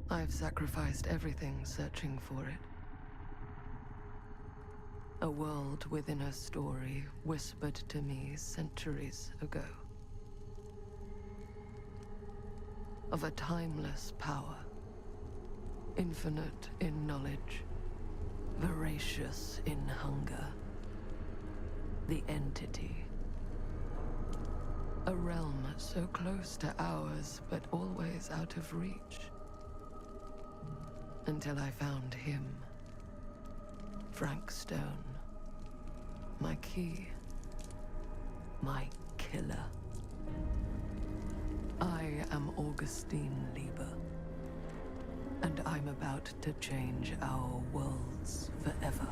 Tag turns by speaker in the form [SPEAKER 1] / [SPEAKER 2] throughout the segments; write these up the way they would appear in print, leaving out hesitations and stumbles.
[SPEAKER 1] I've sacrificed everything searching for it. A world within a story whispered to me centuries ago. Of a timeless power, infinite in knowledge, voracious in hunger. The entity. A realm so close to ours, but always out of reach. Until I found him. Frank Stone. My key. My killer. I am Augustine Lieber. And I'm about to change our worlds forever.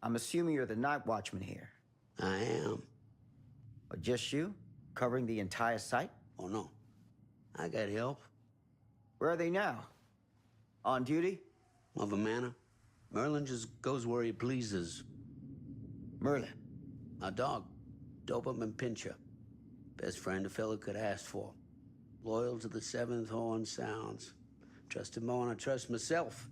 [SPEAKER 2] I'm assuming you're the night watchman here.
[SPEAKER 3] I am.
[SPEAKER 2] Or just you? Covering the entire site?
[SPEAKER 3] Oh, no. I got help.
[SPEAKER 2] Where are they now? On duty?
[SPEAKER 3] Mother Manor. Merlin just goes where he pleases.
[SPEAKER 2] Merlin?
[SPEAKER 3] Our dog. Doberman Pinscher. Best friend a fella could ask for. Loyal to the seventh horn sounds. Trust him more than I trust myself.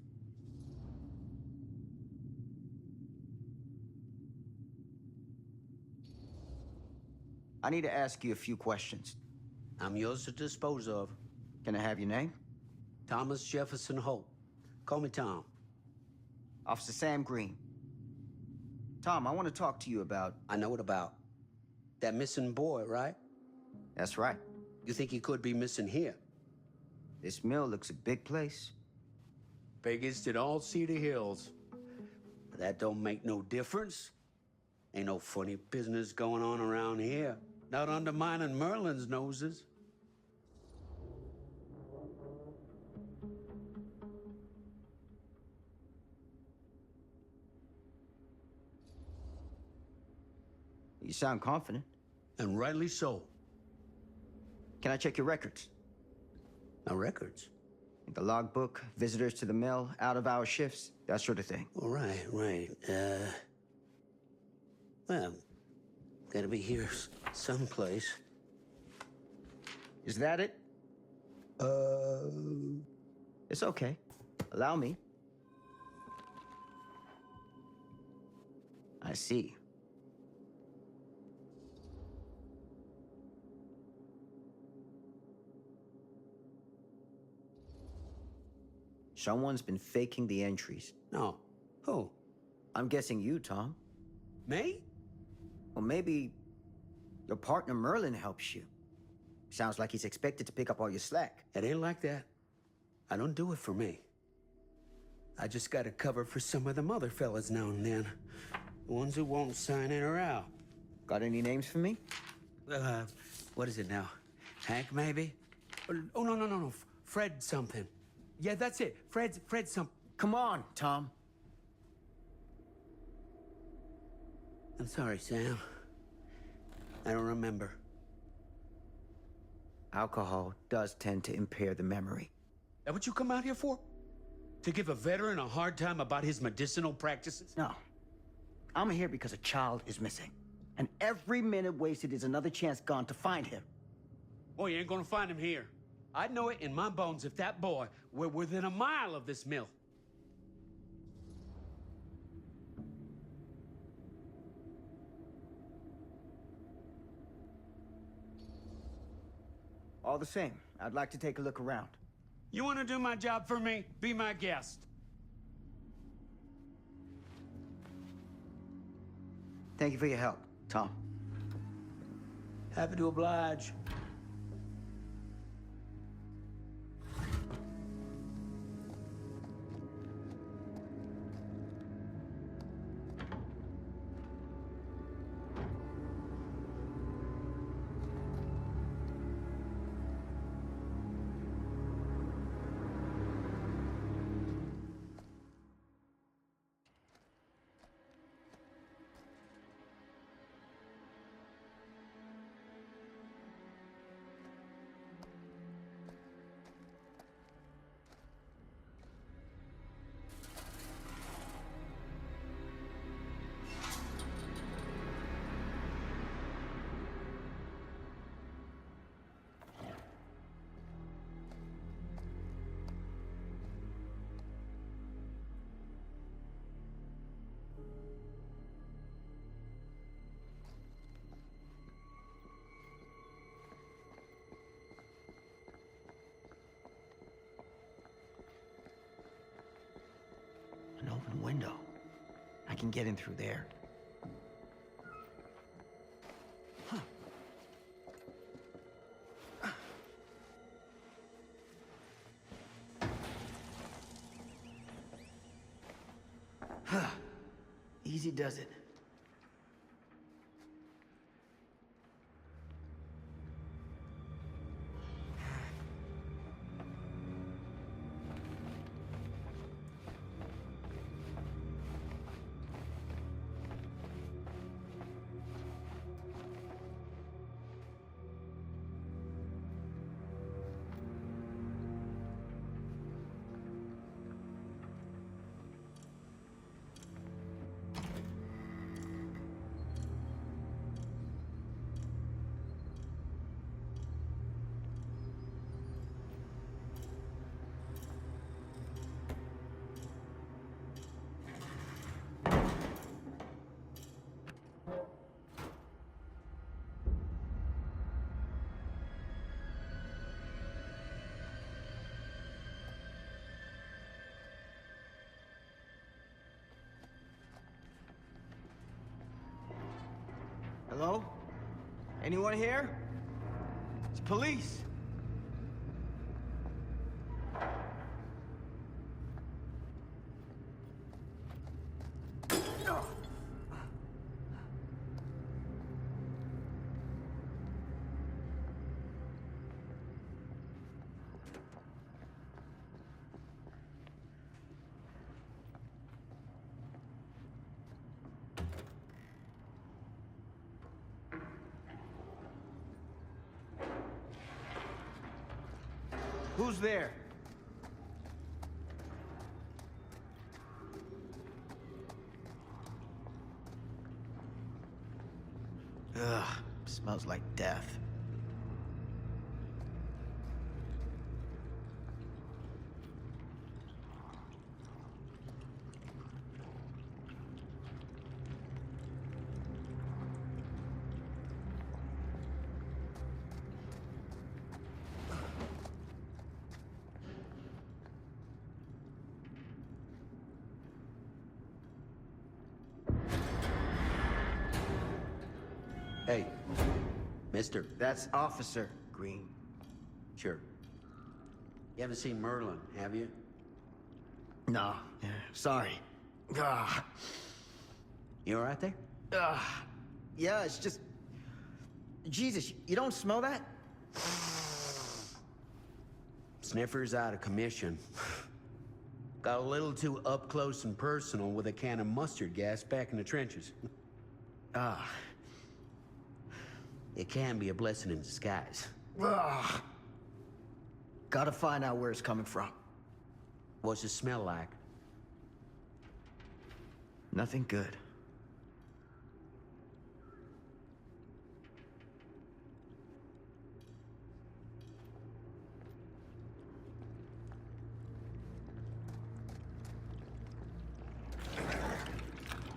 [SPEAKER 2] I need to ask you a few questions.
[SPEAKER 3] I'm yours to dispose of.
[SPEAKER 2] Can I have your name?
[SPEAKER 3] Thomas Jefferson Holt. Call me Tom.
[SPEAKER 2] Officer Sam Green. Tom, I want to talk to you about...
[SPEAKER 3] I know what about. That missing boy, right?
[SPEAKER 2] That's right.
[SPEAKER 3] You think he could be missing here?
[SPEAKER 2] This mill looks a big place.
[SPEAKER 3] Biggest in all Cedar Hills. But that don't make no difference. Ain't no funny business going on around here. Not undermining Merlin's noses.
[SPEAKER 2] You sound confident.
[SPEAKER 3] And rightly so.
[SPEAKER 2] Can I check your records?
[SPEAKER 3] No records.
[SPEAKER 2] The logbook, visitors to the mill, out-of-hour shifts, that sort of thing.
[SPEAKER 3] All right, right. Well, gotta be here someplace.
[SPEAKER 2] Is that it? It's okay. Allow me. I see. Someone's been faking the entries.
[SPEAKER 3] No. Who?
[SPEAKER 2] I'm guessing you, Tom.
[SPEAKER 3] Me?
[SPEAKER 2] Or maybe your partner Merlin helps you. Sounds like he's expected to pick up all your slack.
[SPEAKER 3] It ain't like that. I don't do it for me. I just gotta cover for some of them other fellas now and then. The ones who won't sign in or out.
[SPEAKER 2] Got any names for me?
[SPEAKER 3] What is it now? Hank, maybe? Oh, no. Fred something. Yeah, that's it. Fred something.
[SPEAKER 2] Come on, Tom.
[SPEAKER 3] I'm sorry, Sam. I don't remember.
[SPEAKER 2] Alcohol does tend to impair the memory.
[SPEAKER 3] That what you come out here for? To give a veteran a hard time about his medicinal practices?
[SPEAKER 2] No. I'm here because a child is missing. And every minute wasted is another chance gone to find him.
[SPEAKER 3] Boy, you ain't gonna find him here. I'd know it in my bones if that boy were within a mile of this mill.
[SPEAKER 2] All the same, I'd like to take a look around.
[SPEAKER 3] You wanna do my job for me? Be my guest.
[SPEAKER 2] Thank you for your help, Tom.
[SPEAKER 3] Happy to oblige.
[SPEAKER 2] An open window. I can get in through there. Easy does it. Hello? Anyone here? It's police. Who's there? Ugh, smells like death.
[SPEAKER 3] Hey, mister.
[SPEAKER 2] That's Officer Green.
[SPEAKER 3] Sure. You haven't seen Merlin, have you?
[SPEAKER 2] No, yeah, sorry. Ah,
[SPEAKER 3] You all right there?
[SPEAKER 2] yeah, it's just... Jesus, you don't smell that?
[SPEAKER 3] Sniffer's out of commission. Got a little too up close and personal with a can of mustard gas back in the trenches.
[SPEAKER 2] Ah.
[SPEAKER 3] It can be a blessing in disguise.
[SPEAKER 2] Ugh. Gotta find out where it's coming from.
[SPEAKER 3] What's it smell like?
[SPEAKER 2] Nothing good.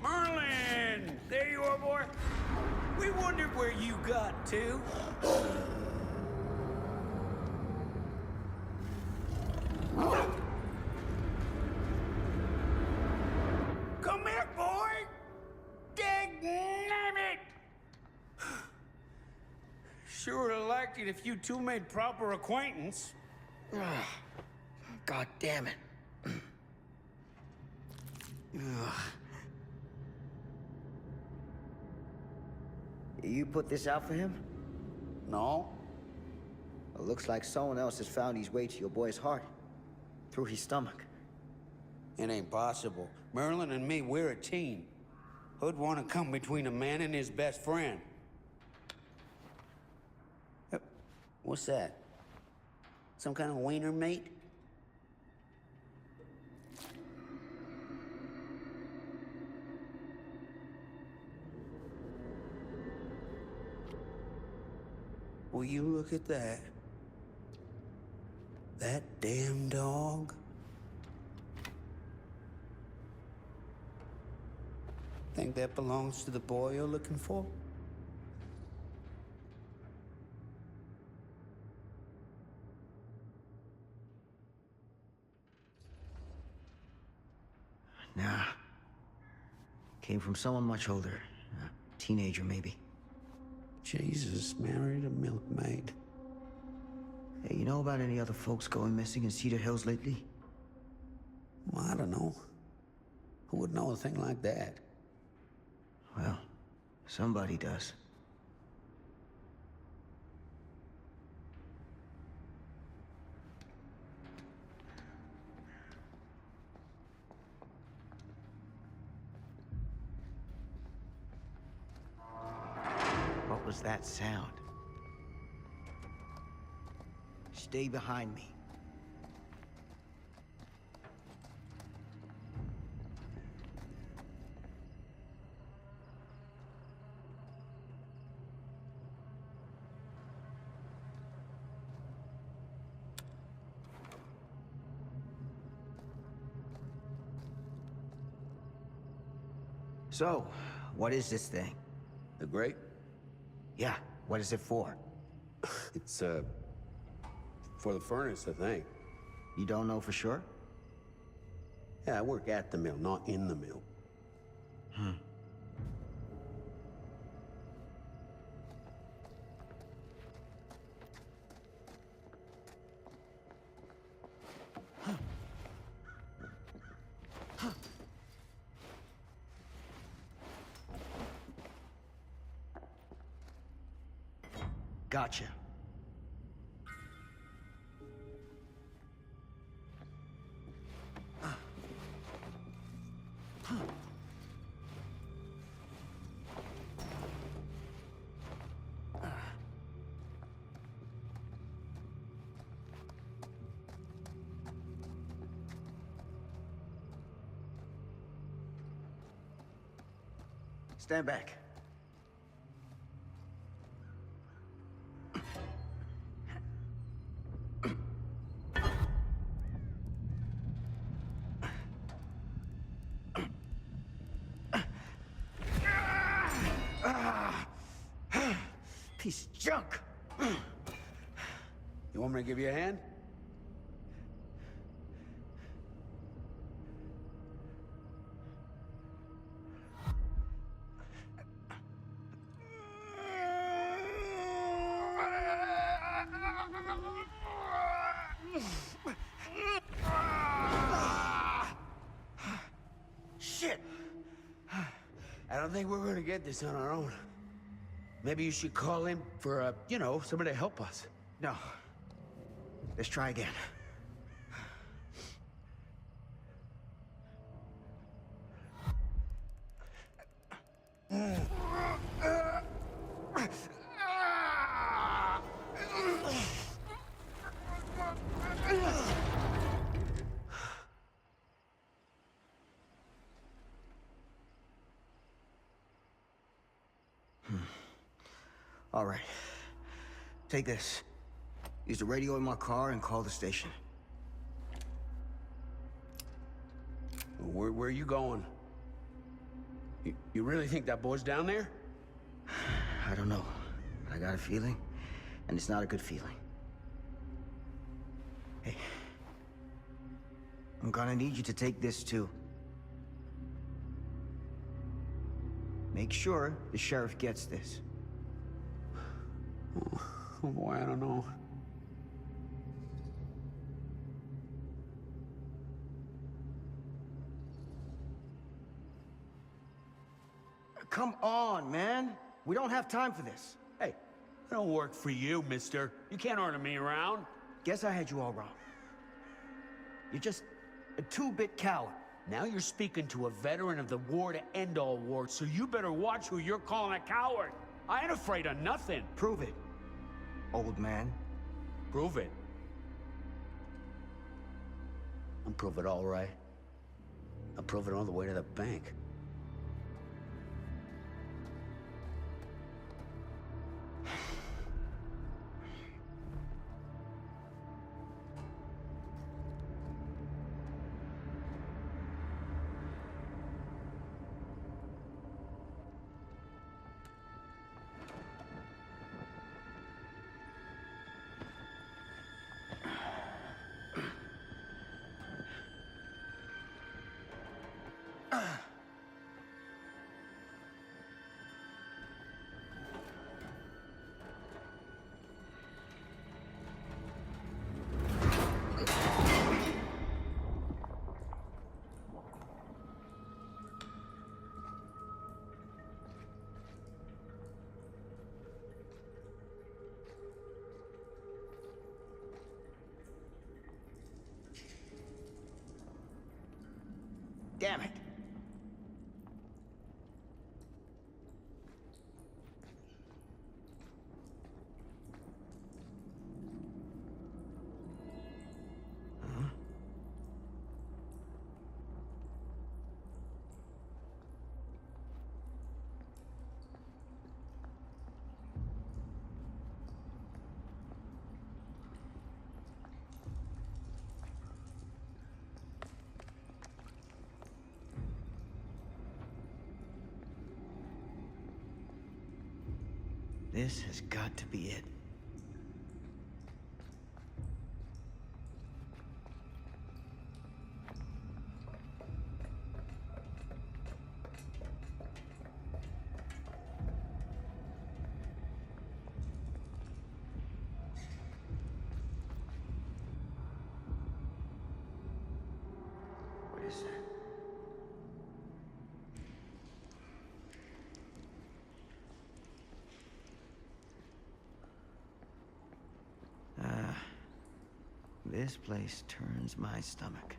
[SPEAKER 3] Merlin! There you are, boy. We wondered where you got to. Come here, boy! Dang-nabbit! Sure would have liked it if you two made proper acquaintance.
[SPEAKER 2] Ugh. God damn it. Ugh. You put this out for him?
[SPEAKER 3] No?
[SPEAKER 2] It looks like someone else has found his way to your boy's heart. Through his stomach.
[SPEAKER 3] It ain't possible. Merlin and me, we're a team. Who'd want to come between a man and his best friend? What's that? Some kind of wiener meat? Will you look at that? That damn dog? Think that belongs to the boy you're looking for?
[SPEAKER 2] Nah. Came from someone much older. A teenager, maybe.
[SPEAKER 3] Jesus married a milkmaid.
[SPEAKER 2] Hey, you know about any other folks going missing in Cedar Hills lately?
[SPEAKER 3] Well, I don't know. Who would know a thing like that?
[SPEAKER 2] Well, somebody does. What was that sound? Stay behind me. So, what is this thing?
[SPEAKER 3] The grape?
[SPEAKER 2] Yeah, what is it for?
[SPEAKER 3] It's, for the furnace, I think.
[SPEAKER 2] You don't know for sure?
[SPEAKER 3] Yeah, I work at the mill, not in the mill.
[SPEAKER 2] Gotcha. Stand back. Piece of junk.
[SPEAKER 3] You want me to give you a hand?
[SPEAKER 2] Shit!
[SPEAKER 3] I don't think we're gonna get this on our own. Maybe you should call in for, you know, somebody to help us.
[SPEAKER 2] No. Let's try again. All right. Take this. Use the radio in my car and call the station.
[SPEAKER 3] Where are you going? You really think that boy's down there?
[SPEAKER 2] I don't know. I got a feeling, and it's not a good feeling. Hey. I'm gonna need you to take this too. Make sure the sheriff gets this.
[SPEAKER 3] Oh boy, I don't know.
[SPEAKER 2] Come on, man. We don't have time for this.
[SPEAKER 3] Hey, I don't work for you, mister. You can't order me around.
[SPEAKER 2] Guess I had you all wrong. You're just a two-bit coward.
[SPEAKER 3] Now you're speaking to a veteran of the war to end all wars, so you better watch who you're calling a coward. I ain't afraid of nothing.
[SPEAKER 2] Prove it, old man.
[SPEAKER 3] Prove it. I'll prove it all right. I'll prove it all the way to the bank.
[SPEAKER 2] Damn it. This has got to be it. What is that? This place turns my stomach.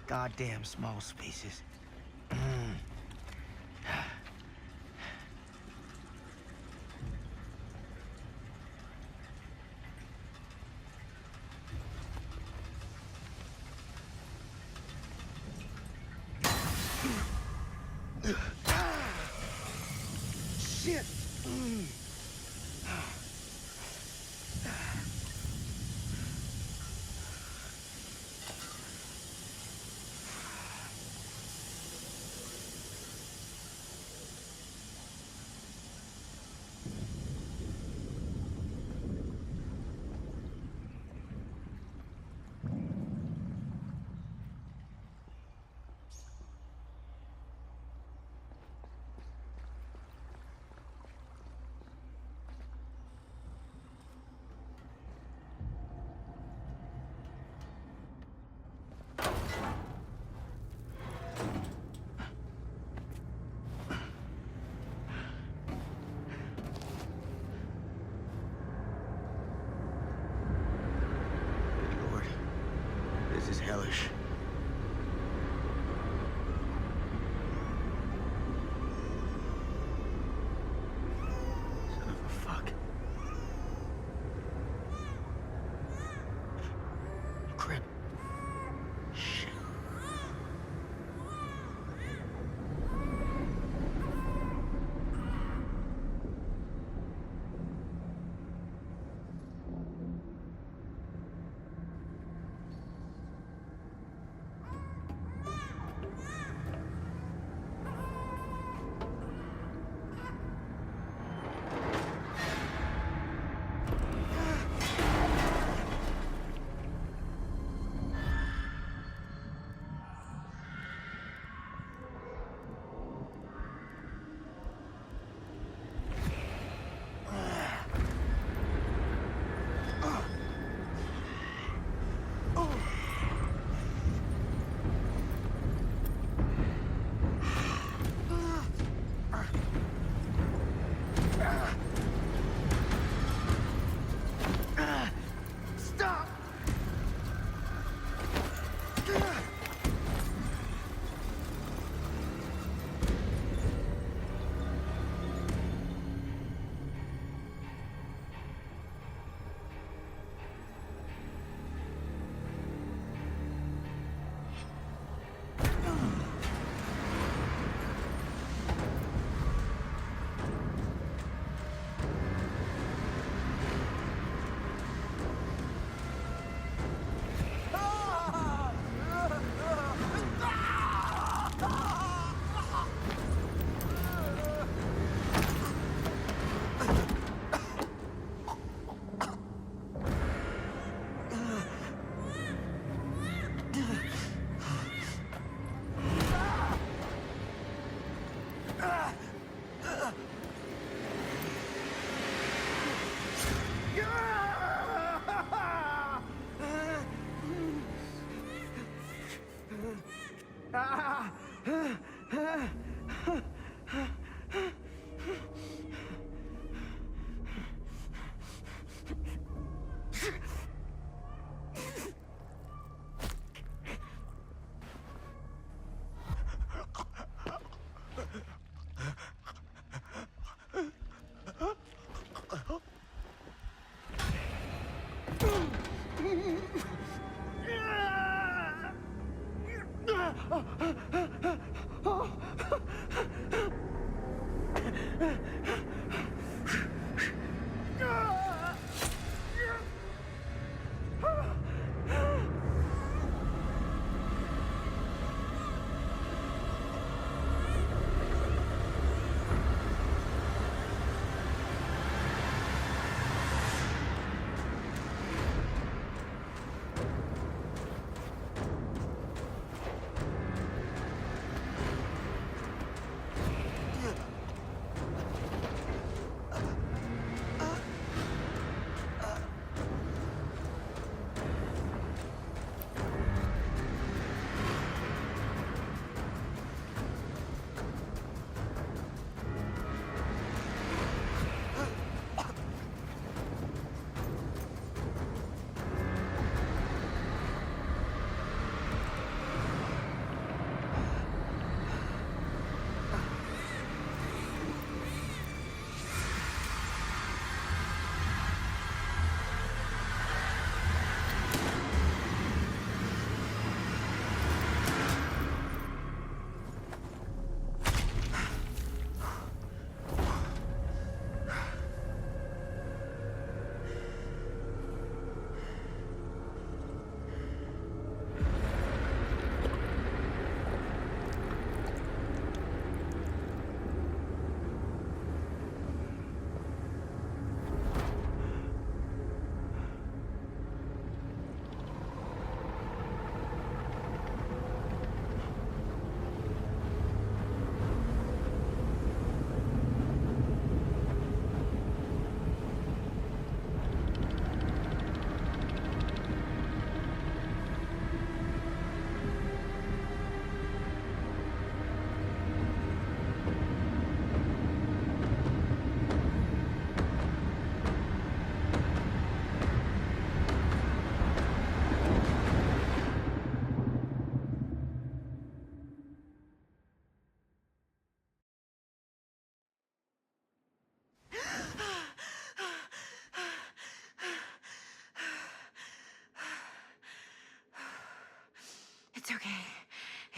[SPEAKER 2] Goddamn small spaces. Shit! This is hellish. Son of a fuck. Crap. Shit.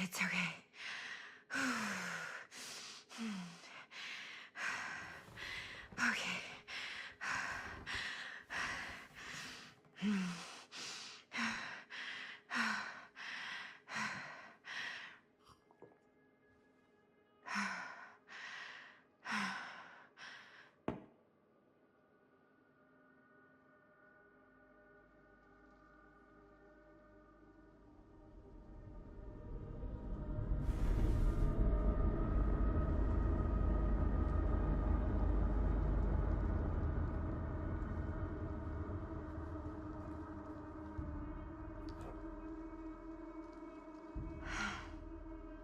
[SPEAKER 4] It's okay. Okay.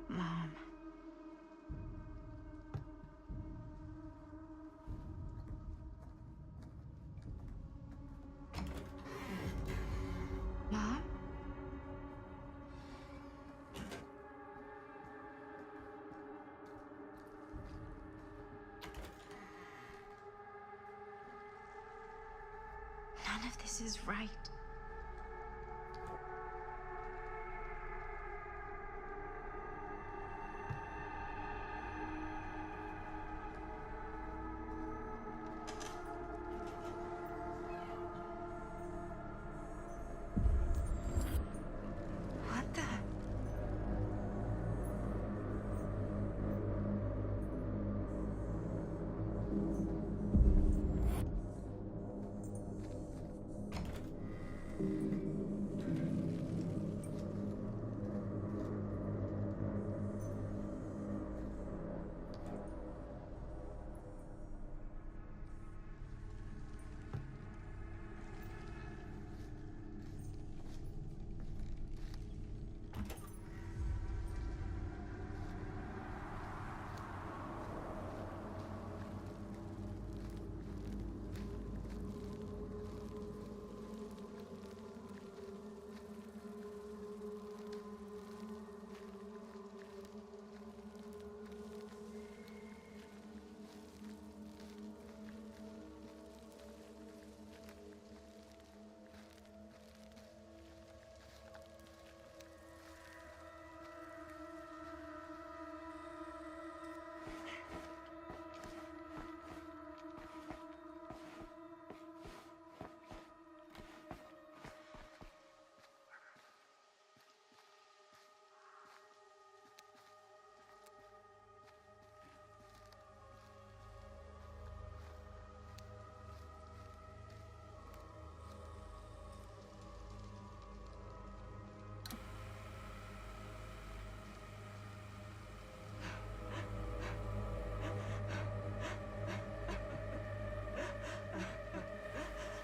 [SPEAKER 4] Mom. Mom? None of this is right. What the?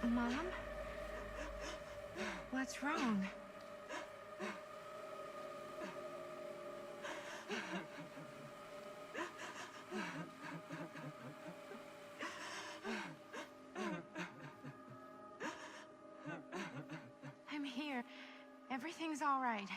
[SPEAKER 4] Mom? What's wrong? I'm here. Everything's all right.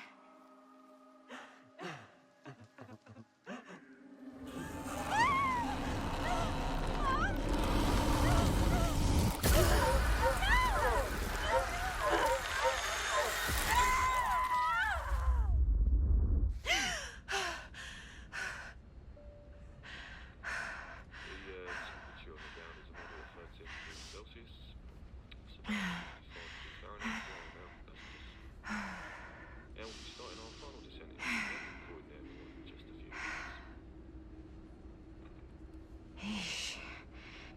[SPEAKER 4] Eesh.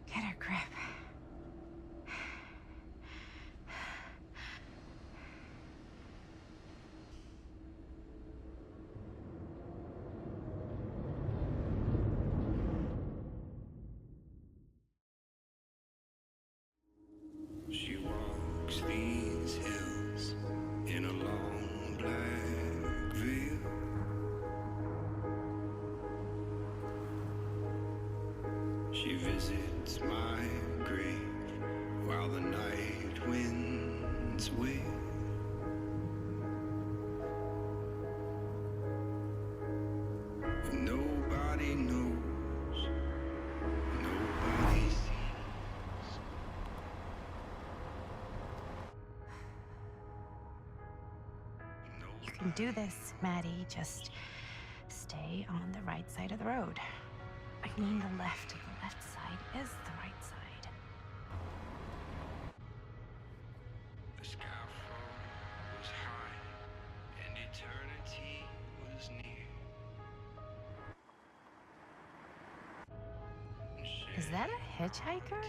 [SPEAKER 4] Get a grip.
[SPEAKER 5] She walks these hills in a long black veil. She visits my grave while the night winds wail. Nobody knows, nobody sees.
[SPEAKER 4] You can do this, Maddie. Just stay on the right side of the road. I mean the left. The left side is the right side.
[SPEAKER 5] The scaffold was high, and eternity was near.
[SPEAKER 4] Is that a hitchhiker?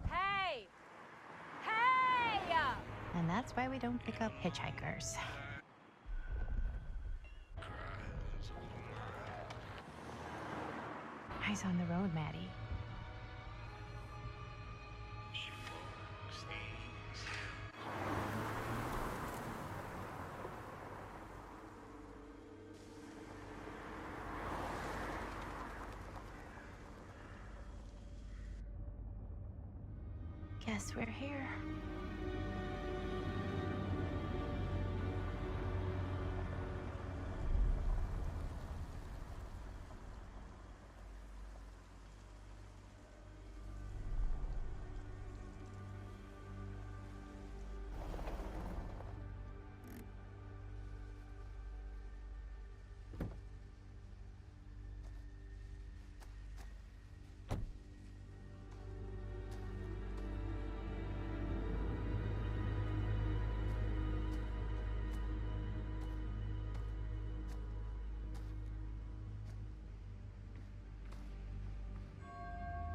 [SPEAKER 6] Hey! Hey!
[SPEAKER 4] And that's why we don't pick up hitchhikers. Eyes on the road, Maddie.
[SPEAKER 5] She walks these
[SPEAKER 4] Guess we're here.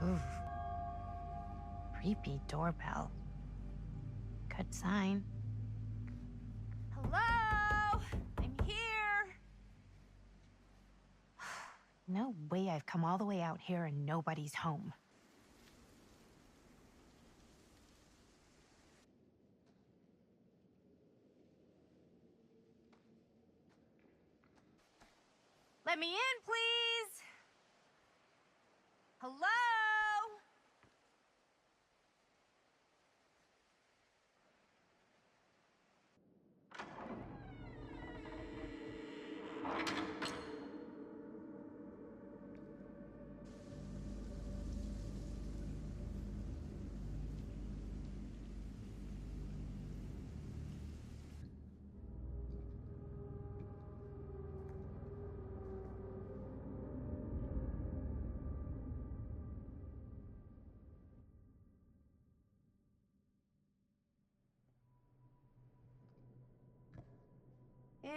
[SPEAKER 4] Ooh. Creepy doorbell. Good sign.
[SPEAKER 6] Hello? I'm here.
[SPEAKER 4] No way I've come all the way out here and nobody's home.
[SPEAKER 6] Let me in, please. Hello?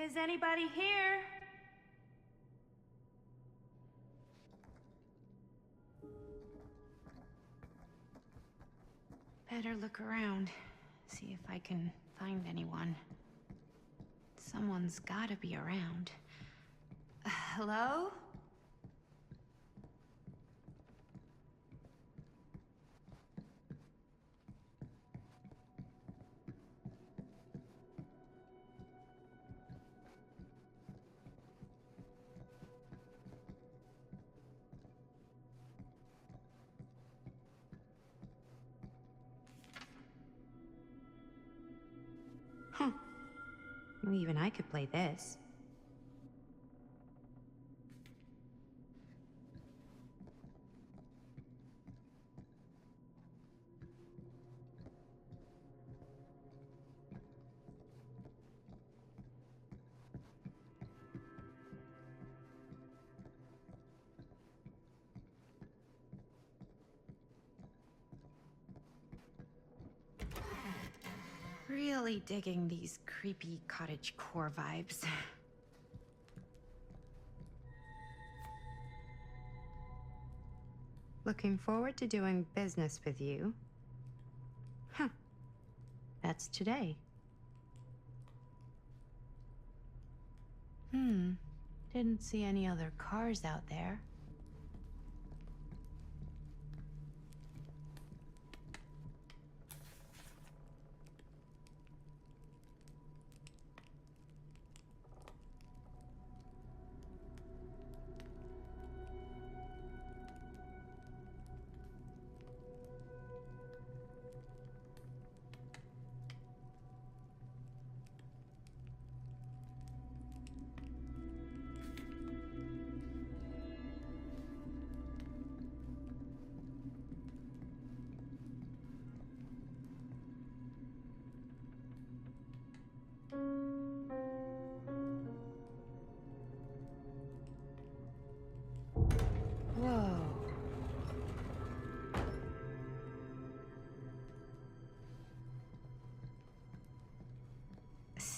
[SPEAKER 6] Is anybody here?
[SPEAKER 4] Better look around. See if I can find anyone. Someone's gotta be around.
[SPEAKER 6] Hello?
[SPEAKER 4] Well, even I could play this. Really digging these creepy cottagecore vibes. Looking forward to doing business with you. Huh. That's today. Didn't see any other cars out there.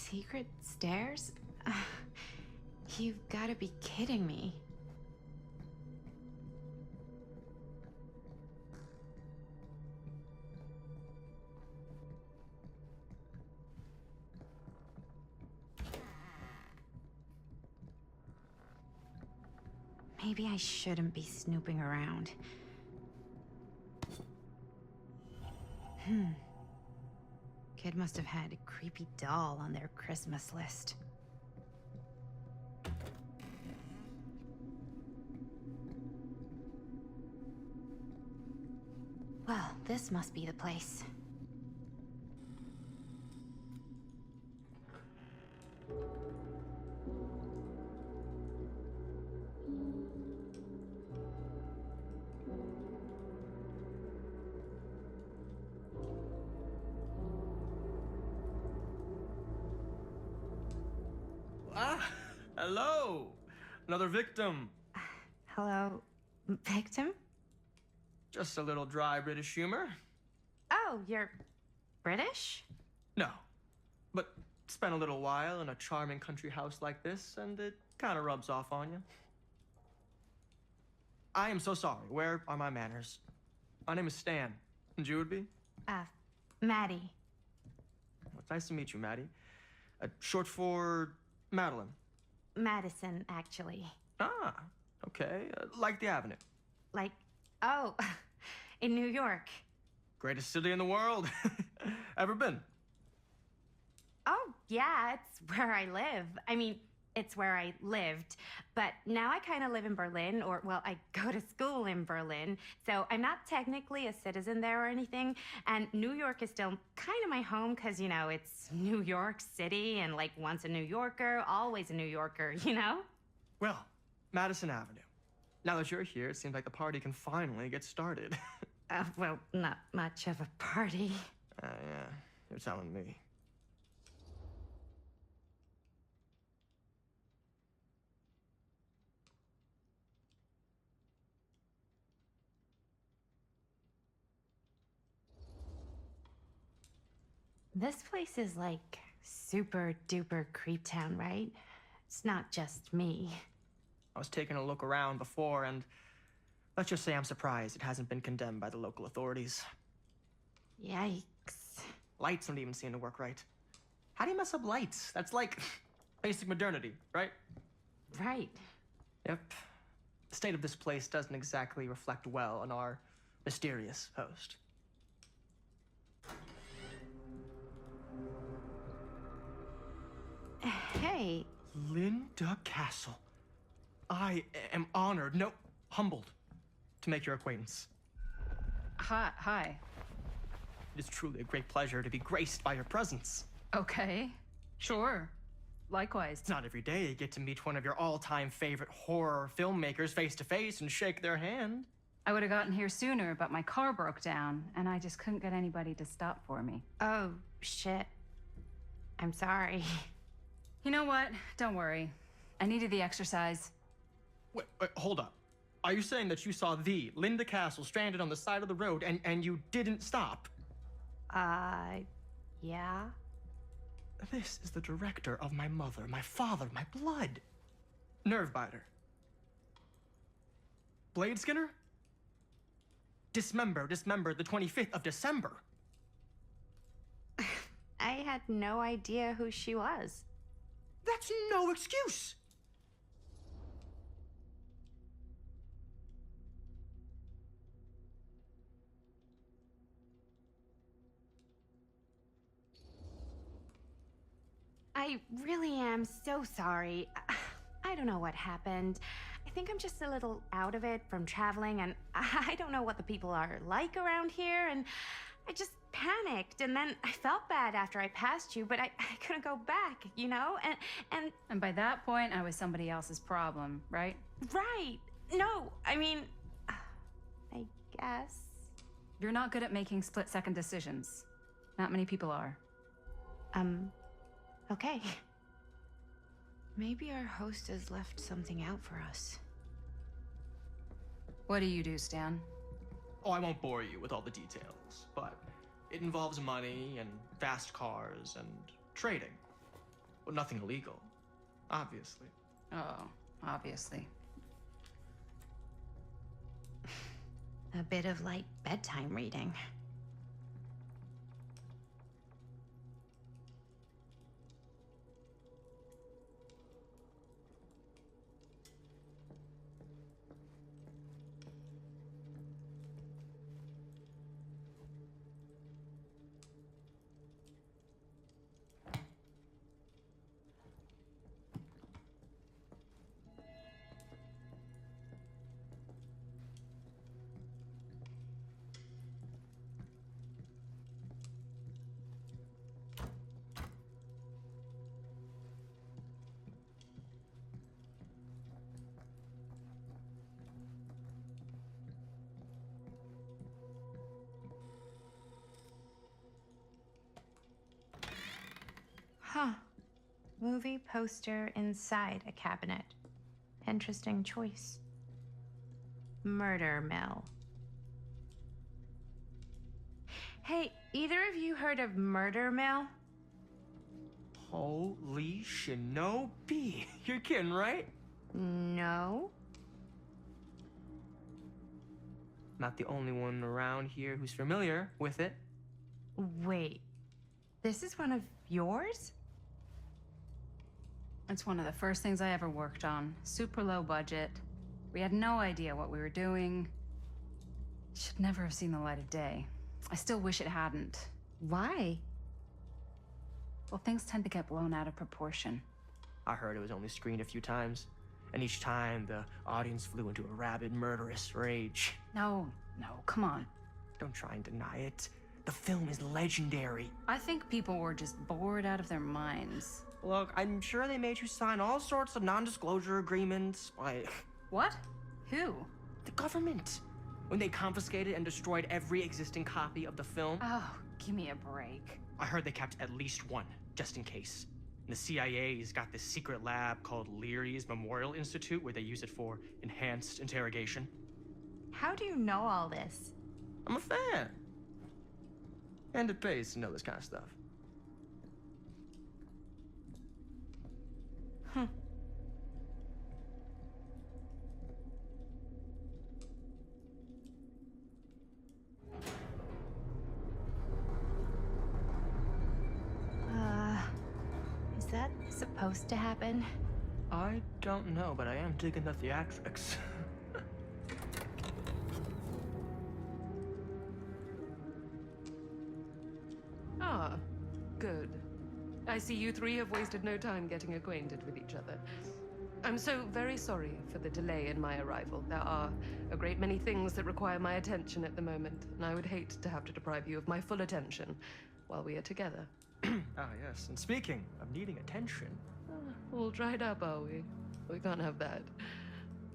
[SPEAKER 4] Secret stairs? You've got to be kidding me. Maybe I shouldn't be snooping around. Kid must have had a creepy doll on their Christmas list. Well, this must be the place.
[SPEAKER 7] Hello! Another victim.
[SPEAKER 4] Hello, victim?
[SPEAKER 7] Just a little dry British humor.
[SPEAKER 4] Oh, you're British?
[SPEAKER 7] No, but spent a little while in a charming country house like this, and it kind of rubs off on you. I am so sorry. Where are my manners? My name is Stan, and you would be?
[SPEAKER 4] Maddie.
[SPEAKER 7] Well, it's nice to meet you, Maddie. Short for Madeline.
[SPEAKER 4] Madison, actually.
[SPEAKER 7] Ah, okay. Like the Avenue.
[SPEAKER 4] Like, oh, in New York.
[SPEAKER 7] Greatest city in the world. Ever been?
[SPEAKER 4] Oh, yeah, it's where I live. I mean, it's where I lived. But now I kind of live in Berlin, or, well, I go to school in Berlin. So I'm not technically a citizen there or anything. And New York is still kind of my home because, you know, it's New York City. And, like, once a New Yorker, always a New Yorker, you know?
[SPEAKER 7] Well, Madison Avenue. Now that you're here, it seems like the party can finally get started.
[SPEAKER 4] Well, not much of a party.
[SPEAKER 7] Yeah, you're telling me.
[SPEAKER 4] This place is like super duper creep town, right? It's not just me.
[SPEAKER 7] I was taking a look around before, and let's just say I'm surprised it hasn't been condemned by the local authorities.
[SPEAKER 4] Yikes.
[SPEAKER 7] Lights don't even seem to work right. How do you mess up lights? That's like basic modernity, right?
[SPEAKER 4] Right.
[SPEAKER 7] Yep. The state of this place doesn't exactly reflect well on our mysterious host.
[SPEAKER 4] Hey.
[SPEAKER 7] Linda Castle. I am honored, no, humbled, to make your acquaintance.
[SPEAKER 8] Hi.
[SPEAKER 7] It is truly a great pleasure to be graced by your presence.
[SPEAKER 8] Okay. Sure. Likewise.
[SPEAKER 7] It's not every day you get to meet one of your all-time favorite horror filmmakers face to face and shake their hand.
[SPEAKER 8] I would have gotten here sooner, but my car broke down, and I just couldn't get anybody to stop for me.
[SPEAKER 4] Oh, shit. I'm sorry.
[SPEAKER 8] You know what? Don't worry. I needed the exercise.
[SPEAKER 7] Wait, hold up. Are you saying that you saw the Linda Castle stranded on the side of the road and you didn't stop?
[SPEAKER 4] Yeah?
[SPEAKER 7] This is the director of my mother, my father, my blood. Nervebiter. Blade Skinner? Dismember the 25th of December.
[SPEAKER 4] I had no idea who she was.
[SPEAKER 7] That's no excuse.
[SPEAKER 4] I really am so sorry. I don't know what happened. I think I'm just a little out of it from traveling, and I don't know what the people are like around here, and I just panicked, and then I felt bad after I passed you, but I couldn't go back, you know?
[SPEAKER 8] And by that point, I was somebody else's problem, right?
[SPEAKER 4] Right. No, I mean, I guess.
[SPEAKER 8] You're not good at making split-second decisions. Not many people are.
[SPEAKER 4] Okay. Maybe our host has left something out for us.
[SPEAKER 8] What do you do, Stan?
[SPEAKER 7] Oh, I won't bore you with all the details, but it involves money and fast cars and trading. Well, nothing illegal. Obviously.
[SPEAKER 8] Oh, obviously.
[SPEAKER 4] A bit of light bedtime reading. Huh. Movie poster inside a cabinet. Interesting choice. Murder Mill. Hey, either of you heard of Murder Mill?
[SPEAKER 7] Holy shinobi. You're kidding, right?
[SPEAKER 4] No.
[SPEAKER 7] Not the only one around here who's familiar with it.
[SPEAKER 4] Wait. This is one of yours?
[SPEAKER 8] It's one of the first things I ever worked on. Super low budget. We had no idea what we were doing. Should never have seen the light of day. I still wish it hadn't.
[SPEAKER 4] Why?
[SPEAKER 8] Well, things tend to get blown out of proportion.
[SPEAKER 7] I heard it was only screened a few times, and each time the audience flew into a rabid, murderous rage.
[SPEAKER 8] No, come on.
[SPEAKER 7] Don't try and deny it. The film is legendary.
[SPEAKER 8] I think people were just bored out of their minds.
[SPEAKER 7] Look, I'm sure they made you sign all sorts of non-disclosure agreements. Like,
[SPEAKER 8] What? Who?
[SPEAKER 7] the government. When they confiscated and destroyed every existing copy of the film,
[SPEAKER 8] Oh, give me a break.
[SPEAKER 7] I heard they kept at least one, just in case. And the CIA's got this secret lab called Leary's Memorial Institute where they use it for enhanced interrogation.
[SPEAKER 4] How do you know all this?
[SPEAKER 7] I'm a fan. And it pays to know this kind of stuff.
[SPEAKER 4] Is that supposed to happen?
[SPEAKER 7] I don't know, but I am digging the theatrics.
[SPEAKER 1] Ah, good. I see you three have wasted no time getting acquainted with each other. I'm so very sorry for the delay in my arrival. There are a great many things that require my attention at the moment, and I would hate to have to deprive you of my full attention while we are together.
[SPEAKER 7] Ah, yes. And speaking of needing attention,
[SPEAKER 1] All dried up, are we? We can't have that.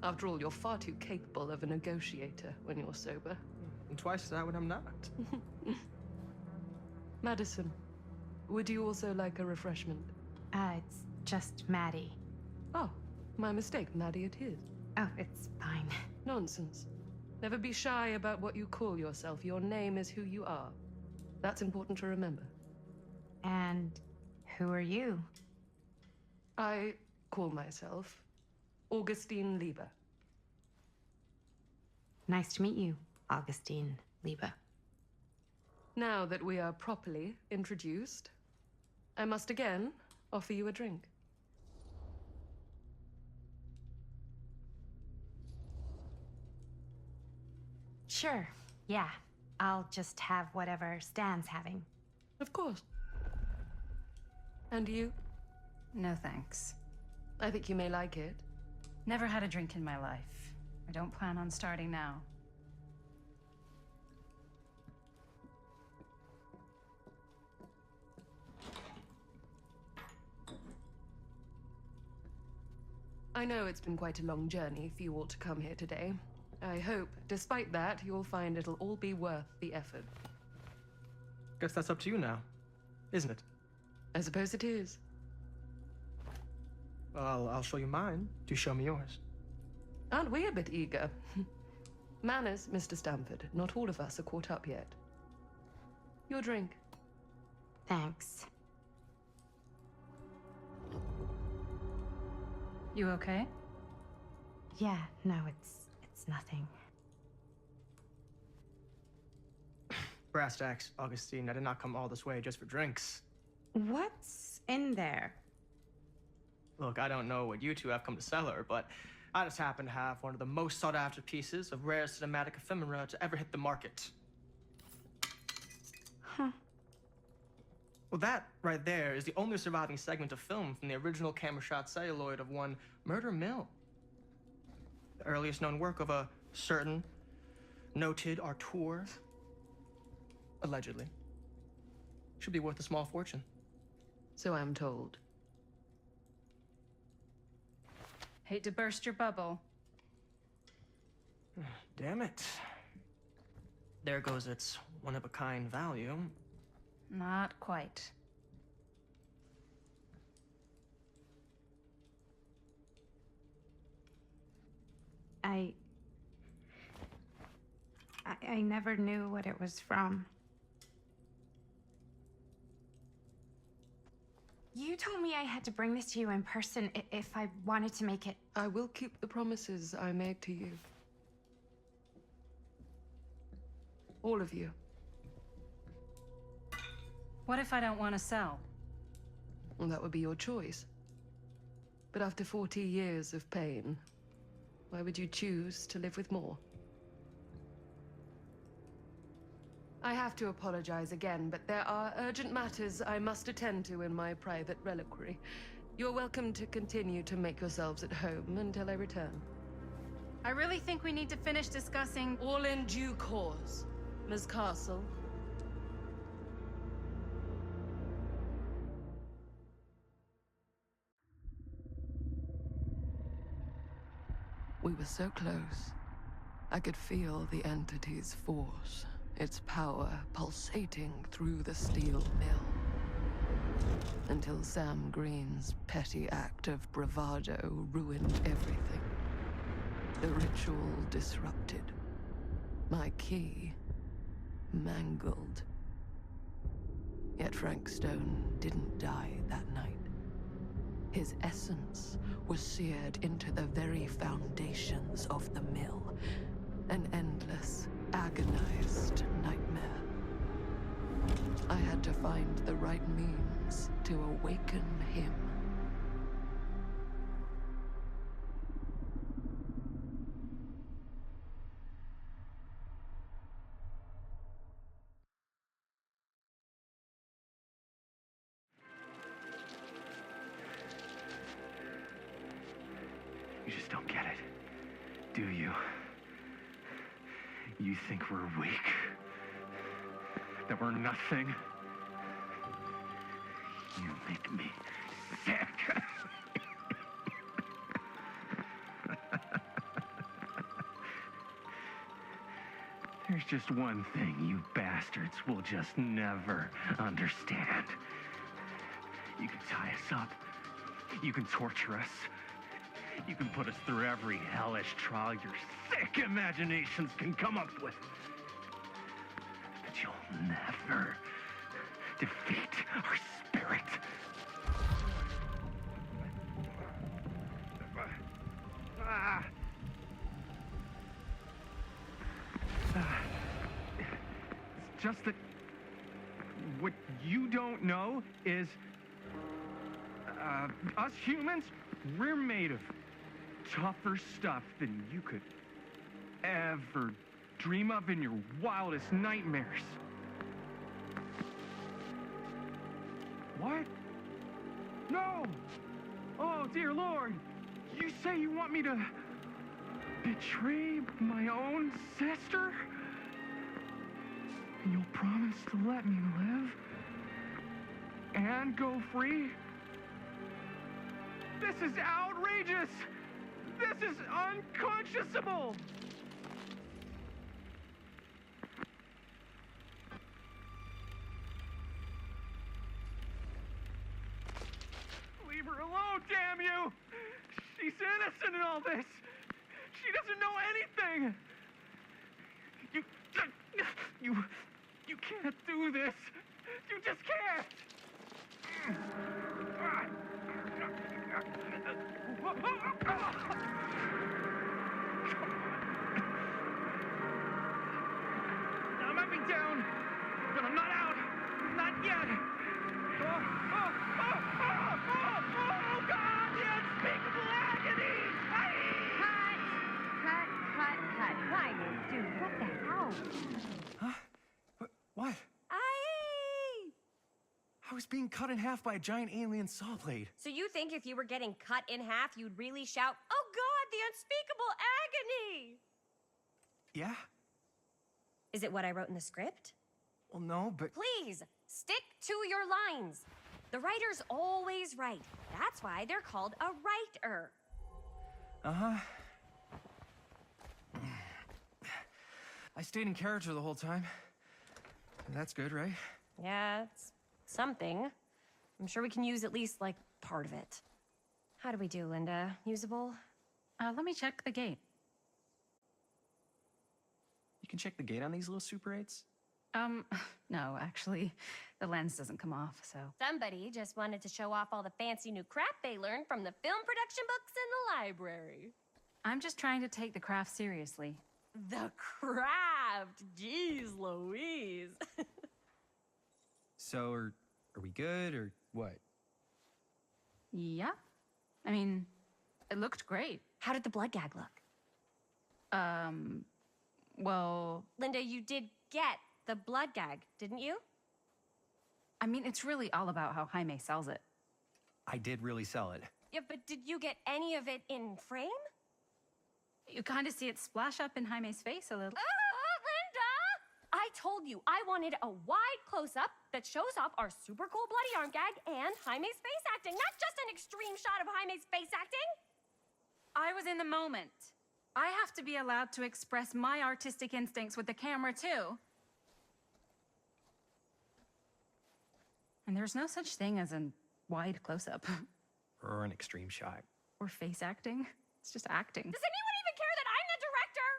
[SPEAKER 1] After all, you're far too capable of a negotiator when you're sober.
[SPEAKER 7] and twice that when I'm not.
[SPEAKER 1] Madison, would you also like a refreshment?
[SPEAKER 4] It's just Maddie.
[SPEAKER 1] Oh, my mistake. Maddie it is.
[SPEAKER 4] Oh, it's fine.
[SPEAKER 1] Nonsense. Never be shy about what you call yourself. Your name is who you are. That's important to remember.
[SPEAKER 4] And who are you?
[SPEAKER 1] I call myself Augustine Lieber.
[SPEAKER 4] Nice to meet you, Augustine Lieber.
[SPEAKER 1] Now that we are properly introduced, I must again offer you a drink.
[SPEAKER 4] Sure, yeah. I'll just have whatever Stan's having.
[SPEAKER 1] Of course. And you?
[SPEAKER 8] No thanks.
[SPEAKER 1] I think you may like it.
[SPEAKER 8] Never had a drink in my life. I don't plan on starting now.
[SPEAKER 1] I know it's been quite a long journey for you all to come here today. I hope, despite that, you'll find it'll all be worth the effort.
[SPEAKER 7] Guess that's up to you now, isn't it?
[SPEAKER 1] I suppose it is.
[SPEAKER 7] Well, I'll show you mine. Do show me yours.
[SPEAKER 1] Aren't we a bit eager? Manners, Mr. Stamford. Not all of us are caught up yet. Your drink.
[SPEAKER 4] Thanks.
[SPEAKER 8] You okay?
[SPEAKER 4] Yeah, no, it's nothing.
[SPEAKER 7] Brass tacks, Augustine. I did not come all this way just for drinks.
[SPEAKER 4] What's in there?
[SPEAKER 7] Look, I don't know what you two have come to cellar, but I just happen to have one of the most sought-after pieces of rare cinematic ephemera to ever hit the market.
[SPEAKER 4] Huh.
[SPEAKER 7] Well, that right there is the only surviving segment of film from the original camera shot celluloid of one Murder Mill. The earliest known work of a certain noted auteur, allegedly. Should be worth a small fortune.
[SPEAKER 1] So I'm told.
[SPEAKER 8] Hate to burst your bubble.
[SPEAKER 7] Damn it. There goes its one-of-a-kind value.
[SPEAKER 8] Not quite.
[SPEAKER 4] I never knew what it was from. You told me I had to bring this to you in person if I wanted to make it.
[SPEAKER 1] I will keep the promises I made to you. All of you.
[SPEAKER 8] What if I don't want to sell?
[SPEAKER 1] Well, that would be your choice. But after 40 years of pain, why would you choose to live with more? I have to apologize again, but there are urgent matters I must attend to in my private reliquary. You're welcome to continue to make yourselves at home until I return.
[SPEAKER 8] I really think we need to finish discussing.
[SPEAKER 1] All in due course, Ms. Castle. We were so close. I could feel the entity's force, its power pulsating through the steel mill. Until Sam Green's petty act of bravado ruined everything. The ritual disrupted. My key mangled. Yet Frank Stone didn't die that night. His essence was seared into the very foundations of the mill. An endless, agonized nightmare. I had to find the right means to awaken him.
[SPEAKER 5] You just don't get it, do you? You think we're weak? That we're nothing? You make me sick. There's just one thing you bastards will just never understand. You can tie us up. You can torture us. You can put us through every hellish trial your sick imaginations can come up with. But you'll never defeat our spirit. It's just that what you don't know is us humans, we're made of tougher stuff than you could ever dream of in your wildest nightmares. What? No! Oh, dear Lord! You say you want me to betray my own sister? And you'll promise to let me live? And go free? This is outrageous! This is unconscionable! Leave her alone, damn you! She's innocent in all this! She doesn't know anything! You can't do this! You just can't! I might be down, but I'm not out. Not yet. Oh, God! The unspeakable agony!
[SPEAKER 4] Cut. Ryder, dude, what the hell?
[SPEAKER 5] Huh? What? I was being cut in half by a giant alien saw blade.
[SPEAKER 9] So you think if you were getting cut in half, you'd really shout, "Oh God, the unspeakable agony"?
[SPEAKER 5] Yeah?
[SPEAKER 9] Is it what I wrote in the script?
[SPEAKER 5] Well, no, but...
[SPEAKER 9] Please, stick to your lines. The writer's always right. That's why they're called a writer.
[SPEAKER 5] Uh-huh. I stayed in character the whole time. That's good, right?
[SPEAKER 9] Yeah, it's something. I'm sure we can use at least, like, part of it. How do we do, Linda? Usable?
[SPEAKER 8] Let me check the gate.
[SPEAKER 5] You can check the gate on these little Super 8s?
[SPEAKER 8] No, actually, the lens doesn't come off, so.
[SPEAKER 9] Somebody just wanted to show off all the fancy new crap they learned from the film production books in the library.
[SPEAKER 8] I'm just trying to take the craft seriously.
[SPEAKER 9] The craft! Jeez Louise.
[SPEAKER 5] So, are we good, or what?
[SPEAKER 8] Yeah. I mean, it looked great.
[SPEAKER 9] How did the blood gag look?
[SPEAKER 8] Well,
[SPEAKER 9] Linda, you did get the blood gag, didn't you?
[SPEAKER 8] I mean, it's really all about how Jaime sells it.
[SPEAKER 5] I did really sell it.
[SPEAKER 9] Yeah, but did you get any of it in frame?
[SPEAKER 8] You kind of see it splash up in Jaime's face a little.
[SPEAKER 9] Linda! I told you I wanted a wide close-up that shows off our super cool bloody arm gag and Jaime's face acting, not just an extreme shot of Jaime's face acting.
[SPEAKER 8] I was in the moment. I have to be allowed to express my artistic instincts with the camera, too. And there's no such thing as a wide close-up.
[SPEAKER 5] Or an extreme shot.
[SPEAKER 8] Or face acting. It's just acting.
[SPEAKER 9] Does anyone even care that I'm the director?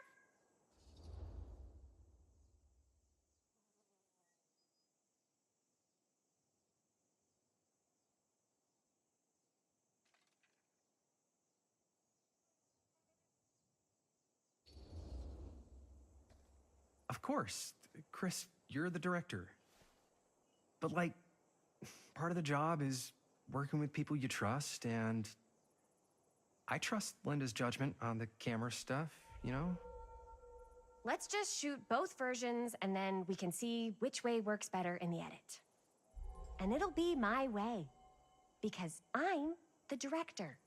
[SPEAKER 5] Of course. Chris, you're the director. But, like, part of the job is working with people you trust, and I trust Linda's judgment on the camera stuff, you know?
[SPEAKER 9] Let's just shoot both versions and then we can see which way works better in the edit. And it'll be my way. Because I'm the director.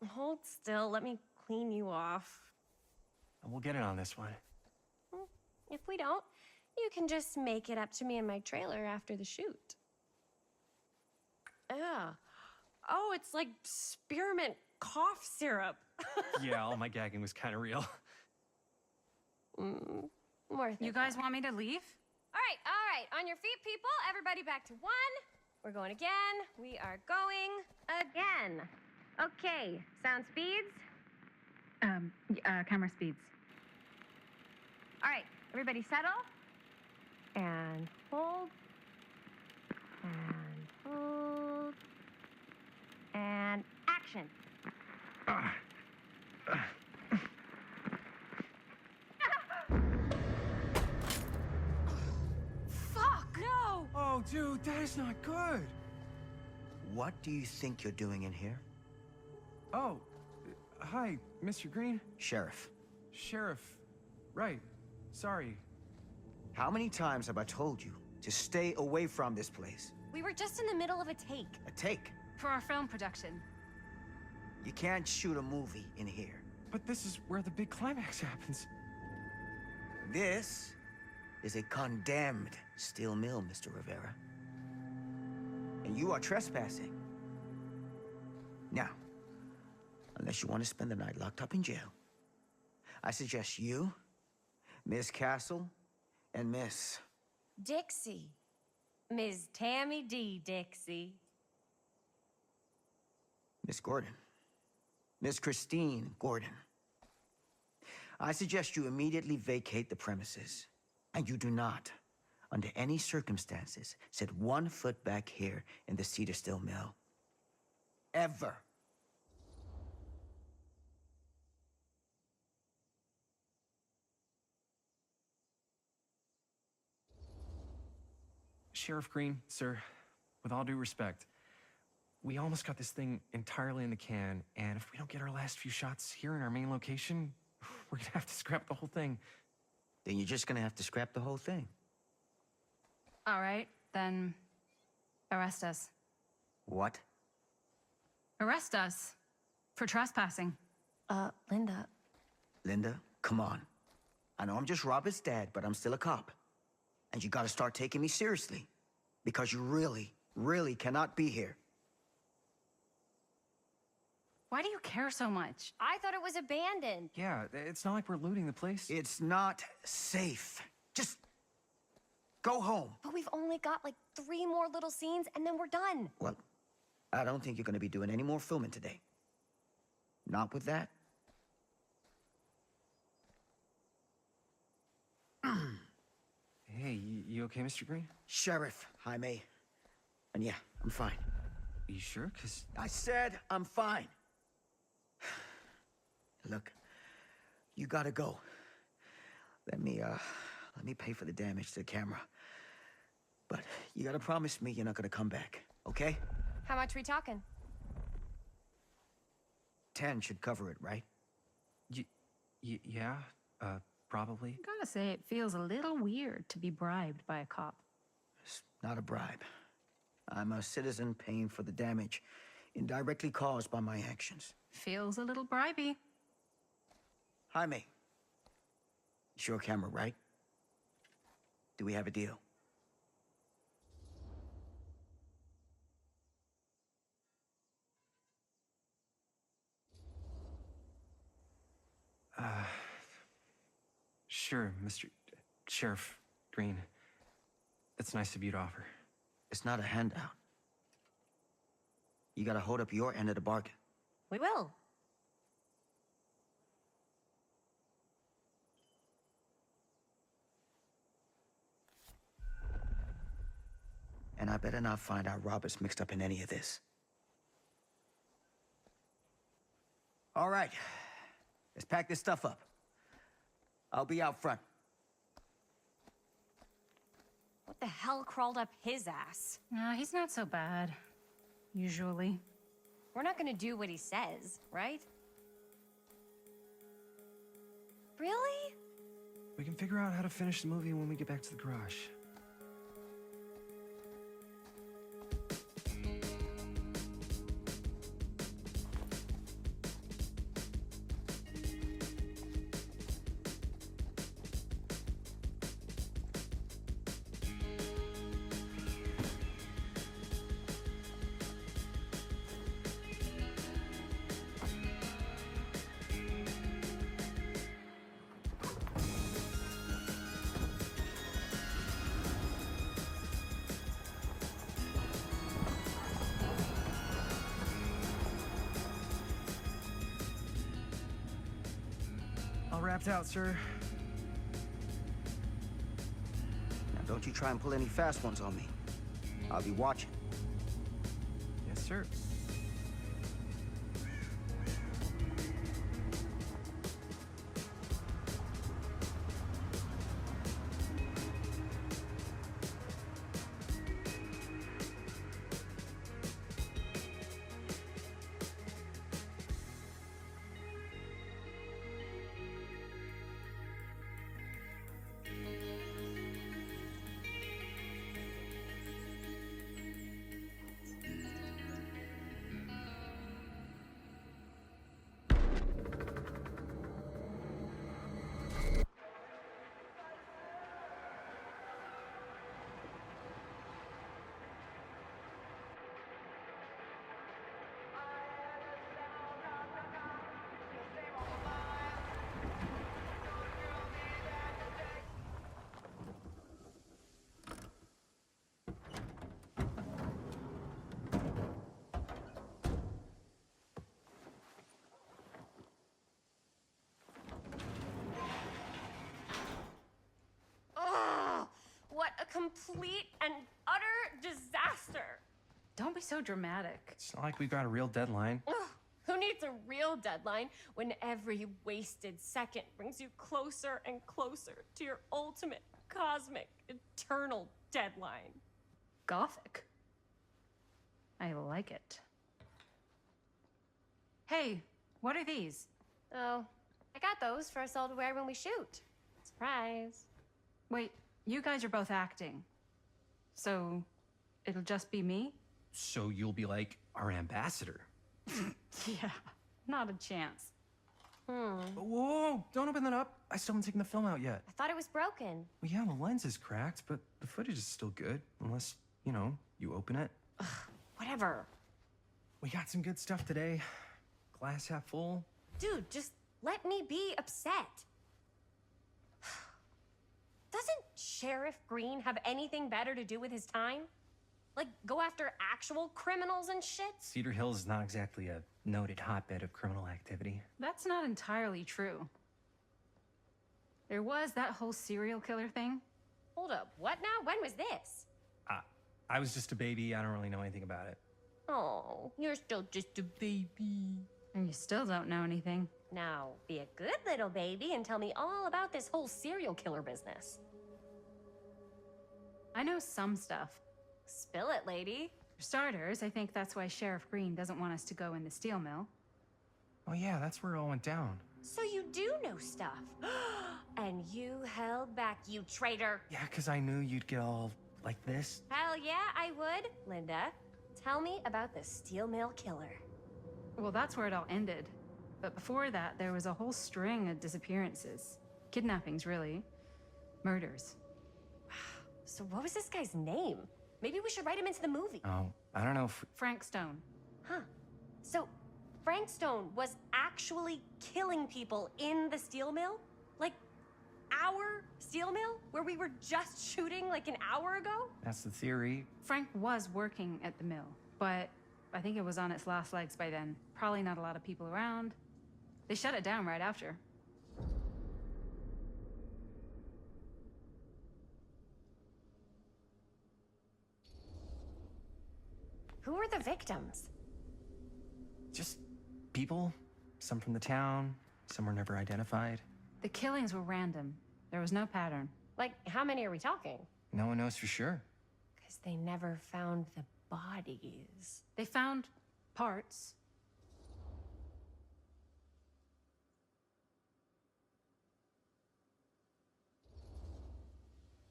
[SPEAKER 9] Hold still, let me clean you off.
[SPEAKER 5] And we'll get it on this one.
[SPEAKER 9] If we don't, you can just make it up to me in my trailer after the shoot. Ugh. Oh, it's like spearmint cough syrup.
[SPEAKER 5] Yeah, all my gagging was kind of real.
[SPEAKER 9] More
[SPEAKER 8] You guys want me to leave?
[SPEAKER 9] All right. On your feet, people. Everybody back to one. We're going again. We are going again. Okay, sound speeds.
[SPEAKER 8] Camera speeds.
[SPEAKER 9] All right, everybody settle. And hold. And hold. And action. Fuck, no!
[SPEAKER 5] Oh, dude, that is not good.
[SPEAKER 2] What do you think you're doing in here?
[SPEAKER 5] Oh, hi, Mr. Green.
[SPEAKER 2] Sheriff,
[SPEAKER 5] Sheriff. Right. Sorry.
[SPEAKER 2] how many times have I told you to stay away from this place?
[SPEAKER 9] We were just in the middle of a take.
[SPEAKER 2] A take.
[SPEAKER 8] For our film production.
[SPEAKER 2] You can't shoot a movie in here.
[SPEAKER 5] But this is where the big climax happens.
[SPEAKER 2] This is a condemned steel mill, Mr. Rivera. And you are trespassing. Now, unless you want to spend the night locked up in jail, I suggest you, Miss Castle, and Miss...
[SPEAKER 9] Dixie. Ms. Tammy D. Dixie.
[SPEAKER 2] Miss Gordon. Miss Christine Gordon. I suggest you immediately vacate the premises. And you do not, under any circumstances, set 1 foot back here in the Cedar Steel Mill. Ever.
[SPEAKER 5] Sheriff Green, sir, with all due respect, we almost got this thing entirely in the can, and if we don't get our last few shots here in our main location, we're gonna have to scrap the whole thing.
[SPEAKER 2] Then you're just gonna have to scrap the whole thing.
[SPEAKER 8] All right, then arrest us.
[SPEAKER 2] What?
[SPEAKER 8] Arrest us for trespassing.
[SPEAKER 9] Linda.
[SPEAKER 2] Linda, come on. I know I'm just Robert's dad, but I'm still a cop. And you gotta start taking me seriously. Because you really, really cannot be here.
[SPEAKER 8] Why do you care so much?
[SPEAKER 9] I thought it was abandoned.
[SPEAKER 5] Yeah, it's not like we're looting the place.
[SPEAKER 2] It's not safe. Just go home.
[SPEAKER 9] But we've only got like 3 more little scenes and then we're done.
[SPEAKER 2] Well, I don't think you're gonna be doing any more filming today. Not with that.
[SPEAKER 5] Hey, you okay, Mr. Green?
[SPEAKER 2] Sheriff, Jaime. And yeah, I'm fine.
[SPEAKER 5] You sure? Because
[SPEAKER 2] I said I'm fine. Look, you gotta go. Let me pay for the damage to the camera. But you gotta promise me you're not gonna come back, okay?
[SPEAKER 9] How much we talking?
[SPEAKER 2] 10 should cover it, right?
[SPEAKER 5] yeah, probably.
[SPEAKER 8] I gotta say, it feels a little weird to be bribed by a cop.
[SPEAKER 2] It's not a bribe. I'm a citizen paying for the damage indirectly caused by my actions.
[SPEAKER 8] Feels a little bribey.
[SPEAKER 2] Jaime. It's your camera, right? Do we have a deal?
[SPEAKER 5] Sure, Mr. Sheriff Green. It's nice of you to offer.
[SPEAKER 2] It's not a handout. You gotta hold up your end of the bargain.
[SPEAKER 9] We will.
[SPEAKER 2] And I better not find out Robert's mixed up in any of this. All right. Let's pack this stuff up. I'll be out front.
[SPEAKER 9] What the hell crawled up his ass?
[SPEAKER 8] No, he's not so bad. Usually.
[SPEAKER 9] We're not gonna do what he says, right? Really?
[SPEAKER 5] We can figure out how to finish the movie when we get back to the garage. All wrapped out, sir.
[SPEAKER 2] Now, don't you try and pull any fast ones on me. I'll be watching.
[SPEAKER 5] Yes, sir.
[SPEAKER 9] Ugh! What a complete and utter disaster!
[SPEAKER 8] Don't be so dramatic.
[SPEAKER 5] It's not like we've got a real deadline.
[SPEAKER 9] Ugh, who needs a real deadline when every wasted second brings you closer and closer to your ultimate, cosmic, eternal deadline?
[SPEAKER 8] Gothic. I like it. Hey, what are these?
[SPEAKER 9] Oh, I got those for us all to wear when we shoot. Surprise.
[SPEAKER 8] Wait, you guys are both acting. So, it'll just be me?
[SPEAKER 5] So you'll be like our ambassador.
[SPEAKER 8] Yeah, not a chance.
[SPEAKER 5] Whoa, don't open that up. I still haven't taken the film out yet.
[SPEAKER 9] I thought it was broken.
[SPEAKER 5] Well, yeah, the lens is cracked, but the footage is still good. Unless, you know, you open it.
[SPEAKER 9] Whatever.
[SPEAKER 5] We got some good stuff today. Glass half full.
[SPEAKER 9] Dude, just let me be upset. Doesn't Sheriff Green have anything better to do with his time? Like, go after actual criminals and shit?
[SPEAKER 5] Cedar Hills is not exactly a noted hotbed of criminal activity.
[SPEAKER 8] That's not entirely true. There was that whole serial killer thing.
[SPEAKER 9] Hold up, what now? When was this?
[SPEAKER 5] I was just a baby. I don't really know anything about it.
[SPEAKER 9] Oh, you're still just a baby.
[SPEAKER 8] And you still don't know anything.
[SPEAKER 9] Now, be a good little baby and tell me all about this whole serial killer business.
[SPEAKER 8] I know some stuff.
[SPEAKER 9] Spill it, lady.
[SPEAKER 8] For starters, I think that's why Sheriff Green doesn't want us to go in the steel mill.
[SPEAKER 5] Oh yeah, that's where it all went down.
[SPEAKER 9] So you do know stuff. And you held back, you traitor.
[SPEAKER 5] Yeah, because I knew you'd get all like this.
[SPEAKER 9] Hell yeah, I would. Linda, tell me about the steel mill killer.
[SPEAKER 8] Well, that's where it all ended. But before that, there was a whole string of disappearances. Kidnappings, really. Murders.
[SPEAKER 9] So what was this guy's name? Maybe we should write him into the movie.
[SPEAKER 5] Oh, I don't know if...
[SPEAKER 8] Frank Stone.
[SPEAKER 9] Huh. So Frank Stone was actually killing people in the steel mill? Like, our steel mill? Where we were just shooting like an hour ago?
[SPEAKER 5] That's the theory.
[SPEAKER 8] Frank was working at the mill, but I think it was on its last legs by then. Probably not a lot of people around. They shut it down right after.
[SPEAKER 9] Who were the victims?
[SPEAKER 5] Just people. Some from the town, some were never identified.
[SPEAKER 8] The killings were random. There was no pattern.
[SPEAKER 9] Like, how many are we talking?
[SPEAKER 5] No one knows for sure.
[SPEAKER 9] Because they never found the bodies.
[SPEAKER 8] They found parts.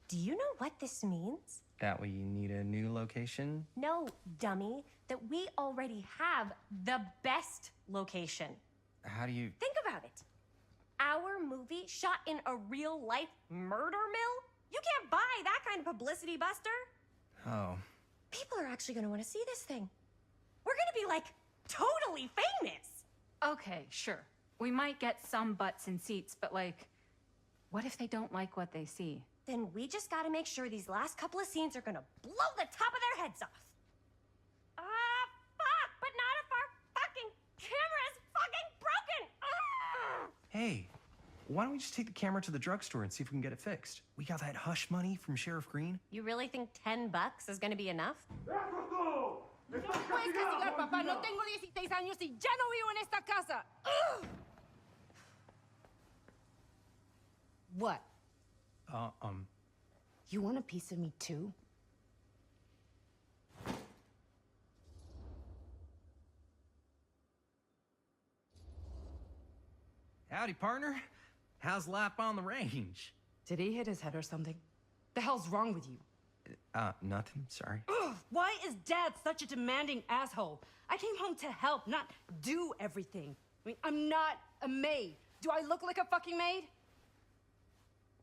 [SPEAKER 9] Do you know what this means?
[SPEAKER 5] That we need a new location?
[SPEAKER 9] No, dummy. That we already have the best location.
[SPEAKER 5] How do you...
[SPEAKER 9] Think about it. Our movie shot in a real-life murder mill? You can't buy that kind of publicity, Buster.
[SPEAKER 5] Oh.
[SPEAKER 9] People are actually gonna want to see this thing. We're gonna be, like, totally famous.
[SPEAKER 8] Okay, sure. We might get some butts in seats, but like, what if they don't like what they see?
[SPEAKER 9] Then we just gotta make sure these last couple of scenes are gonna blow the top of their heads off. Fuck, but not if our fucking camera is fucking broken!
[SPEAKER 5] Hey, why don't we just take the camera to the drugstore and see if we can get it fixed? We got that hush money from Sheriff Green.
[SPEAKER 9] You really think $10 is gonna be enough?
[SPEAKER 6] No puedes castigar, papá. No tengo 16 años y ya no vivo en esta casa. What? You want a piece of me too?
[SPEAKER 5] Howdy, partner. How's life on the range?
[SPEAKER 6] Did he hit his head or something? The hell's wrong with you?
[SPEAKER 5] Nothing, sorry.
[SPEAKER 6] Ugh, why is Dad such a demanding asshole? I came home to help, not do everything. I mean, I'm not a maid. Do I look like a fucking maid?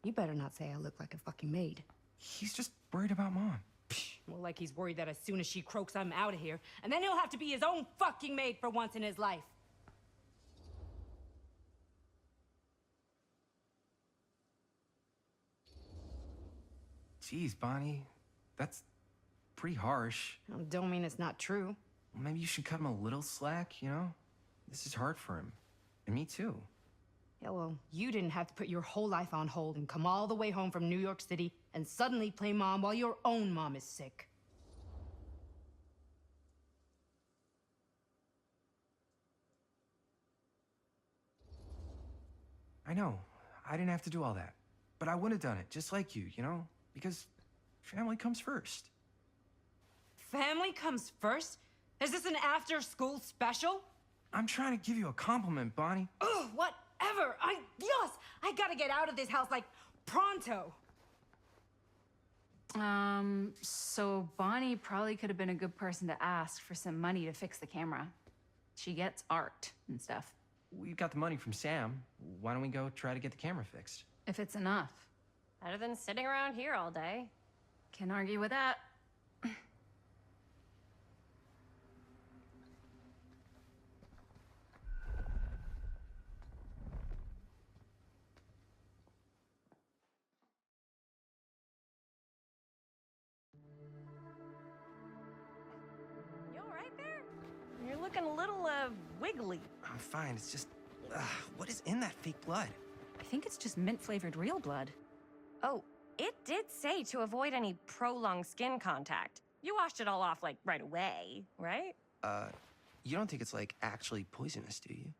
[SPEAKER 6] You better not say I look like a fucking maid.
[SPEAKER 5] He's just worried about Mom.
[SPEAKER 6] Well, like he's worried that as soon as she croaks, I'm out of here. And then he'll have to be his own fucking maid for once in his life.
[SPEAKER 5] Jeez, Bonnie. That's pretty harsh.
[SPEAKER 6] Don't mean it's not true.
[SPEAKER 5] Well, maybe you should cut him a little slack, you know? This is hard for him. And me too.
[SPEAKER 6] Yeah, well, you didn't have to put your whole life on hold and come all the way home from New York City and suddenly play mom while your own mom is sick.
[SPEAKER 10] I know. I didn't have to do all that. But I would have done it, just like you know? Because family comes first.
[SPEAKER 6] Family comes first? Is this an after-school special?
[SPEAKER 10] I'm trying to give you a compliment, Bonnie.
[SPEAKER 6] Ugh, whatever. Yes, I gotta get out of this house, like, pronto.
[SPEAKER 8] So Bonnie probably could have been a good person to ask for some money to fix the camera. She gets art and stuff.
[SPEAKER 10] We've got the money from Sam. Why don't we go try to get the camera fixed?
[SPEAKER 8] If it's enough.
[SPEAKER 9] Better than sitting around here all day.
[SPEAKER 8] Can't argue with that.
[SPEAKER 9] You all right there? You're looking a little, wiggly.
[SPEAKER 10] I'm fine. It's just, what is in that fake blood?
[SPEAKER 8] I think it's just mint-flavored real blood.
[SPEAKER 9] Oh, it did say to avoid any prolonged skin contact. You washed it all off, like, right away, right?
[SPEAKER 10] You don't think it's, like, actually poisonous, do you?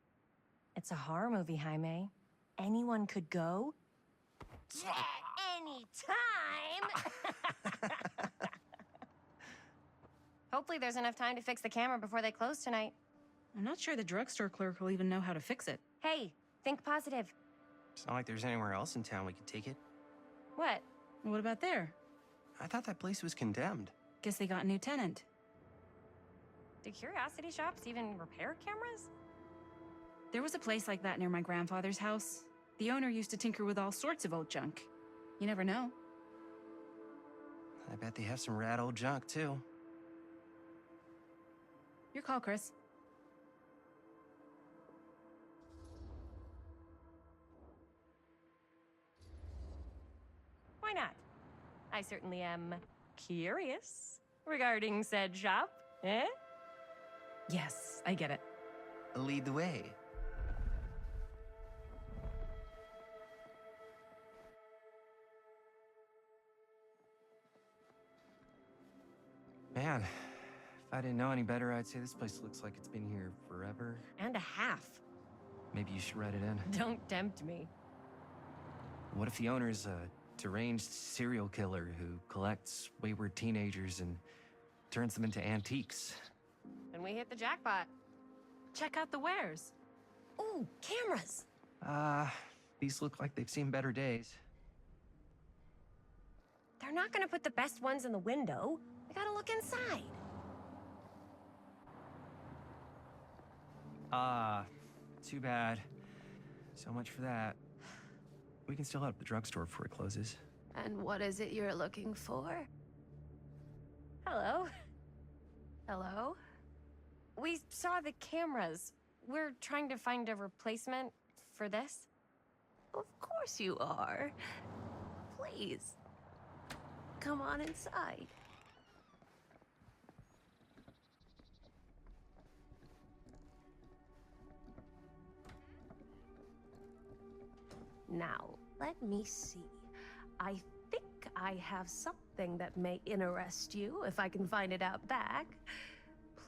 [SPEAKER 9] It's a horror movie, Jaime. Anyone could go. Yeah, anytime! Hopefully there's enough time to fix the camera before they close tonight.
[SPEAKER 8] I'm not sure the drugstore clerk will even know how to fix it.
[SPEAKER 9] Hey, think positive.
[SPEAKER 10] It's not like there's anywhere else in town we could take it.
[SPEAKER 9] What?
[SPEAKER 8] What about there?
[SPEAKER 10] I thought that place was condemned.
[SPEAKER 8] Guess they got a new tenant.
[SPEAKER 9] Do curiosity shops even repair cameras?
[SPEAKER 8] There was a place like that near my grandfather's house. The owner used to tinker with all sorts of old junk. You never know.
[SPEAKER 10] I bet they have some rad old junk, too.
[SPEAKER 8] Your call, Chris.
[SPEAKER 9] Why not? I certainly am curious regarding said shop, eh?
[SPEAKER 8] Yes, I get it.
[SPEAKER 10] Lead the way. Man, if I didn't know any better, I'd say this place looks like it's been here forever.
[SPEAKER 9] And a half.
[SPEAKER 10] Maybe you should write it in.
[SPEAKER 9] Don't tempt me.
[SPEAKER 10] What if the owner's a deranged serial killer who collects wayward teenagers and turns them into antiques?
[SPEAKER 9] Then we hit the jackpot.
[SPEAKER 8] Check out the wares.
[SPEAKER 9] Ooh, cameras!
[SPEAKER 10] These look like they've seen better days.
[SPEAKER 9] They're not gonna put the best ones in the window. We gotta look inside.
[SPEAKER 10] Too bad. So much for that. We can still head up the drugstore before it closes.
[SPEAKER 1] And what is it you're looking for?
[SPEAKER 9] Hello.
[SPEAKER 1] Hello?
[SPEAKER 9] We saw the cameras. We're trying to find a replacement for this.
[SPEAKER 1] Of course you are. Please. Come on inside. Now, let me see. I think I have something that may interest you, if I can find it out back.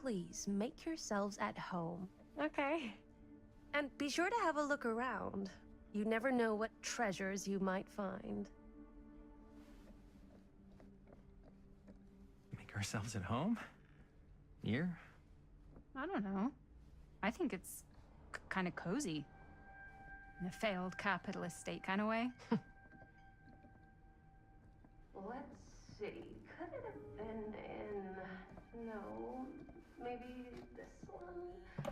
[SPEAKER 1] Please, make yourselves at home.
[SPEAKER 9] Okay.
[SPEAKER 1] And be sure to have a look around. You never know what treasures you might find.
[SPEAKER 10] Make ourselves at home? Here?
[SPEAKER 8] I don't know. I think it's kind of cozy. In a failed capitalist state kind of way.
[SPEAKER 1] Let's see. Could it have been in... No. Maybe this one?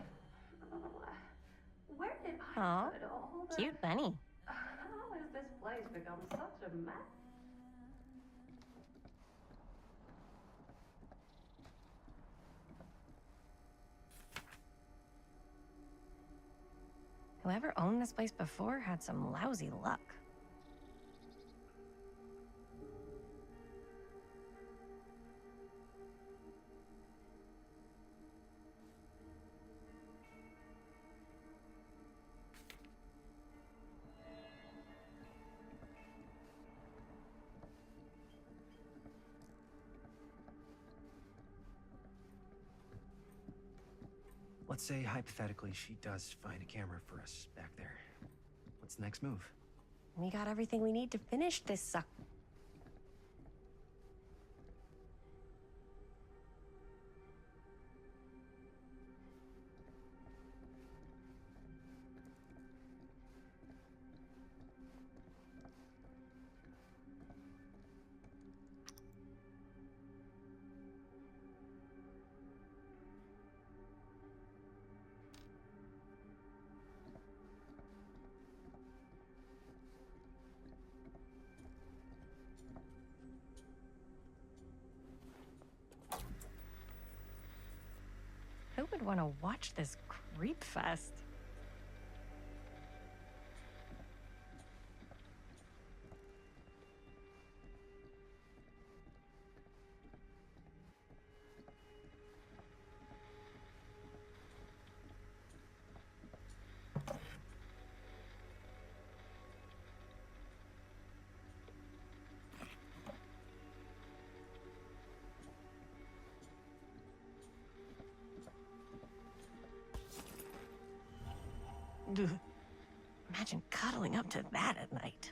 [SPEAKER 1] Where did I
[SPEAKER 9] Aw,
[SPEAKER 1] put all the...
[SPEAKER 9] cute bunny.
[SPEAKER 1] How has this place become such a mess?
[SPEAKER 9] Whoever owned this place before had some lousy luck.
[SPEAKER 10] Let's say, hypothetically, she does find a camera for us back there. What's the next move?
[SPEAKER 9] We got everything we need to finish this suck. Who would want to watch this creep fest? Ugh. Imagine cuddling up to that at night.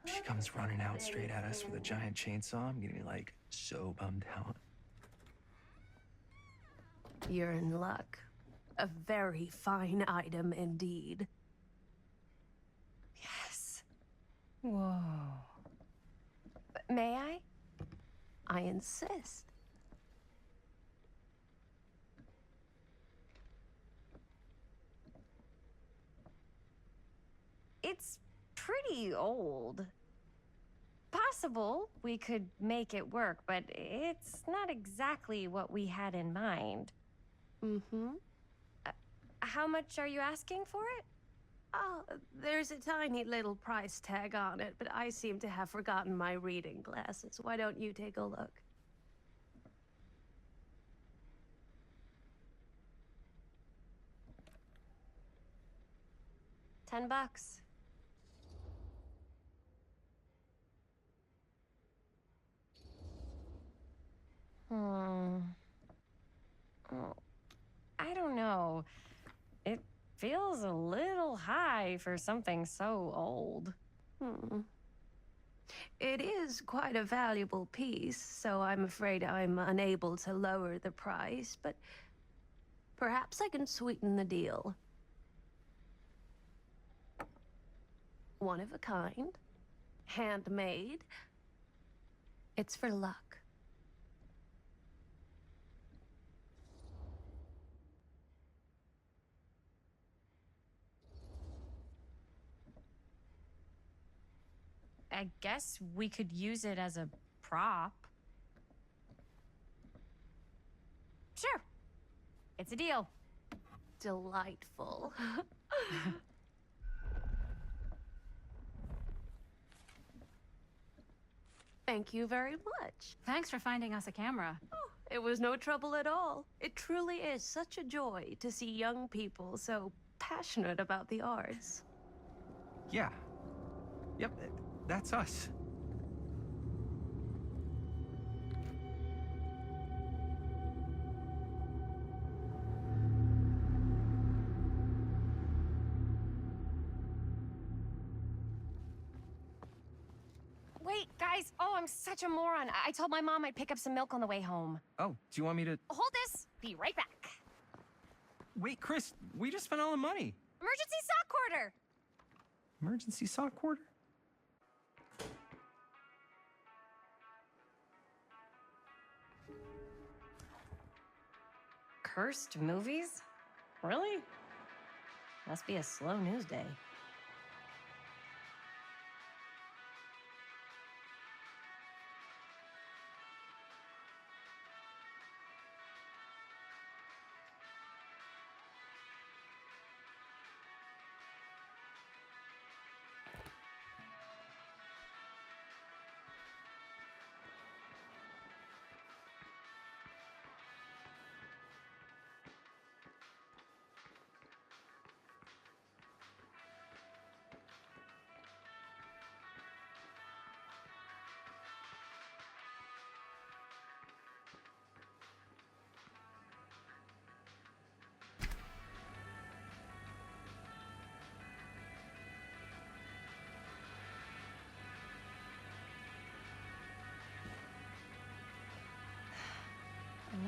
[SPEAKER 10] She comes running out straight at us with a giant chainsaw. I'm gonna be like so bummed out.
[SPEAKER 1] You're in luck. A very fine item indeed.
[SPEAKER 9] Yes.
[SPEAKER 8] Whoa.
[SPEAKER 9] May I?
[SPEAKER 1] I insist.
[SPEAKER 9] It's pretty old. Possible we could make it work, but it's not exactly what we had in mind.
[SPEAKER 1] Mm-hmm.
[SPEAKER 9] How much are you asking for it?
[SPEAKER 1] Oh, there's a tiny little price tag on it, but I seem to have forgotten my reading glasses. Why don't you take a look?
[SPEAKER 9] $10. Oh, I don't know. It feels a little high for something so old.
[SPEAKER 1] It is quite a valuable piece, so I'm afraid I'm unable to lower the price, but perhaps I can sweeten the deal. One of a kind, handmade. It's for luck.
[SPEAKER 9] I guess we could use it as a prop. Sure. It's a deal.
[SPEAKER 1] Delightful. Thank you very much.
[SPEAKER 8] Thanks for finding us a camera.
[SPEAKER 1] Oh, it was no trouble at all. It truly is such a joy to see young people so passionate about the arts.
[SPEAKER 10] Yeah. Yep, that's us.
[SPEAKER 9] Wait, guys. Oh, I'm such a moron. I told my mom I'd pick up some milk on the way home.
[SPEAKER 10] Oh, do you want me to...
[SPEAKER 9] Hold this. Be right back.
[SPEAKER 10] Wait, Chris, we just spent all the money.
[SPEAKER 9] Emergency sock quarter.
[SPEAKER 10] Emergency sock quarter?
[SPEAKER 9] Cursed movies? Really? Must be a slow news day.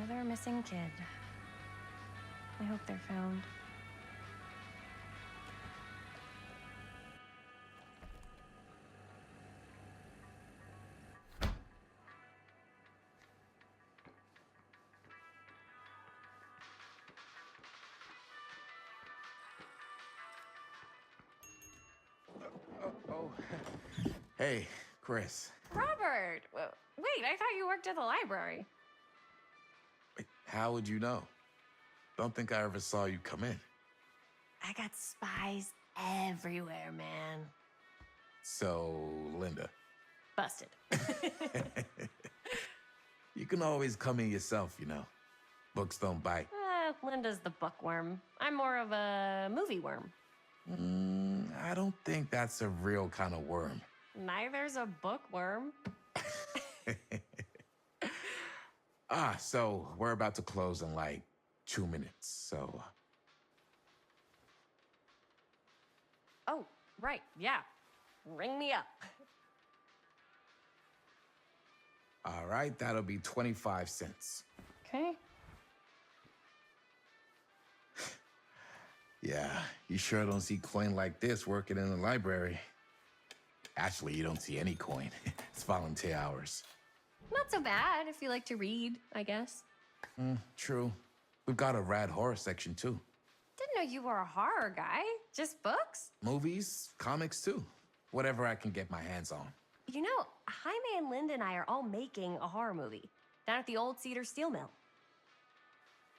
[SPEAKER 9] Another missing kid. I hope they're found.
[SPEAKER 11] Oh. Hey, Chris.
[SPEAKER 9] Robert! Wait, I thought you worked at the library.
[SPEAKER 11] Wait, how would you know? Don't think I ever saw you come in.
[SPEAKER 9] I got spies everywhere, man.
[SPEAKER 11] So, Linda.
[SPEAKER 9] Busted.
[SPEAKER 11] You can always come in yourself, you know. Books don't bite.
[SPEAKER 9] Linda's the bookworm. I'm more of a movie worm.
[SPEAKER 11] I don't think that's a real kind of worm.
[SPEAKER 9] Neither's a bookworm.
[SPEAKER 11] So we're about to close in like 2 minutes, so...
[SPEAKER 9] Oh, right, yeah. Ring me up.
[SPEAKER 11] All right, that'll be 25 cents.
[SPEAKER 9] Okay.
[SPEAKER 11] Yeah, you sure don't see coin like this working in the library. Actually, you don't see any coin. It's volunteer hours.
[SPEAKER 9] Not so bad if you like to read, I guess.
[SPEAKER 11] True. We've got a rad horror section, too.
[SPEAKER 9] Didn't know you were a horror guy. Just books?
[SPEAKER 11] Movies, comics, too. Whatever I can get my hands on.
[SPEAKER 9] You know, Jaime and Linda and I are all making a horror movie down at the old Cedar Steel Mill.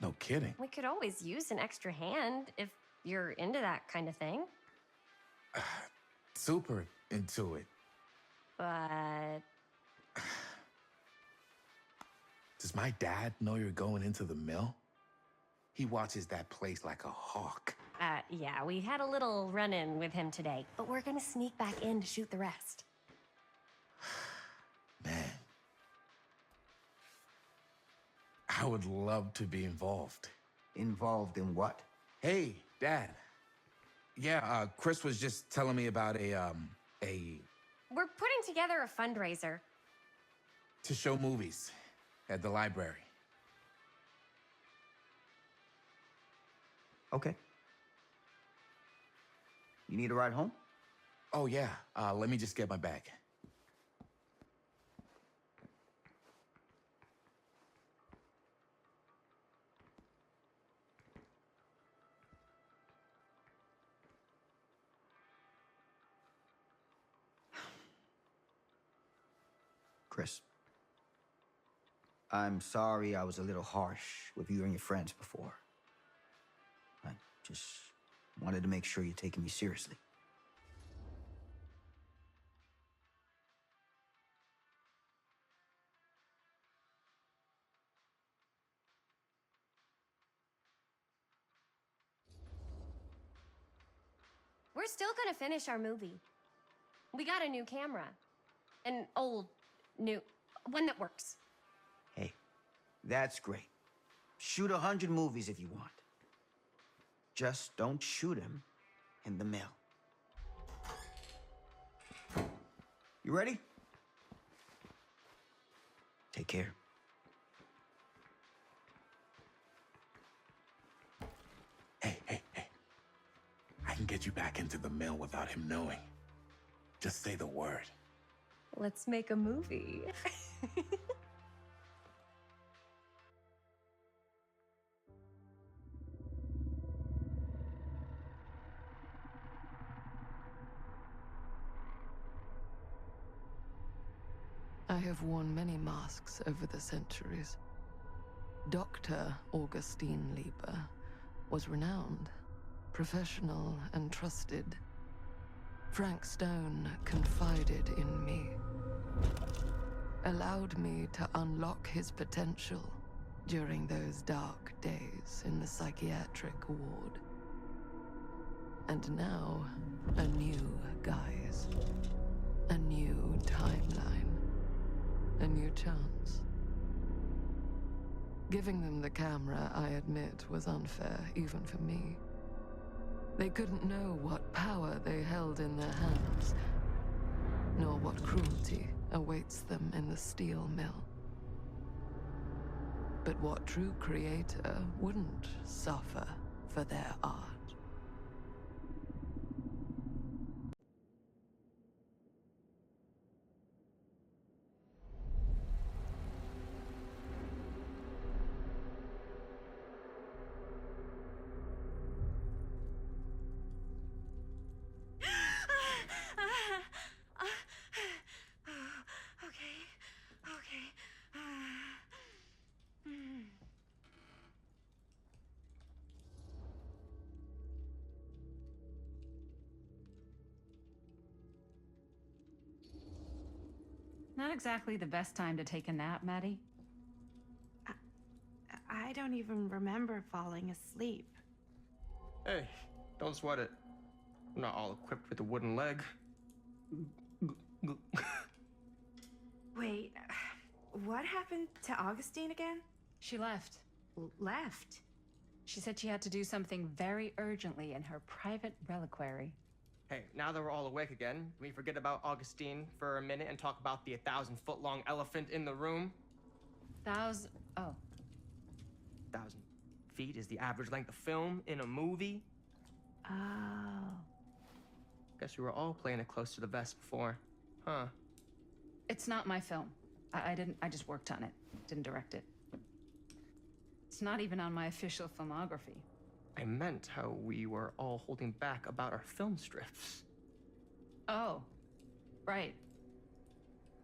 [SPEAKER 11] No kidding.
[SPEAKER 9] We could always use an extra hand if you're into that kind of thing.
[SPEAKER 11] Super into it.
[SPEAKER 9] But...
[SPEAKER 11] Does my dad know you're going into the mill? He watches that place like a hawk.
[SPEAKER 9] Yeah, we had a little run-in with him today, but we're gonna sneak back in to shoot the rest.
[SPEAKER 11] Man. I would love to be involved.
[SPEAKER 2] Involved in what?
[SPEAKER 11] Hey, Dad. Yeah, Chris was just telling me about a...
[SPEAKER 9] We're putting together a fundraiser.
[SPEAKER 11] to show movies at the library.
[SPEAKER 2] Okay. You need a ride home?
[SPEAKER 11] Oh, yeah. Let me just get my bag.
[SPEAKER 2] Chris, I'm sorry I was a little harsh with you and your friends before. I just wanted to make sure you're taking me seriously.
[SPEAKER 9] We're still gonna finish our movie. We got a new camera. An old, new, one that works.
[SPEAKER 2] Hey, that's great. Shoot 100 movies if you want. Just don't shoot them in the mill. You ready? Take care.
[SPEAKER 11] Hey. I can get you back into the mill without him knowing. Just say the word.
[SPEAKER 9] Let's make a movie.
[SPEAKER 1] I have worn many masks over the centuries. Dr. Augustine Lieber was renowned, professional, and trusted. Frank Stone confided in me, allowed me to unlock his potential during those dark days in the psychiatric ward. And now, a new guise, a new timeline, a new chance. Giving them the camera, I admit, was unfair, even for me. They couldn't know what power they held in their hands, nor what cruelty awaits them in the steel mill. But what true creator wouldn't suffer for their art?
[SPEAKER 8] Not exactly the best time to take a nap, Maddie.
[SPEAKER 4] I don't even remember falling asleep.
[SPEAKER 7] Hey, don't sweat it. I'm not all equipped with a wooden leg.
[SPEAKER 4] Wait, what happened to Augustine again?
[SPEAKER 8] She left.
[SPEAKER 4] Left?
[SPEAKER 8] She said she had to do something very urgently in her private reliquary.
[SPEAKER 7] Hey, now that we're all awake again, can we forget about Augustine for a minute and talk about the 1,000-foot-long elephant in the room?
[SPEAKER 8] Oh.
[SPEAKER 7] 1,000 feet is the average length of film in a movie.
[SPEAKER 4] Oh.
[SPEAKER 7] Guess we were all playing it close to the vest before, huh?
[SPEAKER 8] It's not my film. I just worked on it. Didn't direct it. It's not even on my official filmography.
[SPEAKER 7] I meant how we were all holding back about our film strips.
[SPEAKER 8] Oh, right.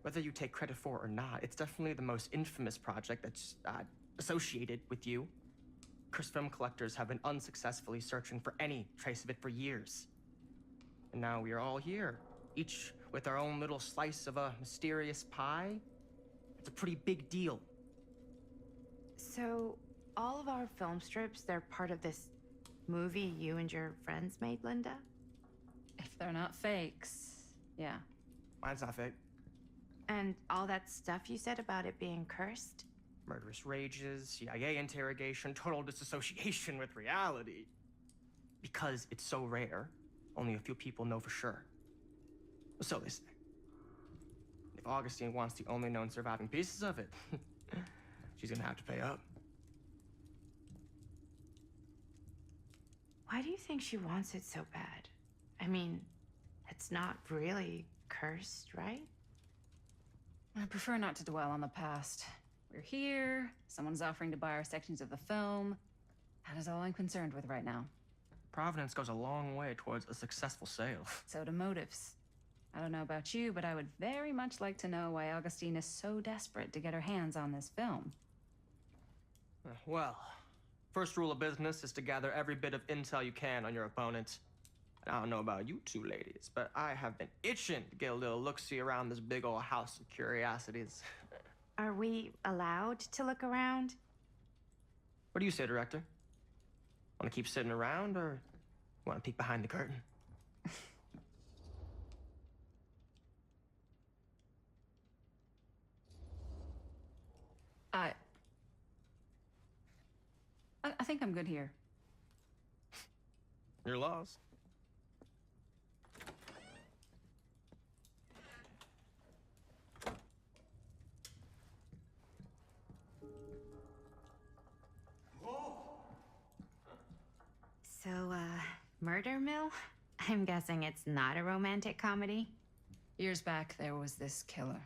[SPEAKER 7] Whether you take credit for it or not, it's definitely the most infamous project that's associated with you. Cursed film collectors have been unsuccessfully searching for any trace of it for years. And now we are all here, each with our own little slice of a mysterious pie. It's a pretty big deal.
[SPEAKER 4] So, all of our film strips, they're part of this movie you and your friends made, Linda?
[SPEAKER 8] If they're not fakes, yeah.
[SPEAKER 7] Mine's not fake.
[SPEAKER 4] And all that stuff you said about it being cursed?
[SPEAKER 7] Murderous rages, CIA interrogation, total disassociation with reality. Because it's so rare, only a few people know for sure. So they say. If Augustine wants the only known surviving pieces of it, she's gonna have to pay up.
[SPEAKER 4] Why do you think she wants it so bad? I mean, it's not really cursed, right?
[SPEAKER 8] I prefer not to dwell on the past. We're here, someone's offering to buy our sections of the film. That is all I'm concerned with right now.
[SPEAKER 7] Providence goes a long way towards a successful sale.
[SPEAKER 8] So do motives. I don't know about you, but I would very much like to know why Augustine is so desperate to get her hands on this film.
[SPEAKER 7] Well, first rule of business is to gather every bit of intel you can on your opponent. And I don't know about you two ladies, but I have been itching to get a little look-see around this big old house of curiosities.
[SPEAKER 4] Are we allowed to look around?
[SPEAKER 7] What do you say, director? Want to keep sitting around, or want to peek behind the curtain?
[SPEAKER 8] I think I'm good here.
[SPEAKER 7] You're lost.
[SPEAKER 4] So, Murder Mill? I'm guessing it's not a romantic comedy?
[SPEAKER 8] Years back, there was this killer.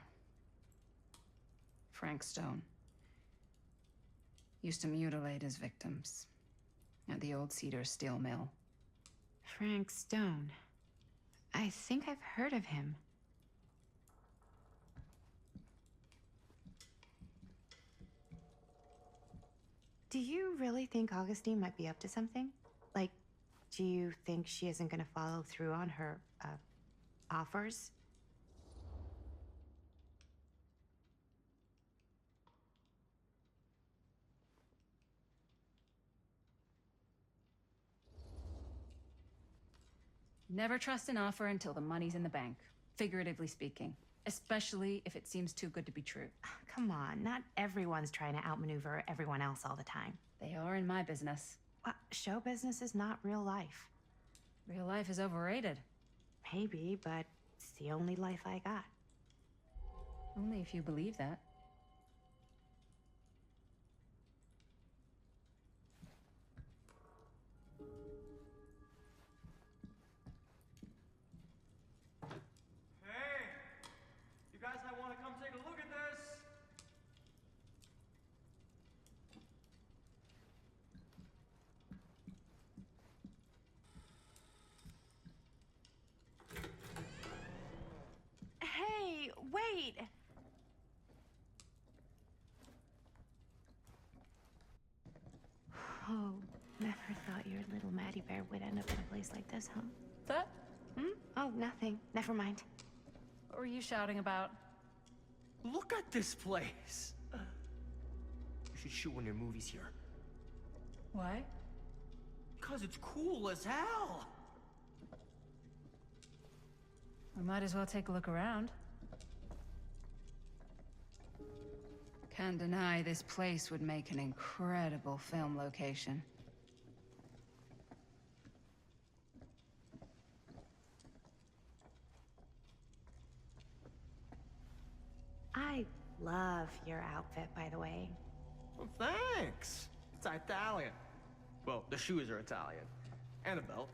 [SPEAKER 8] Frank Stone. Used to mutilate his victims at the old Cedar Steel Mill.
[SPEAKER 4] Frank Stone. I think I've heard of him. Do you really think Augustine might be up to something? Like, do you think she isn't gonna follow through on her, offers?
[SPEAKER 8] Never trust an offer until the money's in the bank, figuratively speaking. Especially if it seems too good to be true.
[SPEAKER 4] Come on, not everyone's trying to outmaneuver everyone else all the time.
[SPEAKER 8] They are in my business.
[SPEAKER 4] Show business is not real life.
[SPEAKER 8] Real life is overrated.
[SPEAKER 4] Maybe, but it's the only life I got.
[SPEAKER 8] Only if you believe that.
[SPEAKER 4] great. Oh, never thought your little Maddie Bear would end up in a place like this, huh?
[SPEAKER 8] That?
[SPEAKER 4] Hmm? Oh, nothing. Never mind.
[SPEAKER 8] What were you shouting about?
[SPEAKER 7] Look at this place. You should shoot one of your movies here.
[SPEAKER 8] Why?
[SPEAKER 7] Because it's cool as hell.
[SPEAKER 8] We might as well take a look around. Can't deny this place would make an incredible film location.
[SPEAKER 4] I love your outfit, by the way.
[SPEAKER 7] Well, thanks. It's Italian. Well, the shoes are Italian. And a belt.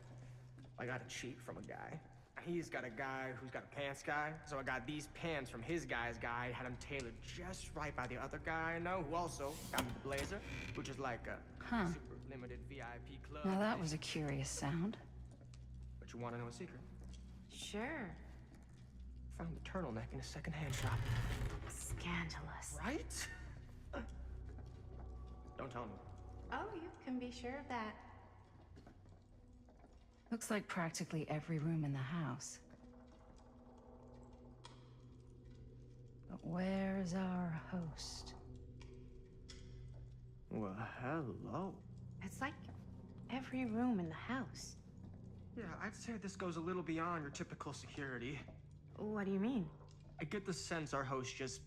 [SPEAKER 7] I got a cheat from a guy. He's got a guy who's got a pants guy. So I got these pants from his guy's guy, had them tailored just right by the other guy I know, who also got me the blazer, which is like a super limited VIP club.
[SPEAKER 8] Now that was a curious sound.
[SPEAKER 7] But you want to know a secret?
[SPEAKER 4] Sure.
[SPEAKER 7] Found the turtleneck in a secondhand shop.
[SPEAKER 4] Scandalous.
[SPEAKER 7] Right? Don't tell me.
[SPEAKER 4] Oh, you can be sure of that.
[SPEAKER 8] Looks like practically every room in the house. But where's our host?
[SPEAKER 7] Well, hello.
[SPEAKER 4] It's like every room in the house.
[SPEAKER 7] Yeah, I'd say this goes a little beyond your typical security.
[SPEAKER 4] What do you mean?
[SPEAKER 7] I get the sense our host just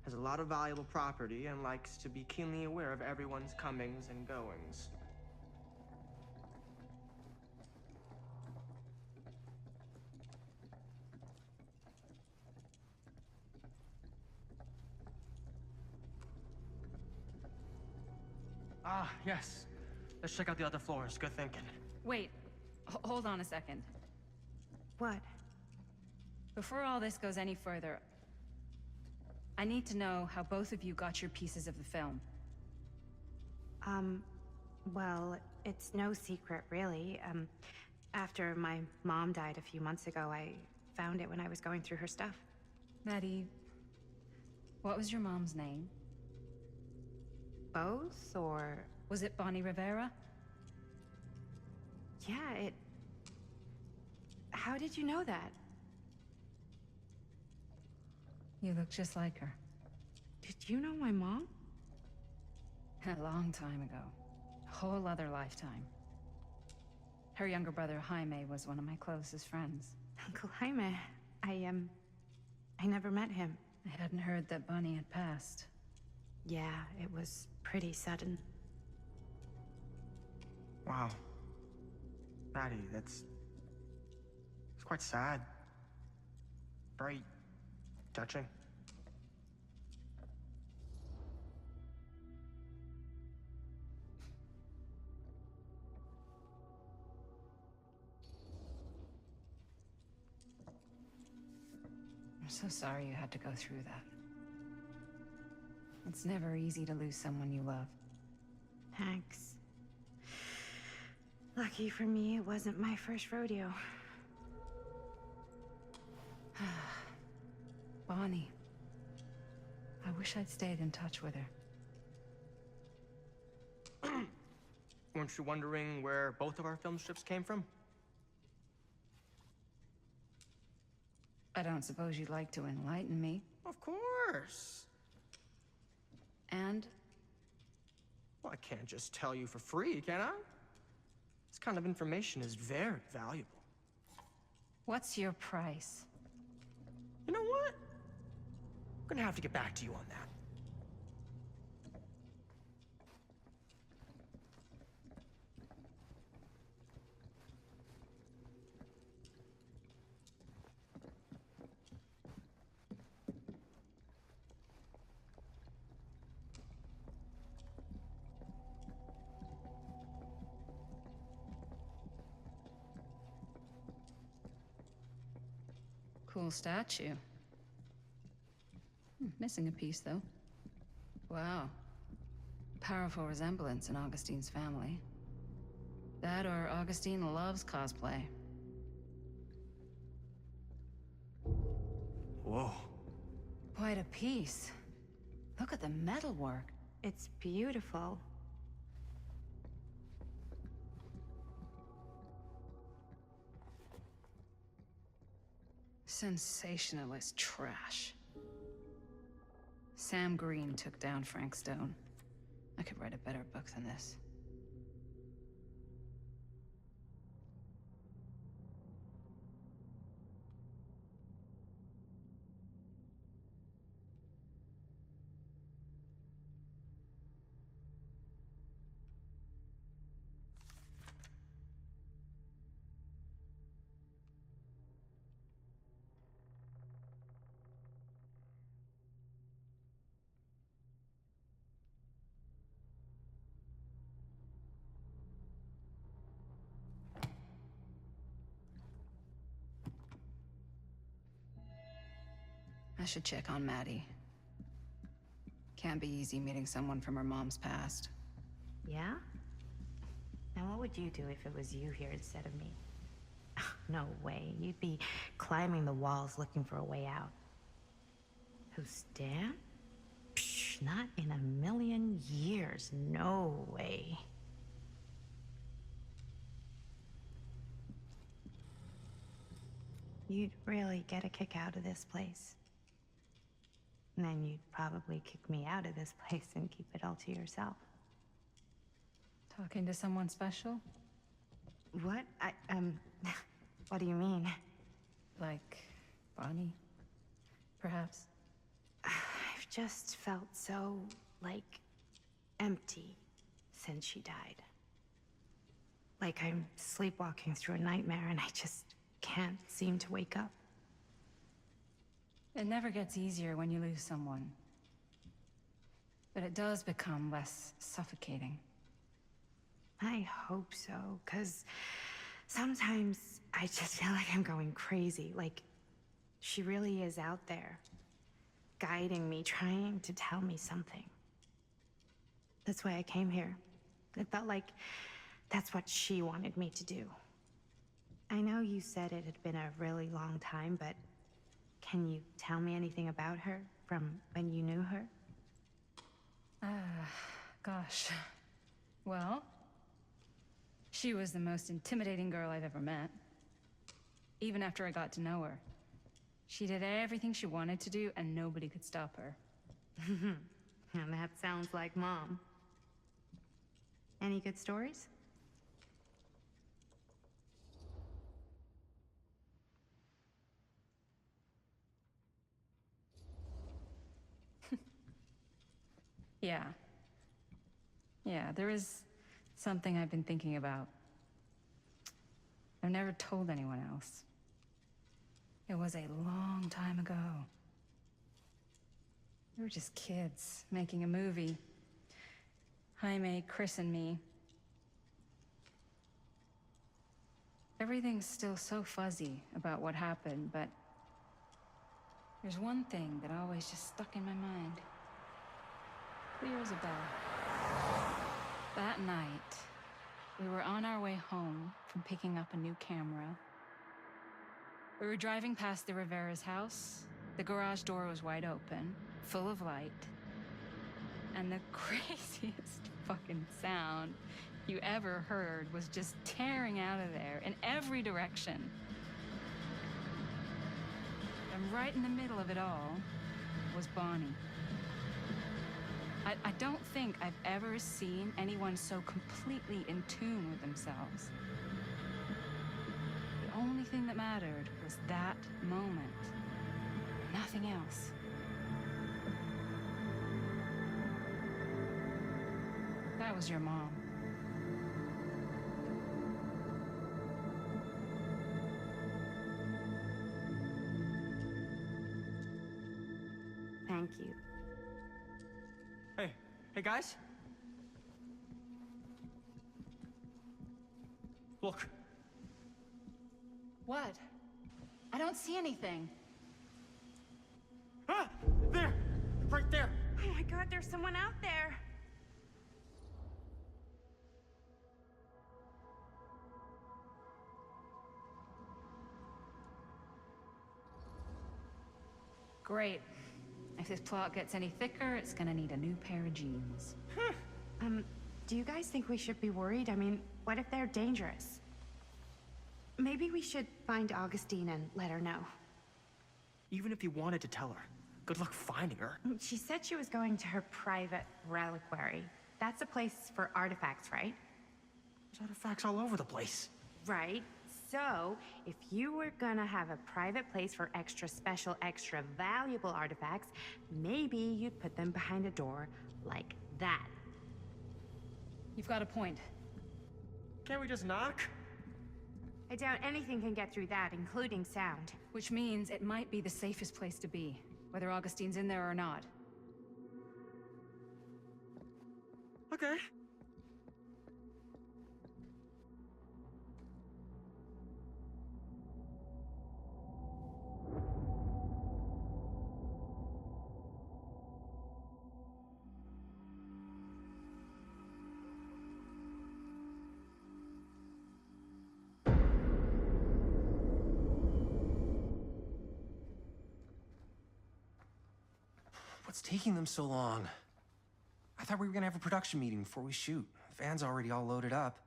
[SPEAKER 7] has a lot of valuable property and likes to be keenly aware of everyone's comings and goings. Ah, yes. Let's check out the other floors. Good thinking.
[SPEAKER 8] Wait, hold on a second.
[SPEAKER 4] What?
[SPEAKER 8] Before all this goes any further, I need to know how both of you got your pieces of the film.
[SPEAKER 4] Well, it's no secret, really. After my mom died a few months ago, I found it when I was going through her stuff.
[SPEAKER 8] Maddie, what was your mom's name?
[SPEAKER 4] Both, or...
[SPEAKER 8] Was it Bonnie Rivera?
[SPEAKER 4] Yeah, it... How did you know that?
[SPEAKER 8] You look just like her.
[SPEAKER 4] Did you know my mom?
[SPEAKER 8] A long time ago. A whole other lifetime. Her younger brother, Jaime, was one of my closest friends.
[SPEAKER 4] Uncle Jaime. I never met him.
[SPEAKER 8] I hadn't heard that Bonnie had passed.
[SPEAKER 4] Yeah, it was pretty sudden.
[SPEAKER 7] Wow. Maddie, it's quite sad. Very touching.
[SPEAKER 8] I'm so sorry you had to go through that. It's never easy to lose someone you love.
[SPEAKER 4] Thanks. Lucky for me, it wasn't my first rodeo.
[SPEAKER 8] Bonnie. I wish I'd stayed in touch with her.
[SPEAKER 7] Weren't you wondering where both of our film strips came from?
[SPEAKER 8] I don't suppose you'd like to enlighten me.
[SPEAKER 7] Of course.
[SPEAKER 8] And?
[SPEAKER 7] Well, I can't just tell you for free, can I? This kind of information is very valuable.
[SPEAKER 8] What's your price?
[SPEAKER 7] You know what? I'm gonna have to get back to you on that.
[SPEAKER 8] Cool statue. Missing a piece, though. Wow. Powerful resemblance in Augustine's family. That or Augustine loves cosplay.
[SPEAKER 7] Whoa.
[SPEAKER 8] quite a piece. Look at the metalwork.
[SPEAKER 4] It's beautiful.
[SPEAKER 8] Sensationalist trash. Sam Green took down Frank Stone. I could write a better book than this. I should check on Maddie. Can't be easy meeting someone from her mom's past.
[SPEAKER 4] Yeah? Now what would you do if it was you here instead of me? No way. You'd be climbing the walls looking for a way out. Who's Dan? Psh, not in a million years. No way. You'd really get a kick out of this place. And then you'd probably kick me out of this place and keep it all to yourself.
[SPEAKER 8] Talking to someone special?
[SPEAKER 4] What? What do you mean?
[SPEAKER 8] Like Bonnie, perhaps?
[SPEAKER 4] I've just felt so, like, empty since she died. Like I'm sleepwalking through a nightmare and I just can't seem to wake up.
[SPEAKER 8] It never gets easier when you lose someone. But it does become less suffocating.
[SPEAKER 4] I hope so, because sometimes I just feel like I'm going crazy. Like, she really is out there, guiding me, trying to tell me something. That's why I came here. It felt like that's what she wanted me to do. I know you said it had been a really long time, but can you tell me anything about her from when you knew her?
[SPEAKER 8] Gosh. Well, she was the most intimidating girl I've ever met. Even after I got to know her. She did everything she wanted to do, and nobody could stop her.
[SPEAKER 4] And that sounds like Mom. Any good stories?
[SPEAKER 8] Yeah. Yeah, there is something I've been thinking about. I've never told anyone else. It was a long time ago. We were just kids making a movie. Jaime, Chris, and me. Everything's still so fuzzy about what happened, but there's one thing that always just stuck in my mind. Clear as a bell. That night, we were on our way home from picking up a new camera. We were driving past the Rivera's house. The garage door was wide open, full of light. And the craziest fucking sound you ever heard was just tearing out of there in every direction. And right in the middle of it all was Bonnie. I don't think I've ever seen anyone so completely in tune with themselves. The only thing that mattered was that moment. Nothing else. That was your mom.
[SPEAKER 4] Thank you.
[SPEAKER 7] Hey guys? Look.
[SPEAKER 8] What? I don't see anything.
[SPEAKER 7] Ah! There! Right there!
[SPEAKER 4] Oh my God, there's someone out there.
[SPEAKER 8] Great. If this plot gets any thicker, it's gonna need a new pair of jeans.
[SPEAKER 4] Do you guys think we should be worried? I mean, what if they're dangerous? Maybe we should find Augustine and let her know.
[SPEAKER 7] Even if you wanted to tell her, good luck finding her.
[SPEAKER 4] She said she was going to her private reliquary. That's a place for artifacts, right?
[SPEAKER 7] There's artifacts all over the place.
[SPEAKER 4] Right. So, if you were gonna have a private place for extra special, extra valuable artifacts, maybe you'd put them behind a door like that.
[SPEAKER 8] You've got a point.
[SPEAKER 7] Can't we just knock?
[SPEAKER 4] I doubt anything can get through that, including sound.
[SPEAKER 8] Which means it might be the safest place to be, whether Augustine's in there or not.
[SPEAKER 7] Okay.
[SPEAKER 10] What's taking them so long? I thought we were gonna have a production meeting before we shoot. The van's already all loaded up.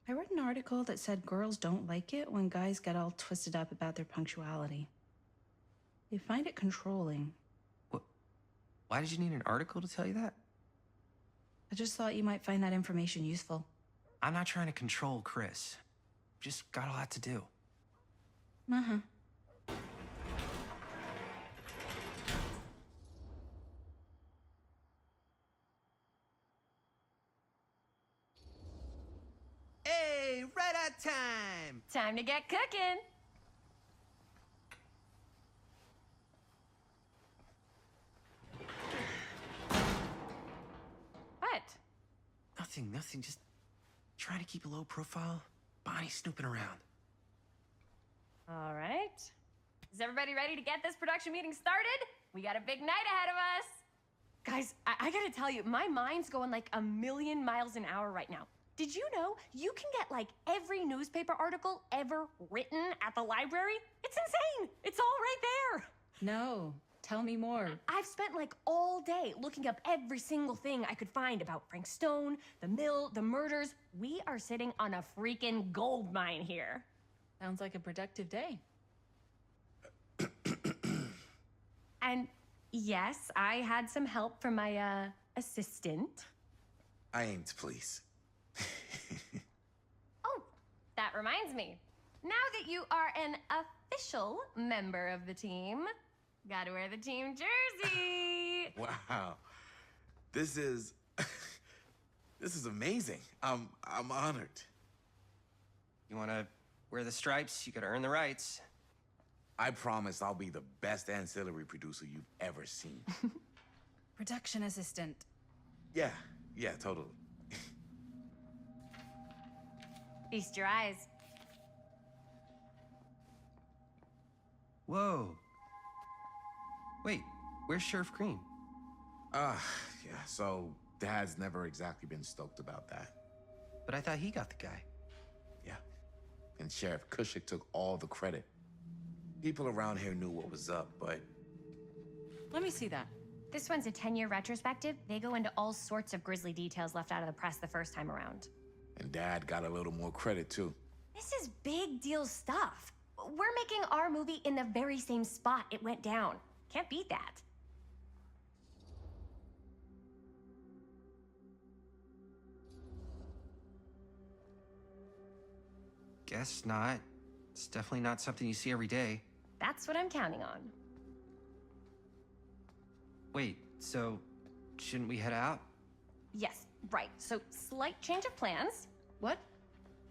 [SPEAKER 12] I read an article that said girls don't like it when guys get all twisted up about their punctuality. They find it controlling.
[SPEAKER 10] What? Why did you need an article to tell you that?
[SPEAKER 12] I just thought you might find that information useful.
[SPEAKER 10] I'm not trying to control Chris. Just got a lot to do.
[SPEAKER 12] Uh-huh.
[SPEAKER 10] Hey, right on time!
[SPEAKER 9] Time to get cooking. What?
[SPEAKER 10] Nothing. Just trying to keep a low profile. Bonnie's snooping around.
[SPEAKER 9] All right. Is everybody ready to get this production meeting started? We got a big night ahead of us. Guys, I gotta tell you, my mind's going like a million miles an hour right now. Did you know you can get like every newspaper article ever written at the library? It's insane. It's all right there.
[SPEAKER 12] No, tell me more.
[SPEAKER 9] I've spent like all day looking up every single thing I could find about Frank Stone, the mill, the murders. We are sitting on a freaking gold mine here.
[SPEAKER 12] Sounds like a productive day.
[SPEAKER 9] And yes, I had some help from my assistant.
[SPEAKER 11] I aim to please.
[SPEAKER 9] Oh, that reminds me. Now that you are an official member of the team, gotta wear the team jersey.
[SPEAKER 11] Wow. This is this is amazing. I'm honored.
[SPEAKER 10] You wanna wear the stripes? You gotta earn the rights.
[SPEAKER 11] I promise I'll be the best ancillary producer you've ever seen.
[SPEAKER 12] Production assistant.
[SPEAKER 11] Yeah, totally.
[SPEAKER 9] Feast your eyes.
[SPEAKER 10] Whoa. Wait, where's Sheriff Green?
[SPEAKER 11] Yeah, so Dad's never exactly been stoked about that.
[SPEAKER 10] But I thought he got the guy.
[SPEAKER 11] Yeah, and Sheriff Cushik took all the credit. People around here knew what was up, but...
[SPEAKER 12] Let me see that.
[SPEAKER 9] This one's a 10-year retrospective. They go into all sorts of grisly details left out of the press the first time around.
[SPEAKER 11] And Dad got a little more credit, too.
[SPEAKER 9] This is big deal stuff. We're making our movie in the very same spot it went down. Can't beat that.
[SPEAKER 10] Guess not. It's definitely not something you see every day.
[SPEAKER 9] That's what I'm counting on.
[SPEAKER 10] Wait, so shouldn't we head out?
[SPEAKER 9] Yes, right. So, slight change of plans.
[SPEAKER 12] What?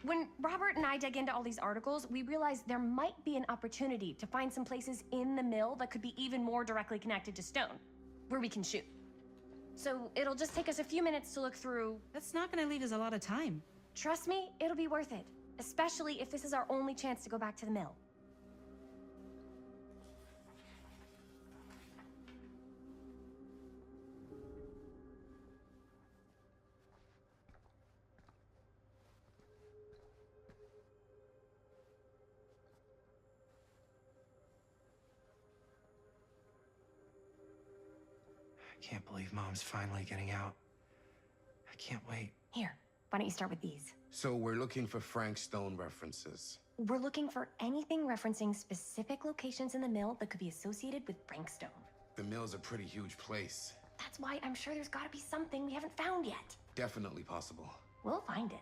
[SPEAKER 9] When Robert and I dug into all these articles, we realized there might be an opportunity to find some places in the mill that could be even more directly connected to Stone, where we can shoot. So, it'll just take us a few minutes to look through.
[SPEAKER 12] That's not gonna leave us a lot of time.
[SPEAKER 9] Trust me, it'll be worth it. Especially if this is our only chance to go back to the mill.
[SPEAKER 10] I can't believe Mom's finally getting out. I can't wait.
[SPEAKER 9] Here, why don't you start with these?
[SPEAKER 13] So we're looking for Frank Stone references.
[SPEAKER 9] We're looking for anything referencing specific locations in the mill that could be associated with Frank Stone.
[SPEAKER 13] The mill's a pretty huge place.
[SPEAKER 9] That's why I'm sure there's gotta be something we haven't found yet.
[SPEAKER 13] Definitely possible.
[SPEAKER 9] We'll find it.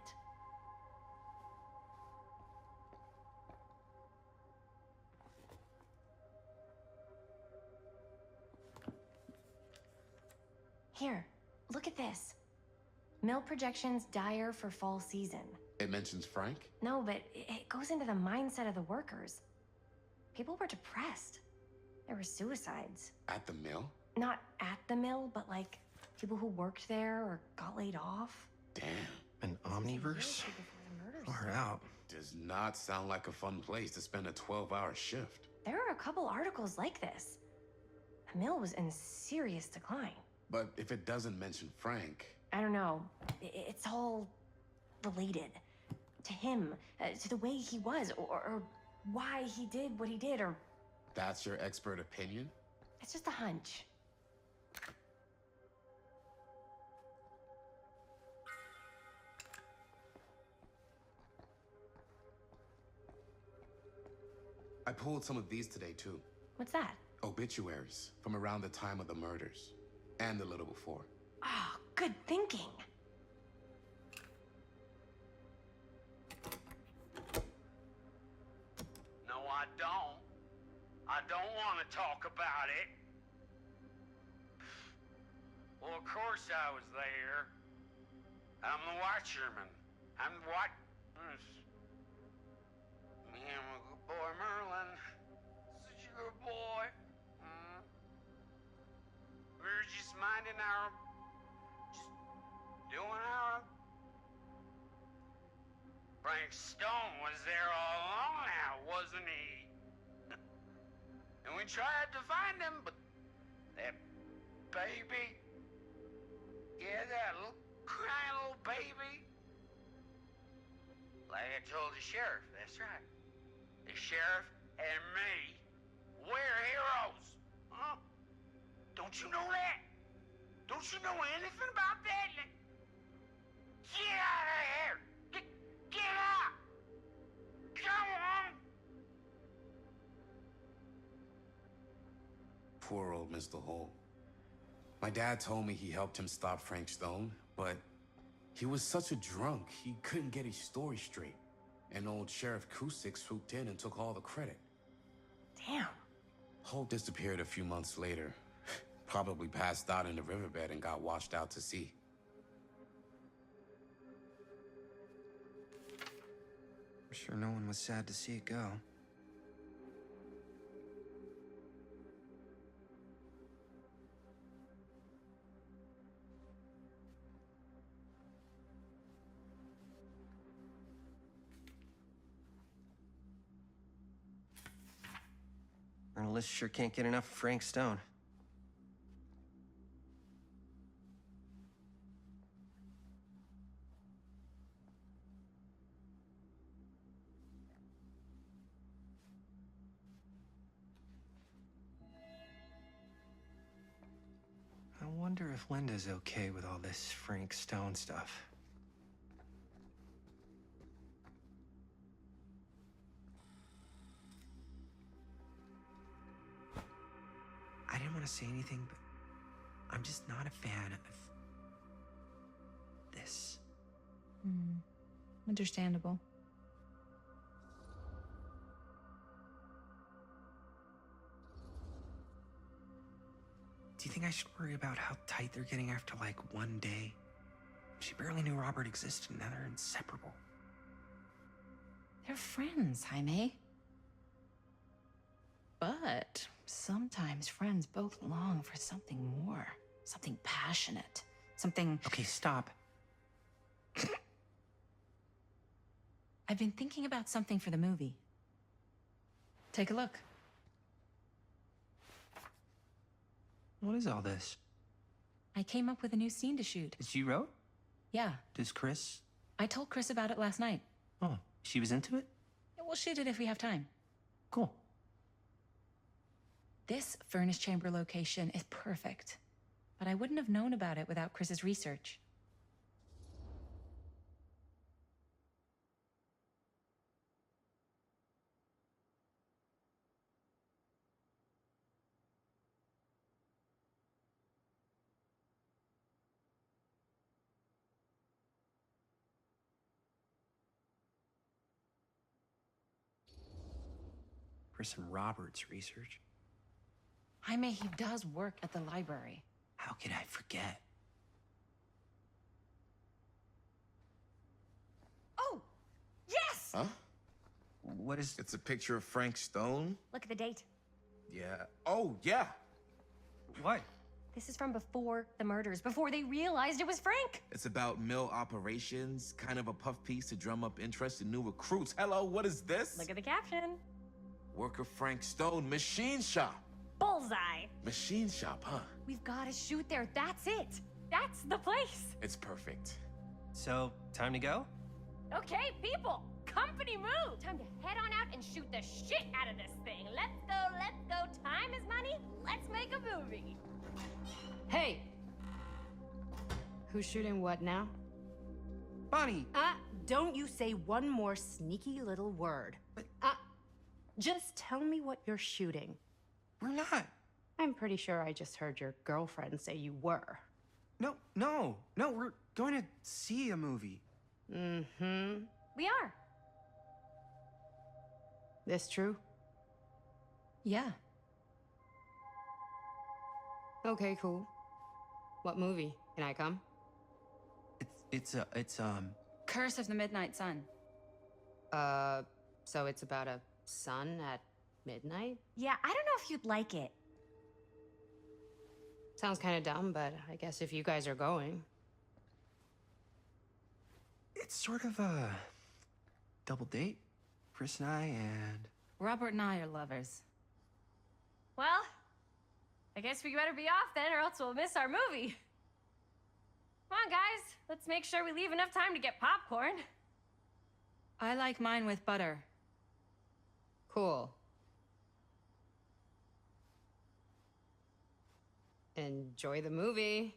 [SPEAKER 9] Here, look at this. Mill projections dire for fall season.
[SPEAKER 13] It mentions Frank?
[SPEAKER 9] No, but it goes into the mindset of the workers. People were depressed. There were suicides.
[SPEAKER 13] At the mill?
[SPEAKER 9] Not at the mill, but like people who worked there or got laid off.
[SPEAKER 13] Damn.
[SPEAKER 10] An omniverse? Far out.
[SPEAKER 13] Does not sound like a fun place to spend a 12-hour shift.
[SPEAKER 9] There are a couple articles like this. The mill was in serious decline.
[SPEAKER 13] But if it doesn't mention Frank...
[SPEAKER 9] I don't know. It's all related. To him, to the way he was, or why he did what he did, or...
[SPEAKER 13] That's your expert opinion?
[SPEAKER 9] It's just a hunch.
[SPEAKER 13] I pulled some of these today, too.
[SPEAKER 9] What's that?
[SPEAKER 13] Obituaries from around the time of the murders. And a little before.
[SPEAKER 9] Ah, good thinking.
[SPEAKER 3] No, I don't. I don't want to talk about it. Well, of course I was there. I'm the watchman. I'm the watch... Me and my good boy Merlin. Such a good boy. We were just minding our... just doing our... Frank Stone was there all along now, wasn't he? And we tried to find him, but that baby... Yeah, that little crying little baby. Like I told the sheriff, that's right. The sheriff and me, we're heroes. Huh? Don't you know that? Don't you know anything about that? Get out of here! Get out! Come on!
[SPEAKER 13] Poor old Mr. Holt. My dad told me he helped him stop Frank Stone, but he was such a drunk, he couldn't get his story straight. And old Sheriff Cusick swooped in and took all the credit.
[SPEAKER 9] Damn.
[SPEAKER 13] Holt disappeared a few months later. Probably passed out in the riverbed and got washed out to sea.
[SPEAKER 10] I'm sure no one was sad to see it go. Journalists sure can't get enough of Frank Stone. I wonder if Linda's okay with all this Frank Stone stuff. I didn't want to say anything, but I'm just not a fan of this.
[SPEAKER 12] Understandable.
[SPEAKER 10] Do you think I should worry about how tight they're getting after, like, one day? She barely knew Robert existed, and now they're inseparable.
[SPEAKER 12] They're friends, Jaime. But sometimes friends both long for something more. Something passionate. Something...
[SPEAKER 10] Okay, stop.
[SPEAKER 12] I've been thinking about something for the movie. Take a look.
[SPEAKER 10] What is all this?
[SPEAKER 12] I came up with a new scene to shoot.
[SPEAKER 10] That you wrote?
[SPEAKER 12] Yeah.
[SPEAKER 10] Does Chris?
[SPEAKER 12] I told Chris about it last night.
[SPEAKER 10] Oh, she was into it?
[SPEAKER 12] We'll shoot it if we have time.
[SPEAKER 10] Cool.
[SPEAKER 12] This furnace chamber location is perfect.
[SPEAKER 8] but I wouldn't have known about it without Chris's research.
[SPEAKER 10] Chris and Robert's research.
[SPEAKER 8] Jaime, he does work at the library.
[SPEAKER 10] How could I forget?
[SPEAKER 9] Oh, yes!
[SPEAKER 11] Huh?
[SPEAKER 10] What is...
[SPEAKER 11] It's a picture of Frank Stone?
[SPEAKER 9] Look at the date.
[SPEAKER 11] Yeah. Oh, yeah.
[SPEAKER 10] What?
[SPEAKER 9] This is from before the murders, before they realized it was Frank.
[SPEAKER 11] It's about mill operations, kind of a puff piece to drum up interest in new recruits. Hello, what is this?
[SPEAKER 9] Look at the caption.
[SPEAKER 11] Work of Frank Stone, machine shop.
[SPEAKER 9] Bullseye.
[SPEAKER 11] Machine shop, huh?
[SPEAKER 9] We've got to shoot there. That's it. That's the place.
[SPEAKER 11] It's perfect.
[SPEAKER 10] So, time to go?
[SPEAKER 9] Okay, people. Company move. Time to head on out and shoot the shit out of this thing. Let's go, let's go. Time is money. Let's make a movie.
[SPEAKER 6] Hey! Who's shooting what now?
[SPEAKER 10] Bonnie!
[SPEAKER 6] Don't you say one more sneaky little word. Just tell me what you're shooting.
[SPEAKER 10] We're not.
[SPEAKER 6] I'm pretty sure I just heard your girlfriend say you were.
[SPEAKER 10] No, we're going to see a movie.
[SPEAKER 6] Mm-hmm.
[SPEAKER 9] We are.
[SPEAKER 6] This true?
[SPEAKER 8] Yeah.
[SPEAKER 6] Okay, cool. What movie? Can I come?
[SPEAKER 10] It's
[SPEAKER 8] Curse of the Midnight Sun.
[SPEAKER 6] So it's about a sun at midnight?
[SPEAKER 9] Yeah, I don't know if you'd like it.
[SPEAKER 6] Sounds kind of dumb, but I guess if you guys are going.
[SPEAKER 10] It's sort of a double date. Chris and I and...
[SPEAKER 8] Robert and I are lovers.
[SPEAKER 9] Well, I guess we better be off then, or else we'll miss our movie. Come on, guys. Let's make sure we leave enough time to get popcorn.
[SPEAKER 8] I like mine with butter.
[SPEAKER 6] Cool. Enjoy the movie.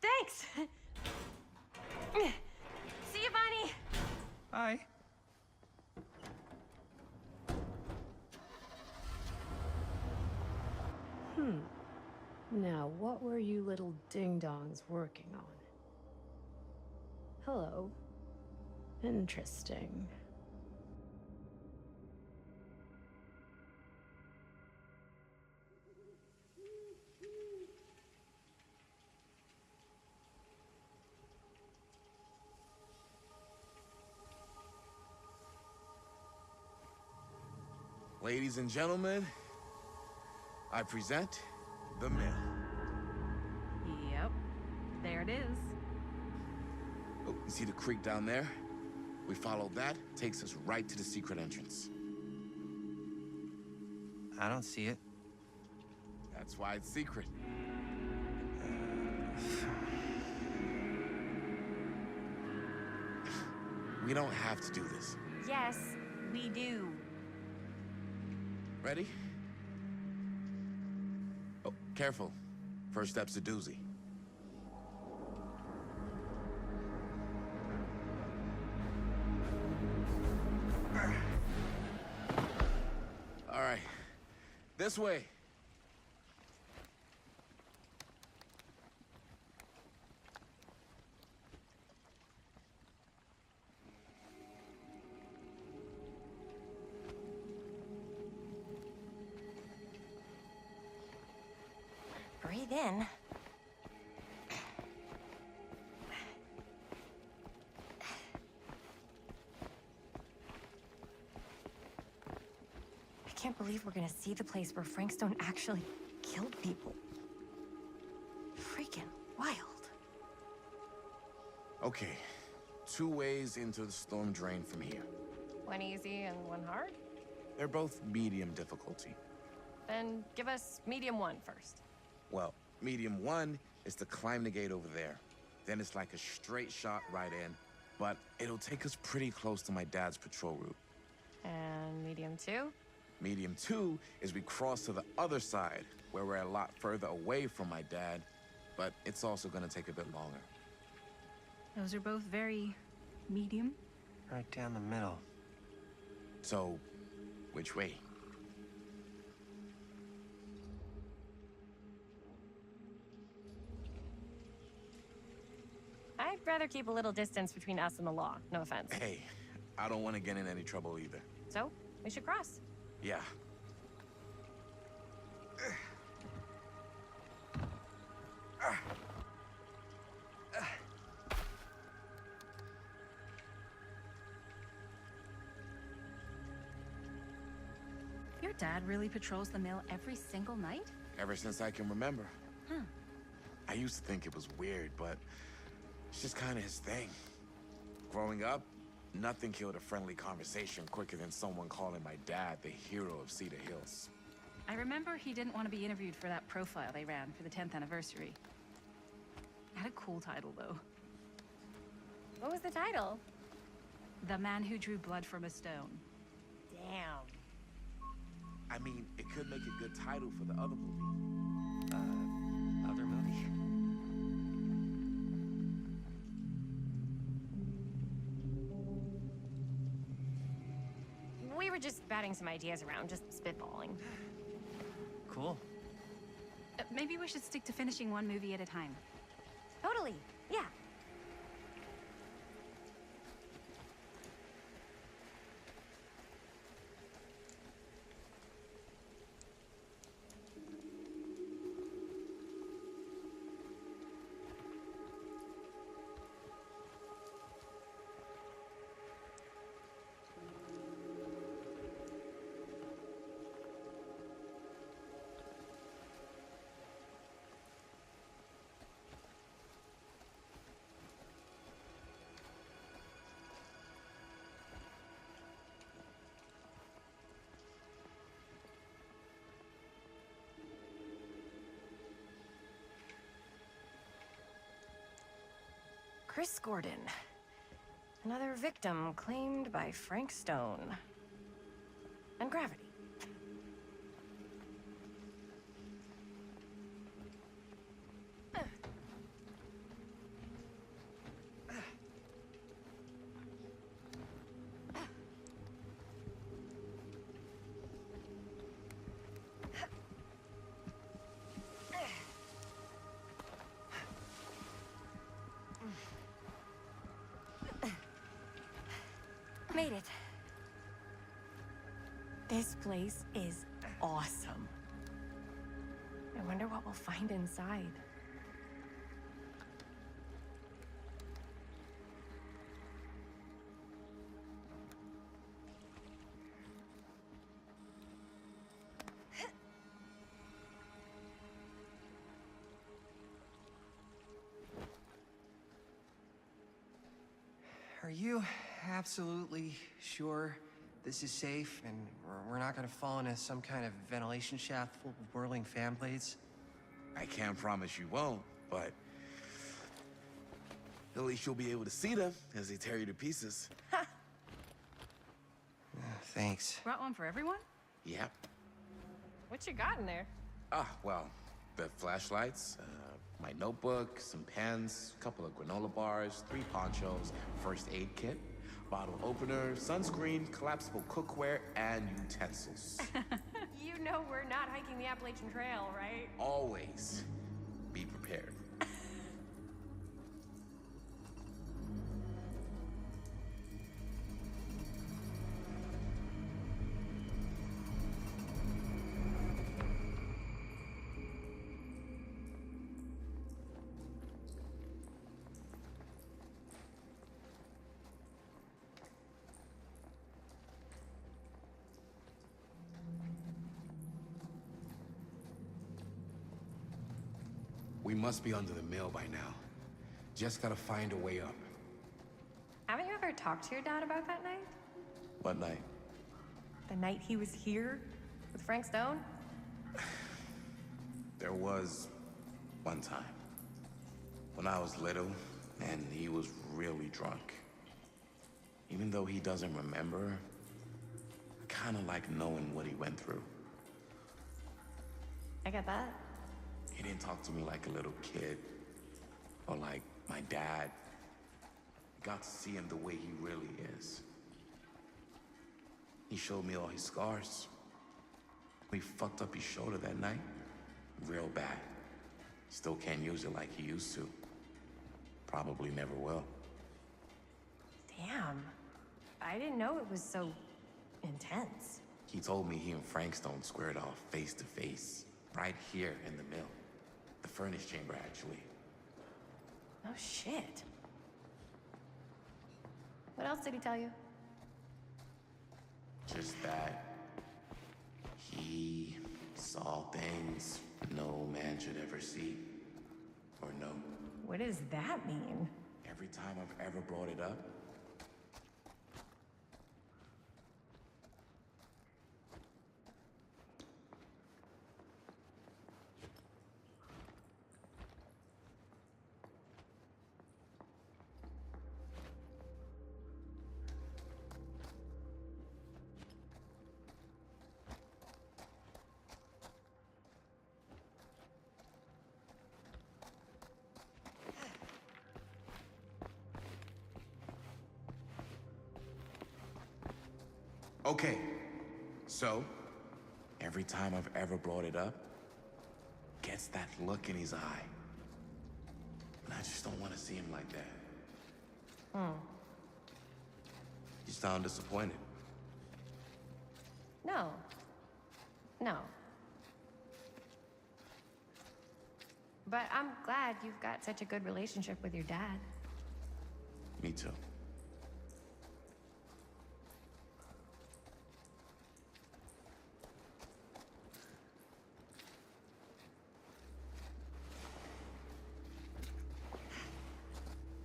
[SPEAKER 9] Thanks. See you, Bonnie.
[SPEAKER 10] Bye.
[SPEAKER 6] Now, what were you little ding-dongs working on? Hello. Interesting.
[SPEAKER 11] Ladies and gentlemen, I present the mill.
[SPEAKER 8] Yep. There it is.
[SPEAKER 11] Oh, you see the creek down there? We follow that, takes us right to the secret entrance.
[SPEAKER 10] I don't see it.
[SPEAKER 11] That's why it's secret. We don't have to do this.
[SPEAKER 9] Yes, we do.
[SPEAKER 11] Ready? Oh, careful. First step's a doozy. All right. This way.
[SPEAKER 9] Breathe in. I can't believe we're gonna see the place where Frank Stone actually killed people. Freaking wild.
[SPEAKER 11] Okay. 2 ways into the storm drain from here.
[SPEAKER 9] One easy and one hard?
[SPEAKER 11] They're both medium difficulty.
[SPEAKER 9] Then give us medium one first.
[SPEAKER 11] Well, medium 1 is to climb the gate over there. Then it's like a straight shot right in, but it'll take us pretty close to my dad's patrol route.
[SPEAKER 9] And medium two?
[SPEAKER 11] Medium 2 is we cross to the other side, where we're a lot further away from my dad, but it's also gonna take a bit longer.
[SPEAKER 12] Those are both very medium.
[SPEAKER 10] Right down the middle.
[SPEAKER 11] So, which way?
[SPEAKER 9] I'd rather keep a little distance between us and the law. No offense.
[SPEAKER 11] Hey, I don't want to get in any trouble either.
[SPEAKER 9] So, we should cross.
[SPEAKER 11] Yeah.
[SPEAKER 8] Your dad really patrols the mill every single night?
[SPEAKER 11] Ever since I can remember.
[SPEAKER 8] Huh.
[SPEAKER 11] I used to think it was weird, but it's just kind of his thing. Growing up, nothing killed a friendly conversation quicker than someone calling my dad the hero of Cedar Hills.
[SPEAKER 8] I remember he didn't want to be interviewed for that profile they ran for the 10th anniversary. It had a cool title, though.
[SPEAKER 9] What was the title?
[SPEAKER 8] The Man Who Drew Blood from a Stone.
[SPEAKER 9] Damn.
[SPEAKER 11] I mean, it could make a good title for the other movie.
[SPEAKER 10] Other movie?
[SPEAKER 9] We were just batting some ideas around, just spitballing.
[SPEAKER 10] Cool.
[SPEAKER 8] Maybe we should stick to finishing one movie at a time.
[SPEAKER 9] Totally. Yeah. Chris Gordon. Another victim claimed by Frank Stone. And gravity. Made it. This place is awesome. I wonder what we'll find inside.
[SPEAKER 10] Are you absolutely sure this is safe and we're not gonna fall into some kind of ventilation shaft full of whirling fan blades?
[SPEAKER 11] I can't promise you won't, but at least you'll be able to see them as they tear you to pieces.
[SPEAKER 10] Thanks.
[SPEAKER 8] Brought one for everyone?
[SPEAKER 11] Yep.
[SPEAKER 9] What you got in there?
[SPEAKER 11] Well, the flashlights, my notebook, some pens, a couple of granola bars, 3 ponchos, first aid kit, bottle opener, sunscreen, collapsible cookware, and utensils.
[SPEAKER 9] You know we're not hiking the Appalachian Trail, right?
[SPEAKER 11] Always be prepared. We must be under the mill by now. Just gotta find a way up.
[SPEAKER 9] Haven't you ever talked to your dad about that night?
[SPEAKER 11] What night?
[SPEAKER 9] The night he was here with Frank Stone?
[SPEAKER 11] There was one time when I was little and he was really drunk. Even though he doesn't remember, I kinda like knowing what he went through.
[SPEAKER 9] I get that.
[SPEAKER 11] He didn't talk to me like a little kid or like my dad. I got to see him the way he really is. He showed me all his scars. He fucked up his shoulder that night. Real bad. Still can't use it like he used to. Probably never will.
[SPEAKER 9] Damn. I didn't know it was so intense.
[SPEAKER 11] He told me he and Frankstone squared off face to face, right here in the mill. The furnace chamber, actually.
[SPEAKER 9] Oh, shit. What else did he tell you?
[SPEAKER 11] Just that he saw things no man should ever see or know.
[SPEAKER 9] What does that mean?
[SPEAKER 11] Every time I've ever brought it up, okay, so every time I've ever brought it up, gets that look in his eye. And I just don't want to see him like that. You sound disappointed.
[SPEAKER 9] No. No. But I'm glad you've got such a good relationship with your dad.
[SPEAKER 11] Me too.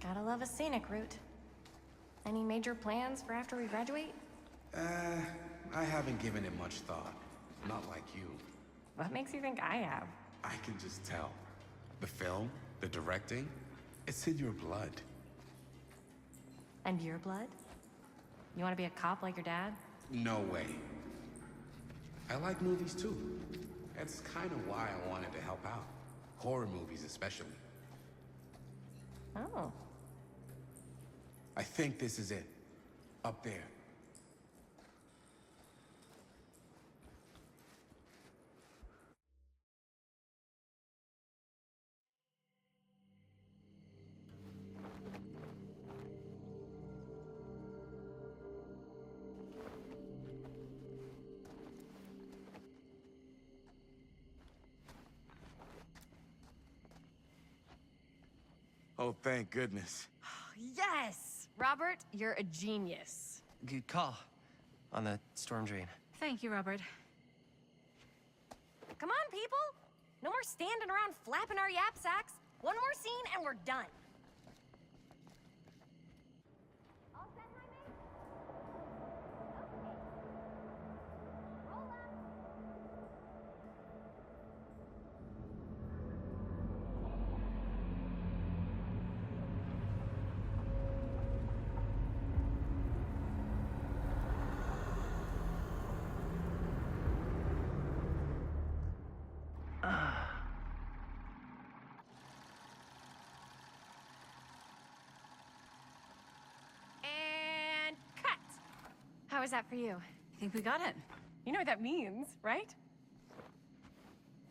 [SPEAKER 9] Gotta love a scenic route. Any major plans for after we graduate?
[SPEAKER 13] I haven't given it much thought. Not like you.
[SPEAKER 9] What makes you think I have?
[SPEAKER 13] I can just tell. The film, the directing, it's in your blood.
[SPEAKER 9] And your blood? You want to be a cop like your dad?
[SPEAKER 13] No way. I like movies too. That's kind of why I wanted to help out. Horror movies especially.
[SPEAKER 9] Oh.
[SPEAKER 13] I think this is it. Up there. Oh, thank goodness.
[SPEAKER 9] Yes! Robert, you're a genius.
[SPEAKER 10] Good call on the storm drain.
[SPEAKER 8] Thank you, Robert.
[SPEAKER 9] Come on, people! No more standing around flapping our yap sacks. One more scene and we're done. All set, my mate? Okay. Roll up. And cut! How was that for you?
[SPEAKER 8] I think we got it.
[SPEAKER 9] You know what that means, right?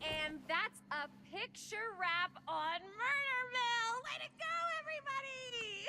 [SPEAKER 9] And that's a picture wrap on Murder Mill! Way to go, everybody!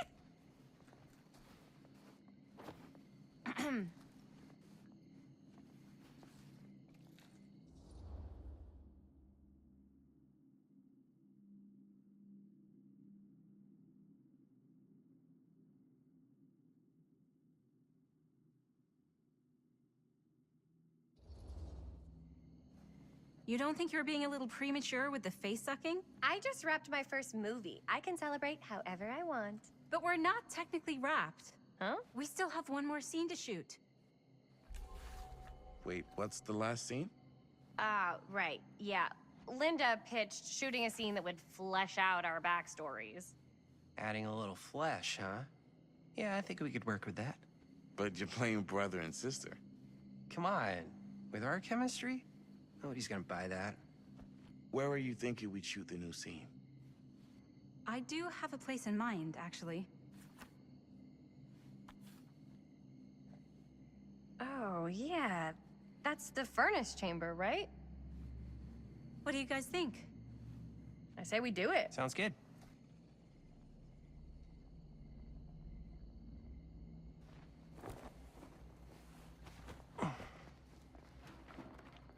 [SPEAKER 8] You don't think you're being a little premature with the face sucking?
[SPEAKER 9] I just wrapped my first movie. I can celebrate however I want.
[SPEAKER 8] But we're not technically wrapped.
[SPEAKER 9] Huh?
[SPEAKER 8] We still have one more scene to shoot.
[SPEAKER 11] Wait, what's the last scene?
[SPEAKER 9] Right. Yeah. Linda pitched shooting a scene that would flesh out our backstories.
[SPEAKER 10] Adding a little flesh, huh? Yeah, I think we could work with that.
[SPEAKER 11] But you're playing brother and sister.
[SPEAKER 10] Come on. With our chemistry, nobody's gonna buy that.
[SPEAKER 11] Where are you thinking we'd shoot the new scene?
[SPEAKER 8] I do have a place in mind, actually.
[SPEAKER 9] Oh, yeah. That's the furnace chamber, right?
[SPEAKER 8] What do you guys think?
[SPEAKER 9] I say we do it.
[SPEAKER 10] Sounds good.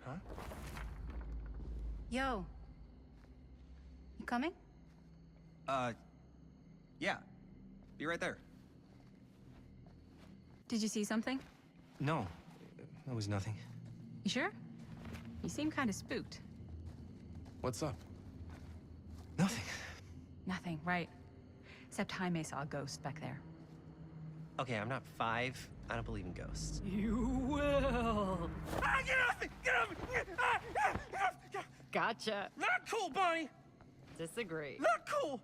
[SPEAKER 10] Huh?
[SPEAKER 8] Yo. You coming?
[SPEAKER 10] Yeah. Be right there.
[SPEAKER 8] Did you see something?
[SPEAKER 10] No, that was nothing.
[SPEAKER 8] You sure? You seem kind of spooked.
[SPEAKER 11] What's up?
[SPEAKER 10] Nothing.
[SPEAKER 8] Nothing, right. Except Jaime saw a ghost back there.
[SPEAKER 10] Okay, I'm not 5. I don't believe in ghosts.
[SPEAKER 6] You will.
[SPEAKER 7] Ah, get off me! Get off me! Get off!
[SPEAKER 6] Gotcha.
[SPEAKER 7] Not cool, Bonnie!
[SPEAKER 6] Disagree.
[SPEAKER 7] Not cool!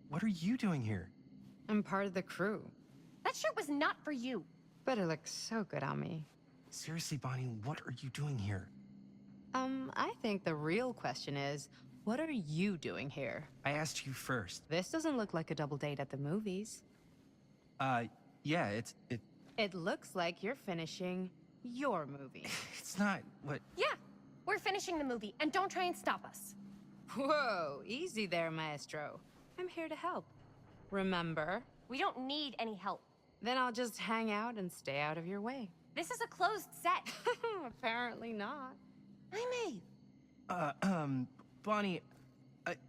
[SPEAKER 10] What are you doing here?
[SPEAKER 6] I'm part of the crew.
[SPEAKER 9] That shirt was not for you.
[SPEAKER 6] But it looks so good on me.
[SPEAKER 10] Seriously, Bonnie, what are you doing here?
[SPEAKER 6] I think the real question is, what are you doing here?
[SPEAKER 10] I asked you first.
[SPEAKER 6] This doesn't look like a double date at the movies.
[SPEAKER 10] Yeah,
[SPEAKER 6] It looks like you're finishing your movie.
[SPEAKER 10] it's not what...
[SPEAKER 9] Yeah, we're finishing the movie, and don't try and stop us.
[SPEAKER 6] Whoa, easy there, maestro. I'm here to help. Remember?
[SPEAKER 9] We don't need any help.
[SPEAKER 6] Then I'll just hang out and stay out of your way.
[SPEAKER 9] This is a closed set.
[SPEAKER 6] Apparently not.
[SPEAKER 10] Bonnie,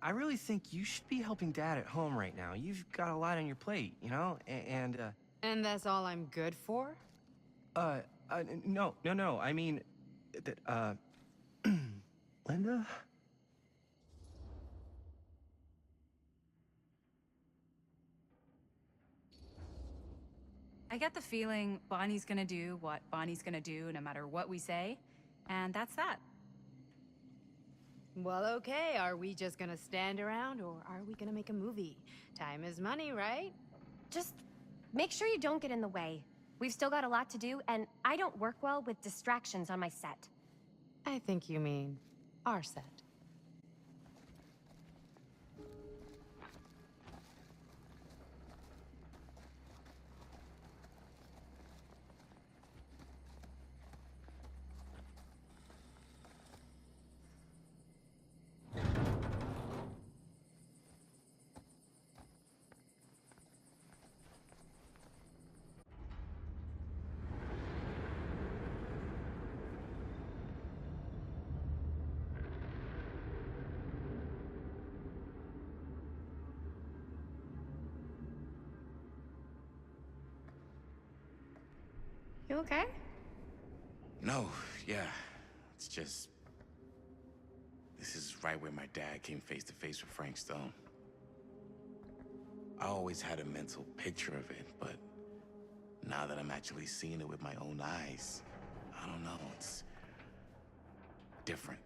[SPEAKER 10] I really think you should be helping Dad at home right now. You've got a lot on your plate, you know?
[SPEAKER 6] And that's all I'm good for?
[SPEAKER 10] No. I mean, that, Linda?
[SPEAKER 8] I get the feeling Bonnie's gonna do what Bonnie's gonna do no matter what we say, and that's that.
[SPEAKER 6] Well, okay, are we just gonna stand around or are we gonna make a movie? Time is money, right?
[SPEAKER 9] Just make sure you don't get in the way. We've still got a lot to do, and I don't work well with distractions on my set.
[SPEAKER 6] I think you mean our set. You okay?
[SPEAKER 11] No, yeah. It's just... This is right where my dad came face to face with Frank Stone. I always had a mental picture of it, but now that I'm actually seeing it with my own eyes, I don't know, it's different.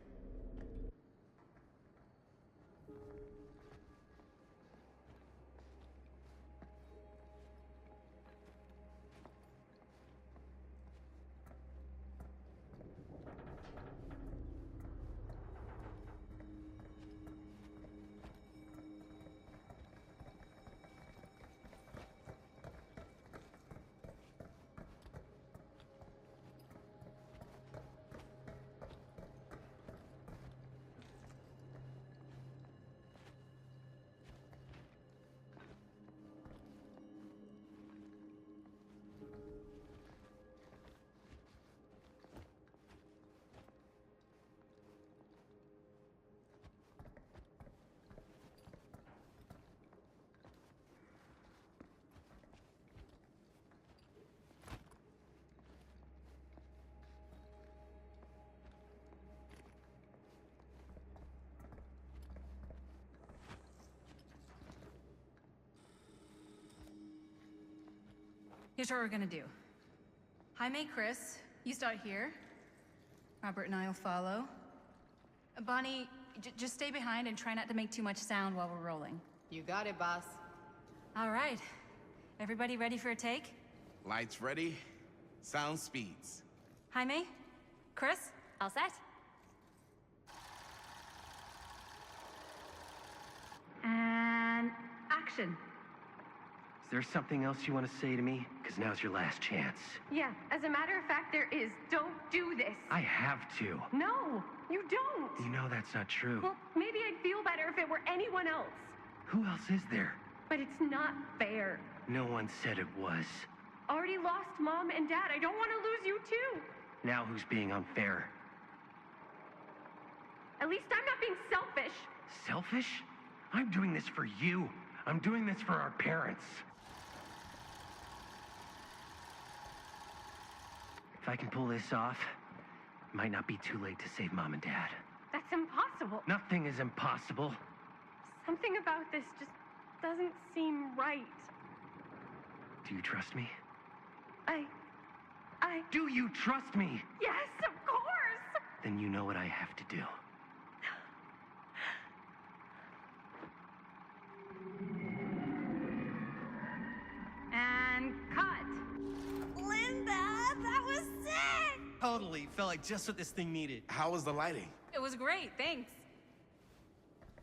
[SPEAKER 8] Here's what we're gonna do. Jaime, Chris, you start here. Robert and I will follow. Bonnie, just stay behind and try not to make too much sound while we're rolling.
[SPEAKER 6] You got it, boss.
[SPEAKER 8] All right. Everybody ready for a take?
[SPEAKER 11] Lights ready, sound speeds.
[SPEAKER 8] Jaime? Chris?
[SPEAKER 9] All set?
[SPEAKER 4] action.
[SPEAKER 5] Is there something else you want to say to me? Because now's your last chance.
[SPEAKER 1] Yeah, as a matter of fact, there is. Don't do this.
[SPEAKER 5] I have to.
[SPEAKER 1] No, you don't.
[SPEAKER 5] You know that's not true.
[SPEAKER 1] Well, maybe I'd feel better if it were anyone else.
[SPEAKER 5] Who else is there?
[SPEAKER 1] But it's not fair.
[SPEAKER 5] No one said it was.
[SPEAKER 1] Already lost Mom and Dad. I don't want to lose you too.
[SPEAKER 5] Now who's being unfair?
[SPEAKER 1] At least I'm not being selfish.
[SPEAKER 5] Selfish? I'm doing this for you. I'm doing this for our parents. If I can pull this off, it might not be too late to save Mom and Dad.
[SPEAKER 1] That's impossible.
[SPEAKER 5] Nothing is impossible.
[SPEAKER 1] Something about this just doesn't seem right.
[SPEAKER 5] Do you trust me?
[SPEAKER 1] I...
[SPEAKER 5] Do you trust me?
[SPEAKER 1] Yes, of course!
[SPEAKER 5] Then you know what I have to do.
[SPEAKER 4] And cut.
[SPEAKER 9] Linda, that was sick!
[SPEAKER 10] Totally. Felt like just what this thing needed.
[SPEAKER 11] How was the lighting?
[SPEAKER 8] It was great, thanks.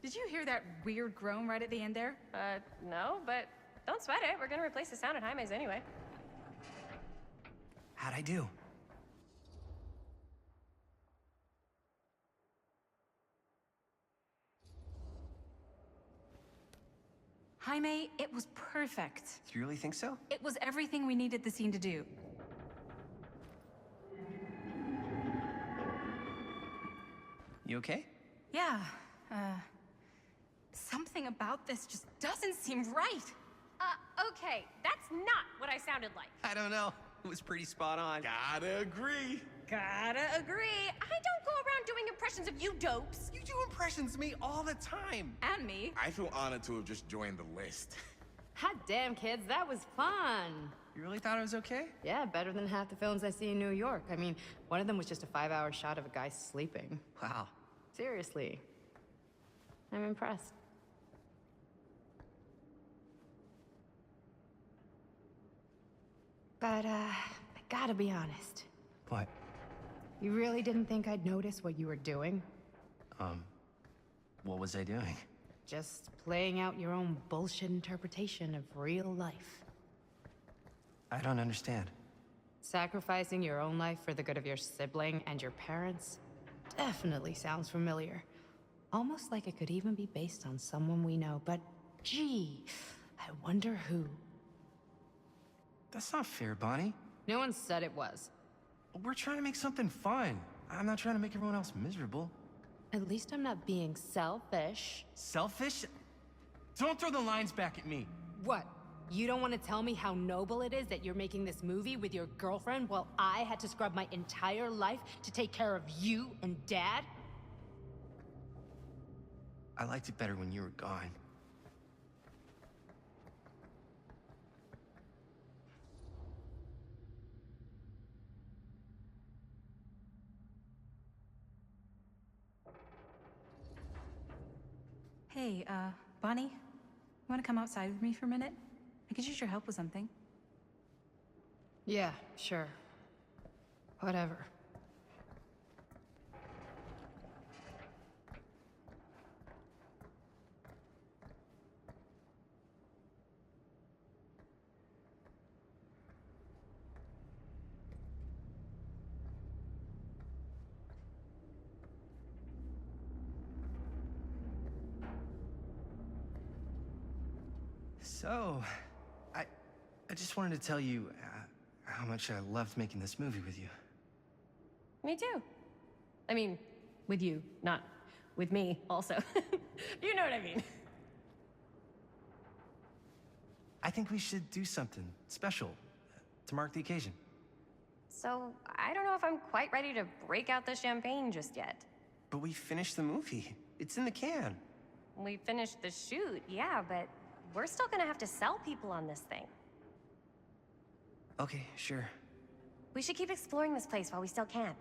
[SPEAKER 8] Did you hear that weird groan right at the end there?
[SPEAKER 9] No, but don't sweat it. We're gonna replace the sound at Jaime's anyway.
[SPEAKER 10] How'd I do?
[SPEAKER 8] Jaime, it was perfect.
[SPEAKER 10] Do you really think so?
[SPEAKER 8] It was everything we needed the scene to do.
[SPEAKER 10] You okay?
[SPEAKER 8] Yeah, something about this just doesn't seem right.
[SPEAKER 9] Okay, that's not what I sounded like.
[SPEAKER 10] I don't know. It was pretty spot on.
[SPEAKER 11] Gotta agree.
[SPEAKER 9] Gotta agree. I don't go around doing impressions of you dopes.
[SPEAKER 10] You do impressions of me all the time.
[SPEAKER 8] And me.
[SPEAKER 11] I feel honored to have just joined the list.
[SPEAKER 6] Hot damn, kids, that was fun.
[SPEAKER 10] You really thought it was okay?
[SPEAKER 6] Yeah, better than half the films I see in New York. I mean, one of them was just a 5-hour shot of a guy sleeping.
[SPEAKER 10] Wow.
[SPEAKER 6] Seriously. I'm impressed. But, I gotta be honest.
[SPEAKER 10] What?
[SPEAKER 6] You really didn't think I'd notice what you were doing?
[SPEAKER 10] What was I doing?
[SPEAKER 6] Just playing out your own bullshit interpretation of real life.
[SPEAKER 10] I don't understand.
[SPEAKER 6] Sacrificing your own life for the good of your sibling and your parents definitely sounds familiar. Almost like it could even be based on someone we know, but gee, I wonder who.
[SPEAKER 10] That's not fair, Bonnie.
[SPEAKER 6] No one said it was.
[SPEAKER 10] We're trying to make something fun. I'm not trying to make everyone else miserable.
[SPEAKER 6] At least I'm not being selfish.
[SPEAKER 10] Selfish? Don't throw the lines back at me.
[SPEAKER 6] What? You don't want to tell me how noble it is that you're making this movie with your girlfriend while I had to scrub my entire life to take care of you and Dad?
[SPEAKER 10] I liked it better when you were gone.
[SPEAKER 8] Hey, Bonnie, you wanna come outside with me for a minute? I could use your help with something.
[SPEAKER 6] Yeah, sure. Whatever.
[SPEAKER 10] So, I just wanted to tell you how much I loved making this movie with you.
[SPEAKER 9] Me too. I mean, with you, not with me, also. You know what I mean.
[SPEAKER 10] I think we should do something special to mark the occasion.
[SPEAKER 9] So, I don't know if I'm quite ready to break out the champagne just yet.
[SPEAKER 10] But we finished the movie. It's in the can.
[SPEAKER 9] We finished the shoot, yeah, but we're still gonna have to sell people on this thing.
[SPEAKER 10] Okay, sure.
[SPEAKER 9] We should keep exploring this place while we still can.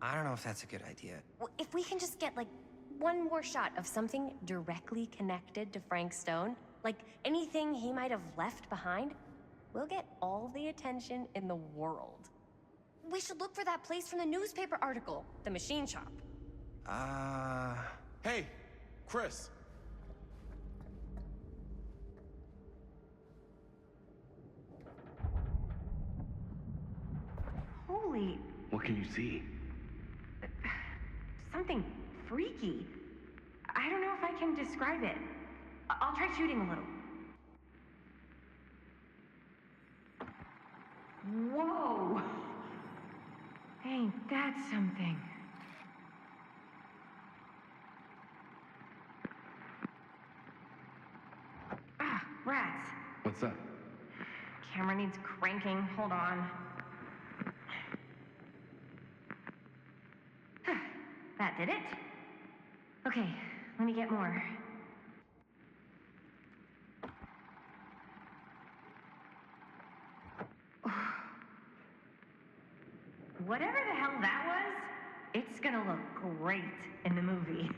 [SPEAKER 10] I don't know if that's a good idea.
[SPEAKER 9] Well, if we can just get, like, one more shot of something directly connected to Frank Stone, like anything he might have left behind, we'll get all the attention in the world. We should look for that place from the newspaper article, the machine shop.
[SPEAKER 11] Hey, Chris.
[SPEAKER 5] What can you see?
[SPEAKER 4] Something freaky. I don't know if I can describe it. I'll try shooting a little. Whoa! Ain't that something? Ah, rats.
[SPEAKER 5] What's up?
[SPEAKER 4] Camera needs cranking. Hold on. That did it. Okay, let me get more. Whatever the hell that was, it's gonna look great in the movie.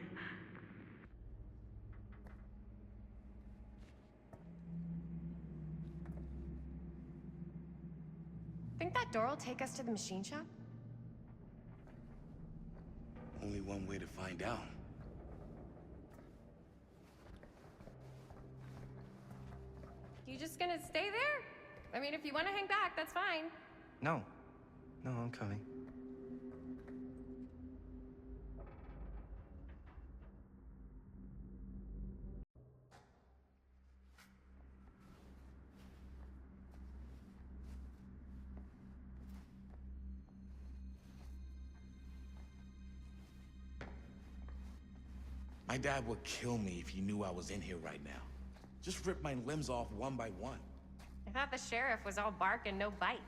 [SPEAKER 9] Think that door will take us to the machine shop?
[SPEAKER 13] Only one way to find out.
[SPEAKER 9] You just gonna stay there? I mean, if you want to hang back, that's fine.
[SPEAKER 10] No. No, I'm coming.
[SPEAKER 13] My dad would kill me if he knew I was in here right now. Just rip my limbs off one by one.
[SPEAKER 9] I thought the sheriff was all bark and no bite.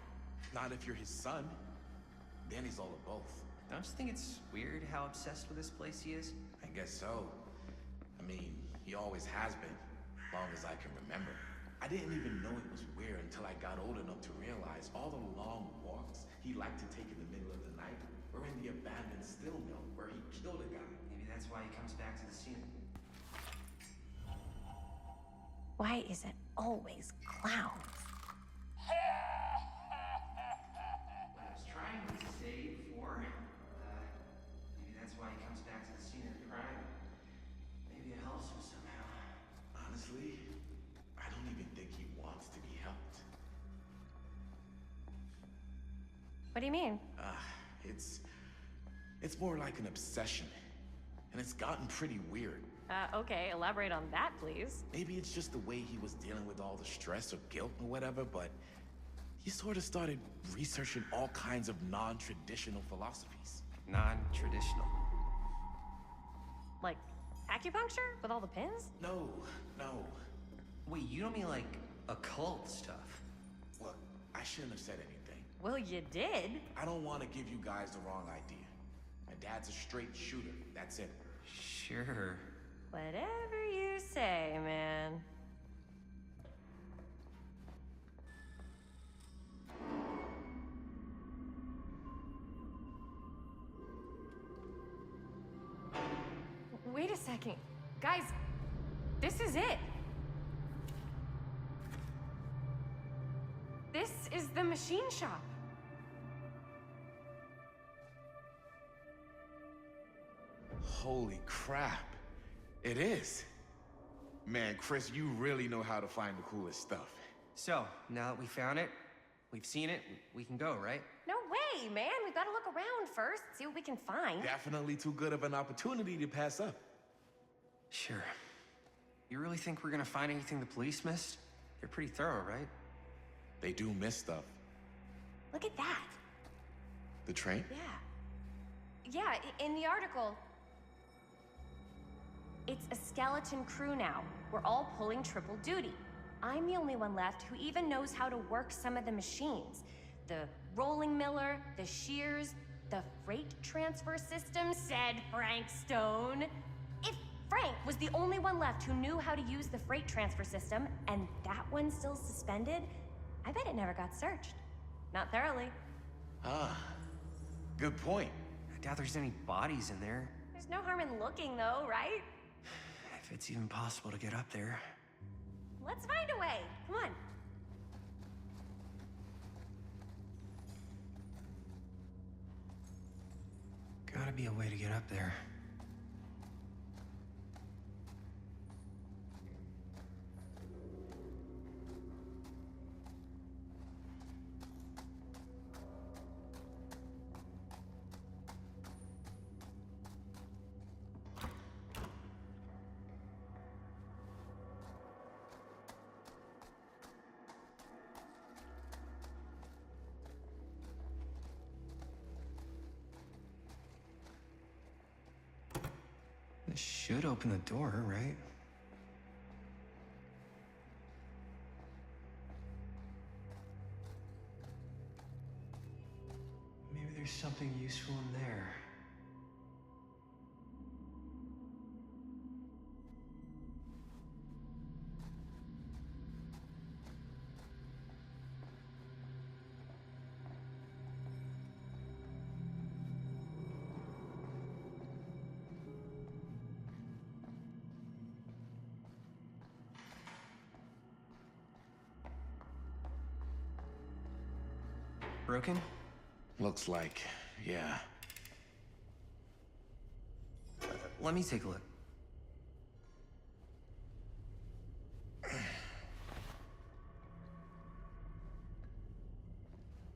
[SPEAKER 13] Not if you're his son. Then he's all of both.
[SPEAKER 10] Don't you think it's weird how obsessed with this place he is?
[SPEAKER 13] I guess so. I mean, he always has been, long as I can remember. I didn't even know it was weird until I got old enough to realize all the long walks he liked to take in the middle of the night were in the abandoned steel mill where he killed a guy.
[SPEAKER 10] Maybe that's why he comes back to the scene.
[SPEAKER 9] Why is it always clowns?
[SPEAKER 10] What I was trying to say before, maybe that's why he comes back to the scene of the crime. Maybe it helps him somehow.
[SPEAKER 13] Honestly, I don't even think he wants to be helped.
[SPEAKER 9] What do you mean?
[SPEAKER 13] It's more like an obsession. And it's gotten pretty weird.
[SPEAKER 9] Okay, elaborate on that, please.
[SPEAKER 13] Maybe it's just the way he was dealing with all the stress or guilt or whatever, but he sort of started researching all kinds of non-traditional philosophies.
[SPEAKER 10] Non-traditional.
[SPEAKER 9] Like acupuncture with all the pins?
[SPEAKER 13] No.
[SPEAKER 10] Wait, you don't mean like occult stuff?
[SPEAKER 13] Look, I shouldn't have said anything.
[SPEAKER 9] Well, you did.
[SPEAKER 13] I don't want to give you guys the wrong idea. My dad's a straight shooter, that's it.
[SPEAKER 10] Sure.
[SPEAKER 9] Whatever you say, man. Wait a second. Guys, this is it. This is the machine shop.
[SPEAKER 13] Holy crap. It is. Man, Chris, you really know how to find the coolest stuff.
[SPEAKER 10] So, now that we found it, we've seen it, we can go, right?
[SPEAKER 9] No way, man. We've got to look around first, see what we can find.
[SPEAKER 13] Definitely too good of an opportunity to pass up.
[SPEAKER 10] Sure. You really think we're gonna find anything the police missed? They're pretty thorough, right?
[SPEAKER 13] They do miss stuff.
[SPEAKER 9] Look at that.
[SPEAKER 13] The train?
[SPEAKER 9] Yeah, in the article. It's a skeleton crew now. We're all pulling triple duty. I'm the only one left who even knows how to work some of the machines. The rolling miller, the shears, the freight transfer system, said Frank Stone. If Frank was the only one left who knew how to use the freight transfer system, and that one's still suspended, I bet it never got searched. Not thoroughly.
[SPEAKER 13] Good point.
[SPEAKER 10] I doubt there's any bodies in there.
[SPEAKER 9] There's no harm in looking, though, right?
[SPEAKER 10] If it's even possible to get up there.
[SPEAKER 9] Let's find a way. Come on.
[SPEAKER 10] Gotta be a way to get up there. should open the door, right? Maybe there's something useful in there. Broken?
[SPEAKER 11] Looks like, yeah.
[SPEAKER 10] Let me take a look.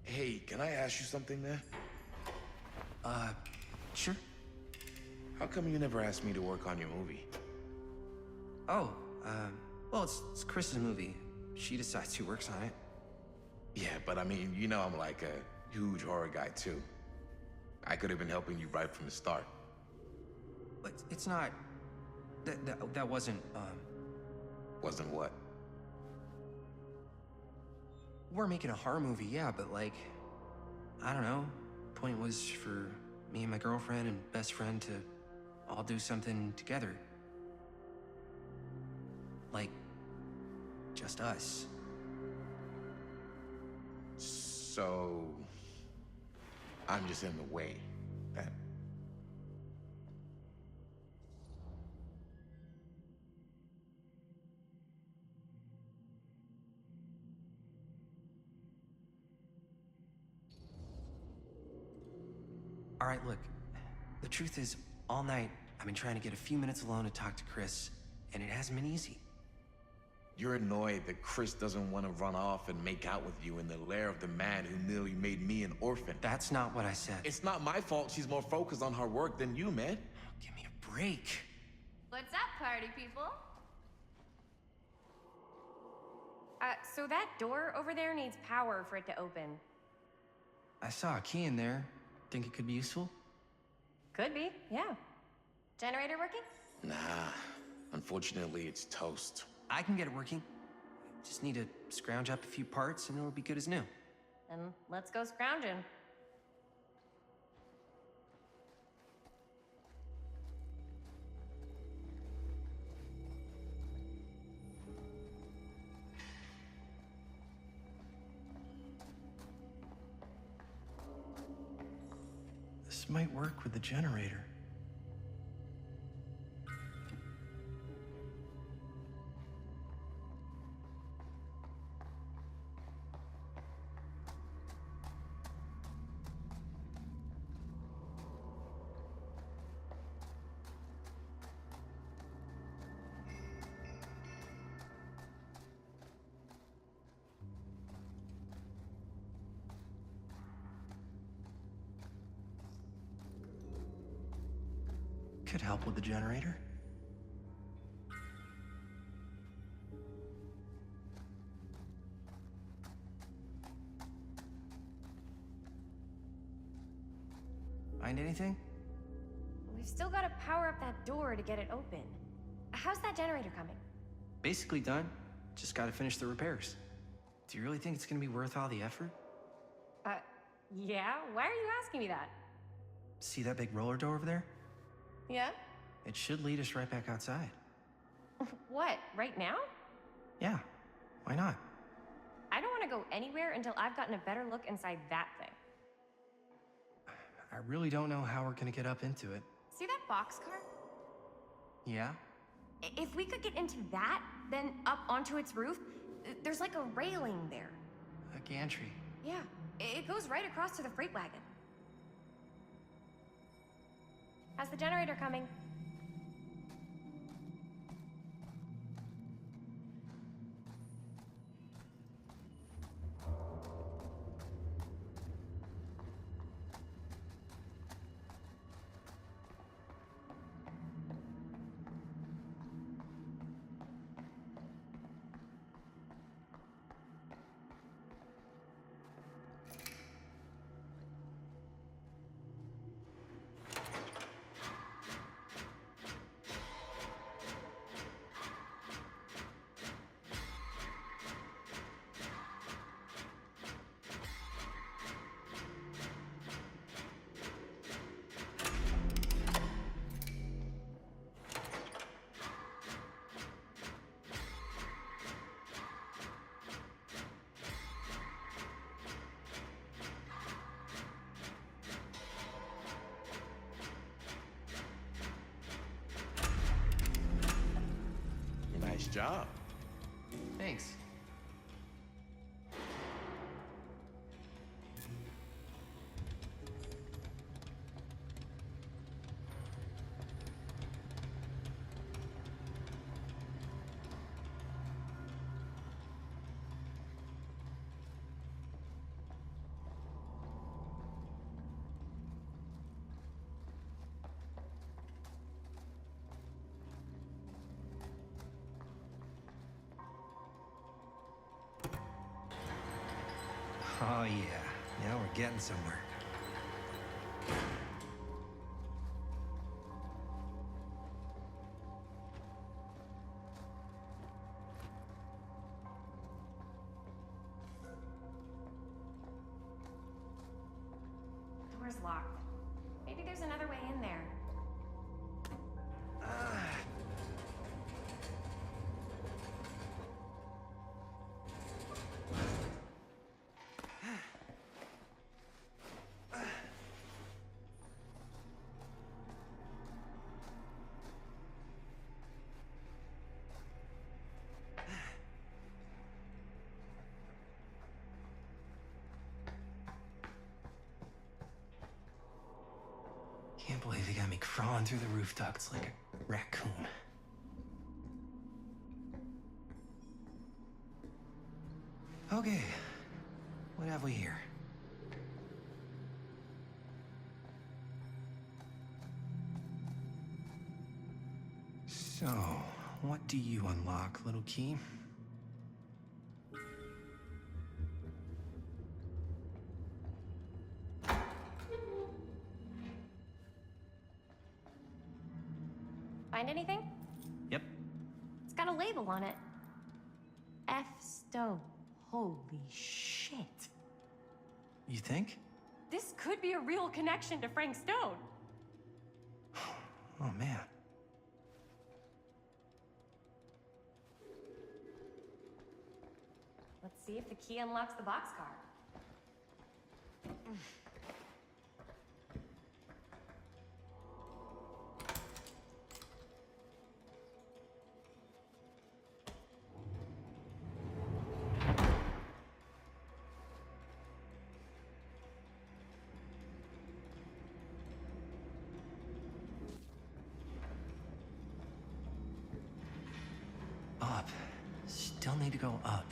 [SPEAKER 11] Hey, can I ask you something there?
[SPEAKER 10] Sure.
[SPEAKER 11] How come you never asked me to work on your movie?
[SPEAKER 10] Oh, well, it's Chris's movie. She decides who works on it.
[SPEAKER 11] Yeah, but I mean, you know I'm like a huge horror guy too. I could have been helping you right from the start.
[SPEAKER 10] But it's not... That wasn't,
[SPEAKER 11] Wasn't what?
[SPEAKER 10] We're making a horror movie, yeah, but like... I don't know. Point was for me and my girlfriend and best friend to all do something together. Like... just us.
[SPEAKER 11] So... I'm just in the way. Then.
[SPEAKER 10] All right, look. The truth is, all night, I've been trying to get a few minutes alone to talk to Chris, and it hasn't been easy.
[SPEAKER 11] You're annoyed that Chris doesn't want to run off and make out with you in the lair of the man who nearly made me an orphan.
[SPEAKER 10] That's not what I said.
[SPEAKER 11] It's not my fault she's more focused on her work than you, man.
[SPEAKER 10] Give me a break.
[SPEAKER 14] What's up, party people?
[SPEAKER 9] So that door over there needs power for it to open.
[SPEAKER 10] I saw a key in there. Think it could be useful?
[SPEAKER 9] Could be, yeah. Generator working?
[SPEAKER 11] Nah. Unfortunately, it's toast.
[SPEAKER 10] I can get it working. Just need to scrounge up a few parts and it'll be good as new.
[SPEAKER 9] Then let's go scrounging.
[SPEAKER 10] This might work with the generator. Could help with the generator. Find anything?
[SPEAKER 9] We've still got to power up that door to get it open. How's that generator coming?
[SPEAKER 10] Basically done. Just gotta finish the repairs. Do you really think it's gonna be worth all the effort?
[SPEAKER 9] Yeah? Why are you asking me that?
[SPEAKER 10] See that big roller door over there?
[SPEAKER 9] Yeah?
[SPEAKER 10] It should lead us right back outside.
[SPEAKER 9] What, right now?
[SPEAKER 10] Yeah, why not?
[SPEAKER 9] I don't want to go anywhere until I've gotten a better look inside that thing.
[SPEAKER 10] I really don't know how we're gonna get up into it.
[SPEAKER 9] See that boxcar?
[SPEAKER 10] Yeah?
[SPEAKER 9] If we could get into that, then up onto its roof, there's like a railing there.
[SPEAKER 10] A gantry.
[SPEAKER 9] Yeah, it goes right across to the freight wagon. How's the generator coming?
[SPEAKER 11] job.
[SPEAKER 7] Thanks.
[SPEAKER 10] Oh, yeah. Now we're getting somewhere.
[SPEAKER 9] Door's locked. Maybe there's another way in there.
[SPEAKER 10] Can't believe they got me crawling through the roof ducts like a raccoon. Okay, what have we here? So, what do you unlock, little key?
[SPEAKER 9] Find anything?
[SPEAKER 10] Yep.
[SPEAKER 9] It's got a label on it. F. Stone. Holy shit.
[SPEAKER 10] You think?
[SPEAKER 9] This could be a real connection to Frank Stone.
[SPEAKER 10] Oh, man.
[SPEAKER 9] Let's see if the key unlocks the boxcar.
[SPEAKER 10] Up. Still need to go up.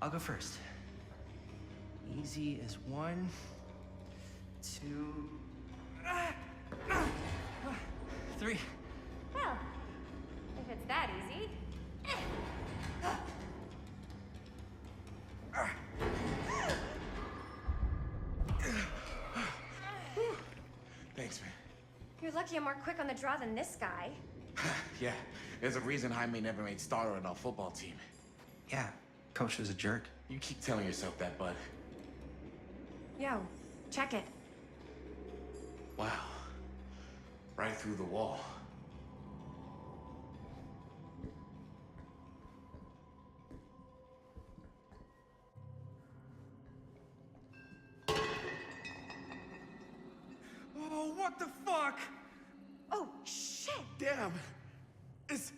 [SPEAKER 10] I'll go first. Easy as 1, 2, 3.
[SPEAKER 9] Well, if it's that easy.
[SPEAKER 11] Thanks, man.
[SPEAKER 9] You're lucky I'm more quick on the draw than this guy.
[SPEAKER 11] Yeah, there's a reason Jaime never made starter on our football team.
[SPEAKER 10] Yeah, coach was a jerk.
[SPEAKER 11] You keep telling yourself that, bud.
[SPEAKER 9] Yo, check it.
[SPEAKER 11] Wow. Right through the wall.
[SPEAKER 5] Oh, what the fuck?
[SPEAKER 9] Oh, shit!
[SPEAKER 11] Damn! Is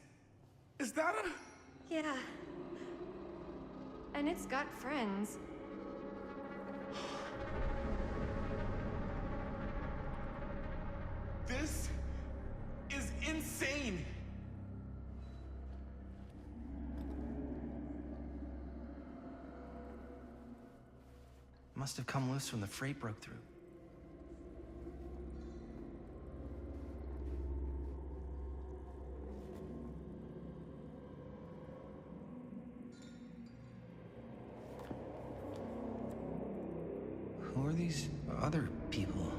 [SPEAKER 11] that a...
[SPEAKER 9] Yeah. And it's got friends.
[SPEAKER 11] This is insane!
[SPEAKER 10] Must have come loose when the freight broke through. Who are these other people?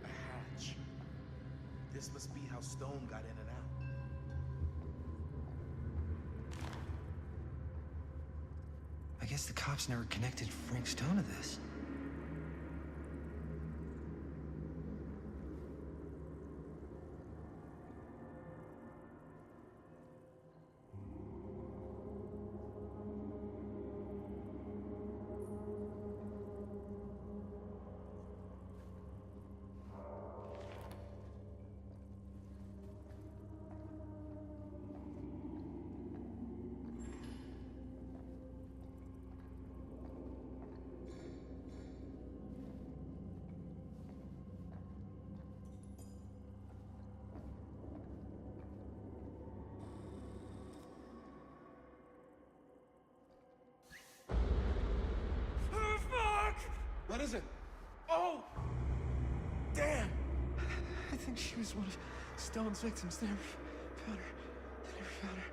[SPEAKER 11] A hatch. This must be how Stone got in and out.
[SPEAKER 10] I guess the cops never connected Frank Stone to this.
[SPEAKER 11] What is it? Oh! Damn!
[SPEAKER 10] I think she was one of Stone's victims. They never found her. They never found her.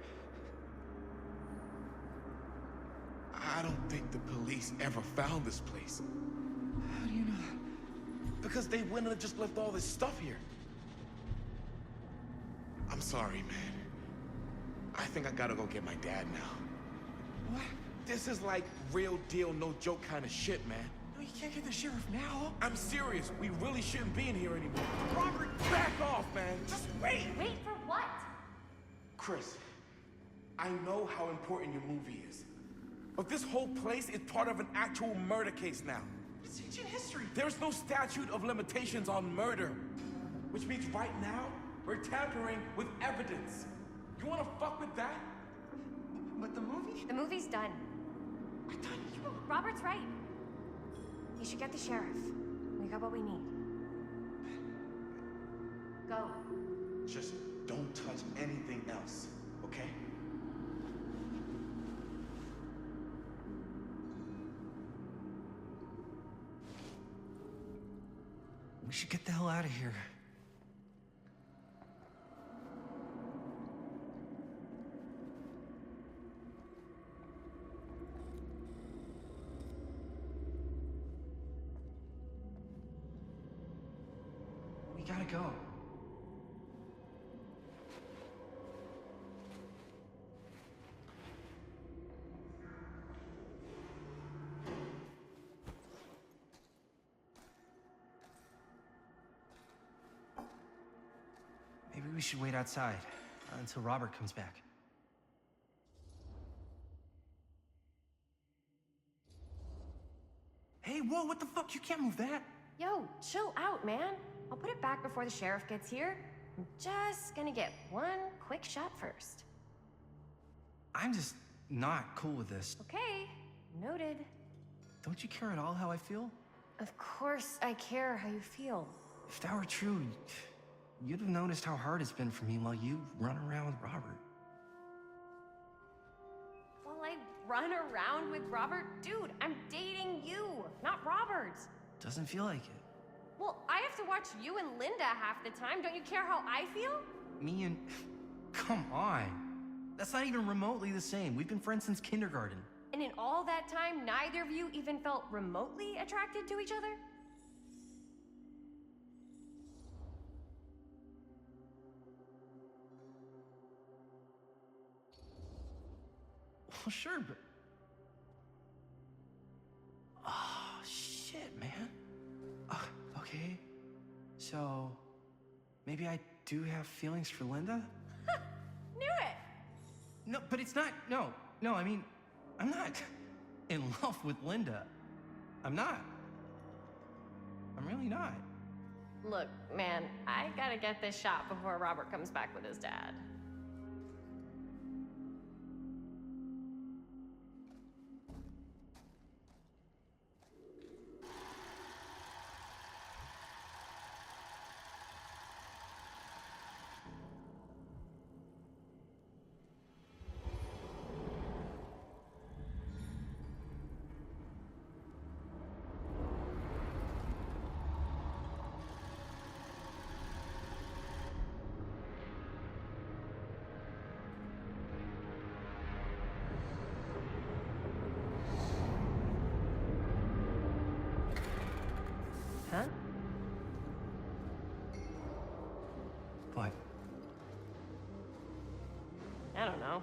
[SPEAKER 11] I don't think the police ever found this place.
[SPEAKER 10] How do you know that?
[SPEAKER 11] Because they wouldn't have just left all this stuff here. I'm sorry, man. I think I gotta go get my dad now.
[SPEAKER 10] What?
[SPEAKER 11] This is like real deal, no joke kind of shit, man.
[SPEAKER 10] No, you can't get the sheriff now.
[SPEAKER 11] I'm serious. We really shouldn't be in here anymore. Robert, back off, man. Just wait.
[SPEAKER 9] Wait for what?
[SPEAKER 11] Chris, I know how important your movie is. But this whole place is part of an actual murder case now.
[SPEAKER 10] It's ancient history.
[SPEAKER 11] There's no statute of limitations on murder. Which means right now, we're tampering with evidence. You wanna fuck with that?
[SPEAKER 10] But the movie?
[SPEAKER 9] The movie's done.
[SPEAKER 10] I thought you...
[SPEAKER 9] Robert's right. You should get the sheriff. We got what we need. Go.
[SPEAKER 11] Just don't touch anything else, okay?
[SPEAKER 10] We should get the hell out of here. We gotta go. Maybe we should wait outside until Robert comes back. Hey, whoa, what the fuck? You can't move that.
[SPEAKER 9] Yo, chill out, man. I'll put it back before the sheriff gets here. I'm just gonna get one quick shot first.
[SPEAKER 10] I'm just not cool with this.
[SPEAKER 9] Okay, noted.
[SPEAKER 10] Don't you care at all how I feel?
[SPEAKER 9] Of course I care how you feel.
[SPEAKER 10] If that were true, you'd have noticed how hard it's been for me while you run around with Robert.
[SPEAKER 9] Well, I run around with Robert? Dude, I'm dating you, not Robert.
[SPEAKER 10] Doesn't feel like it.
[SPEAKER 9] Well, I have to watch you and Linda half the time. Don't you care how I feel?
[SPEAKER 10] Me and... Come on. That's not even remotely the same. We've been friends since kindergarten.
[SPEAKER 9] And in all that time, neither of you even felt remotely attracted to each other?
[SPEAKER 10] Well, sure, but... Oh, shit, man. Okay. So, maybe I do have feelings for Linda?
[SPEAKER 9] Knew it!
[SPEAKER 10] No, but it's not... No, I mean, I'm not in love with Linda. I'm not. I'm really not.
[SPEAKER 9] Look, man, I gotta get this shot before Robert comes back with his dad. I don't know.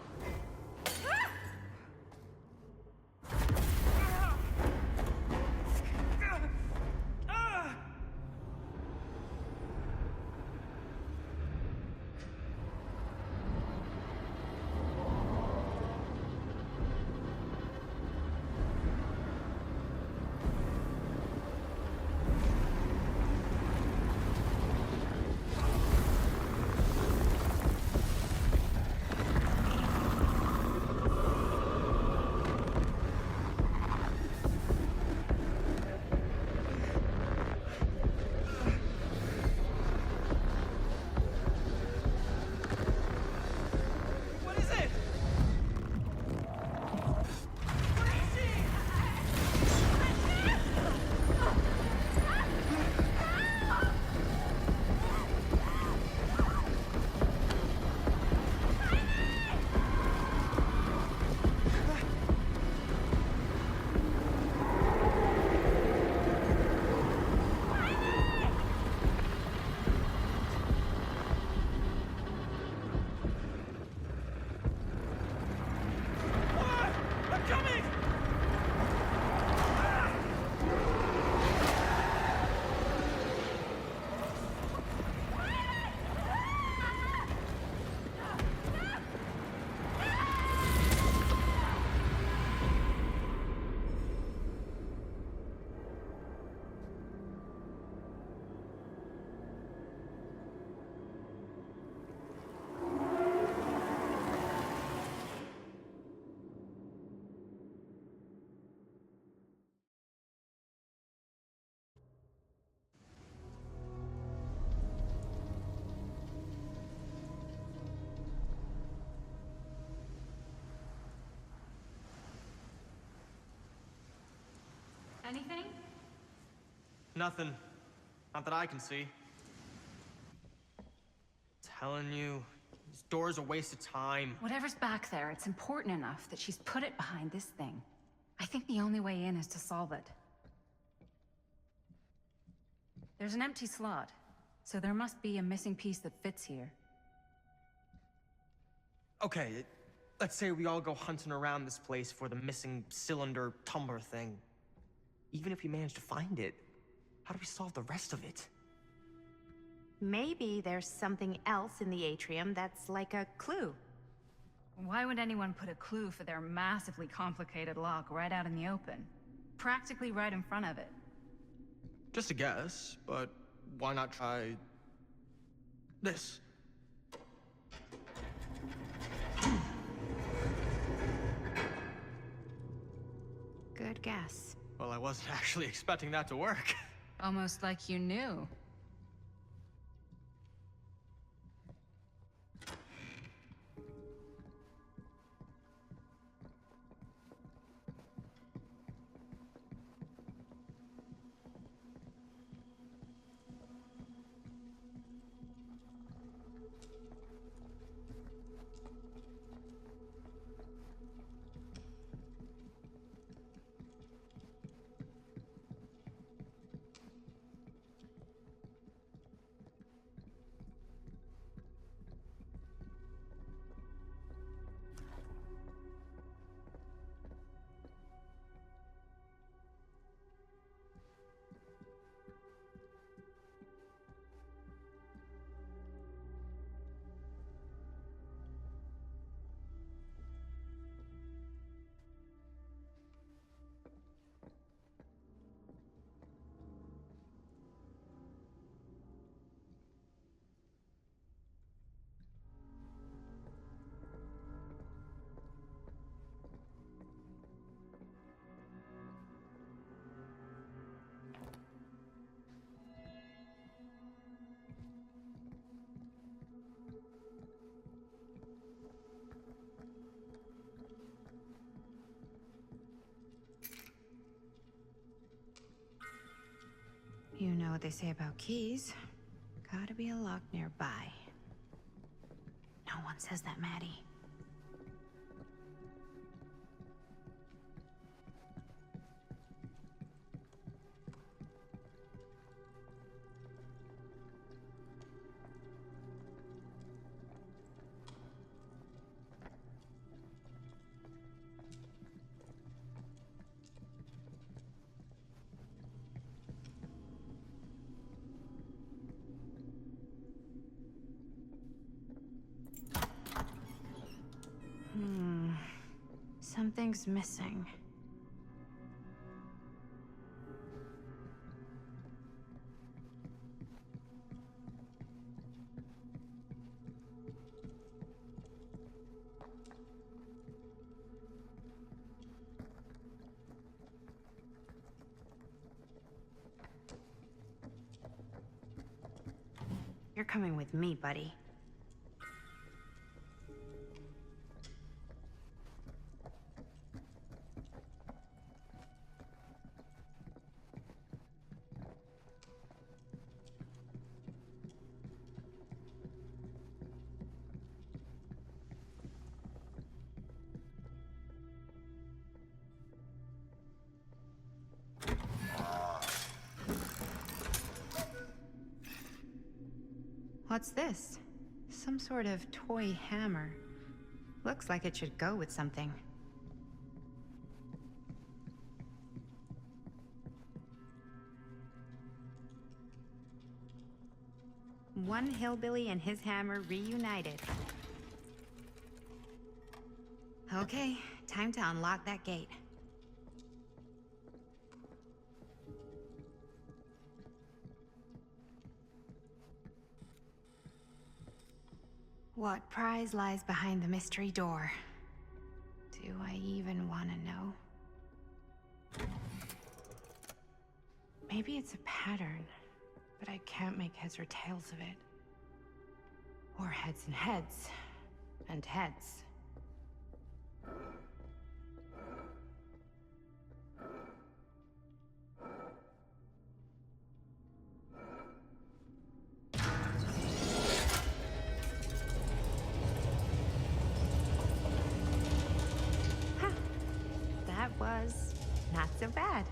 [SPEAKER 8] Anything?
[SPEAKER 7] Nothing. Not that I can see. Telling you, this door's a waste of time.
[SPEAKER 8] Whatever's back there, it's important enough that she's put it behind this thing. I think the only way in is to solve it. There's an empty slot, so there must be a missing piece that fits here.
[SPEAKER 7] Okay, let's say we all go hunting around this place for the missing cylinder tumbler thing. Even if we manage to find it, how do we solve the rest of it?
[SPEAKER 4] Maybe there's something else in the atrium that's like a clue.
[SPEAKER 8] Why would anyone put a clue for their massively complicated lock right out in the open? Practically right in front of it.
[SPEAKER 7] Just a guess, but why not try this?
[SPEAKER 4] Good guess.
[SPEAKER 7] Well, I wasn't actually expecting that to work.
[SPEAKER 8] Almost like you knew.
[SPEAKER 4] You know what they say about keys. Gotta be a lock nearby. No one says that, Maddie. Something's missing. You're coming with me, buddy. What's this? Some sort of toy hammer. Looks like it should go with something. One hillbilly and his hammer reunited. Okay, time to unlock that gate. What prize lies behind the mystery door? Do I even want to know? Maybe it's a pattern, but I can't make heads or tails of it. Or heads and heads, and heads. Was not so bad.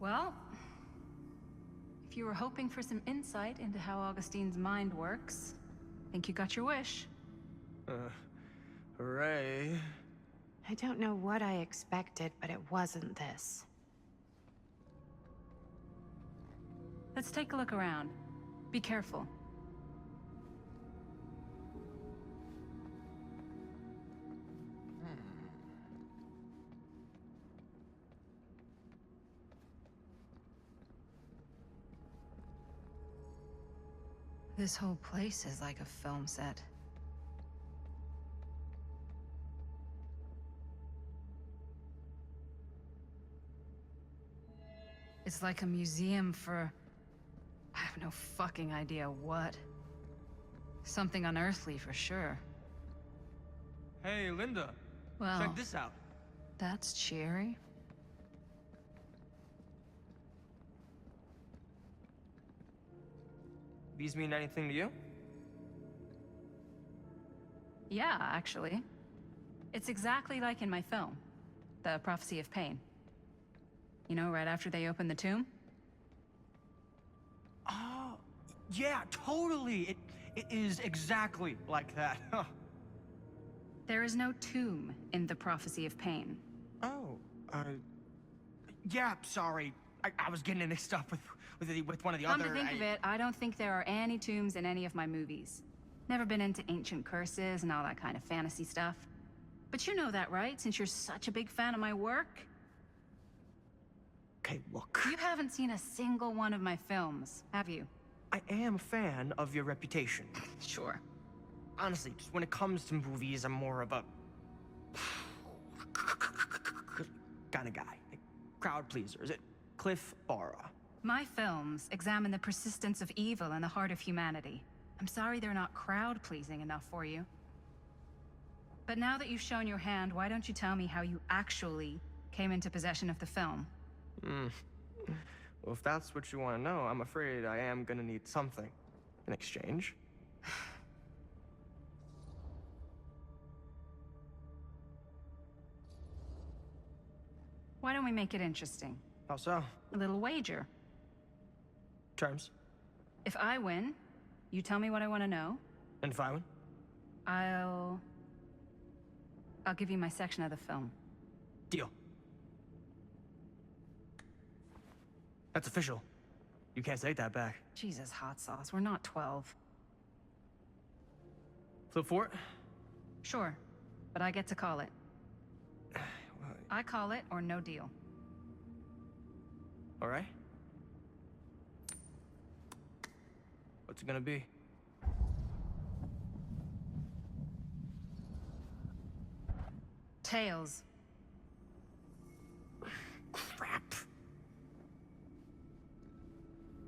[SPEAKER 8] Well, if you were hoping for some insight into how Augustine's mind works, I think you got your wish.
[SPEAKER 7] Hooray.
[SPEAKER 4] I don't know what I expected, but it wasn't this.
[SPEAKER 8] Let's take a look around. Be careful. This whole place is like a film set. It's like a museum for... I have no fucking idea what. Something unearthly for sure.
[SPEAKER 7] Hey, Linda.
[SPEAKER 8] Well,
[SPEAKER 7] check this out.
[SPEAKER 8] That's cheery.
[SPEAKER 7] These mean anything to you?
[SPEAKER 8] Yeah, actually. It's exactly like in my film, The Prophecy of Pain. You know, right after they open the tomb?
[SPEAKER 7] Oh, yeah, totally. It is exactly like that.
[SPEAKER 8] There is no tomb in The Prophecy of Pain.
[SPEAKER 7] Oh, yeah, sorry. I was getting mixed up with one of the
[SPEAKER 8] Come
[SPEAKER 7] other...
[SPEAKER 8] to think of it, I don't think there are any tombs in any of my movies. Never been into ancient curses and all that kind of fantasy stuff. But you know that, right? Since you're such a big fan of my work?
[SPEAKER 7] Okay, look.
[SPEAKER 8] You haven't seen a single one of my films, have you?
[SPEAKER 7] I am a fan of your reputation.
[SPEAKER 8] Sure.
[SPEAKER 7] Honestly, just when it comes to movies, I'm more of a... kind of guy. Like, crowd pleaser. Is it Cliff Barra?
[SPEAKER 8] My films examine the persistence of evil in the heart of humanity. I'm sorry they're not crowd-pleasing enough for you. But now that you've shown your hand, why don't you tell me how you actually came into possession of the film?
[SPEAKER 7] Well, if that's what you want to know, I'm afraid I am gonna need something in exchange.
[SPEAKER 8] Why don't we make it interesting?
[SPEAKER 7] How so?
[SPEAKER 8] A little wager.
[SPEAKER 7] Terms.
[SPEAKER 8] If I win, you tell me what I want to know.
[SPEAKER 7] And if I win?
[SPEAKER 8] I'll give you my section of the film.
[SPEAKER 7] Deal. That's official. You can't take that back.
[SPEAKER 8] Jesus, hot sauce. We're not 12.
[SPEAKER 7] Flip for it?
[SPEAKER 8] Sure, but I get to call it. I call it or no deal.
[SPEAKER 7] All right. What's it gonna be?
[SPEAKER 8] Tails.
[SPEAKER 7] Crap.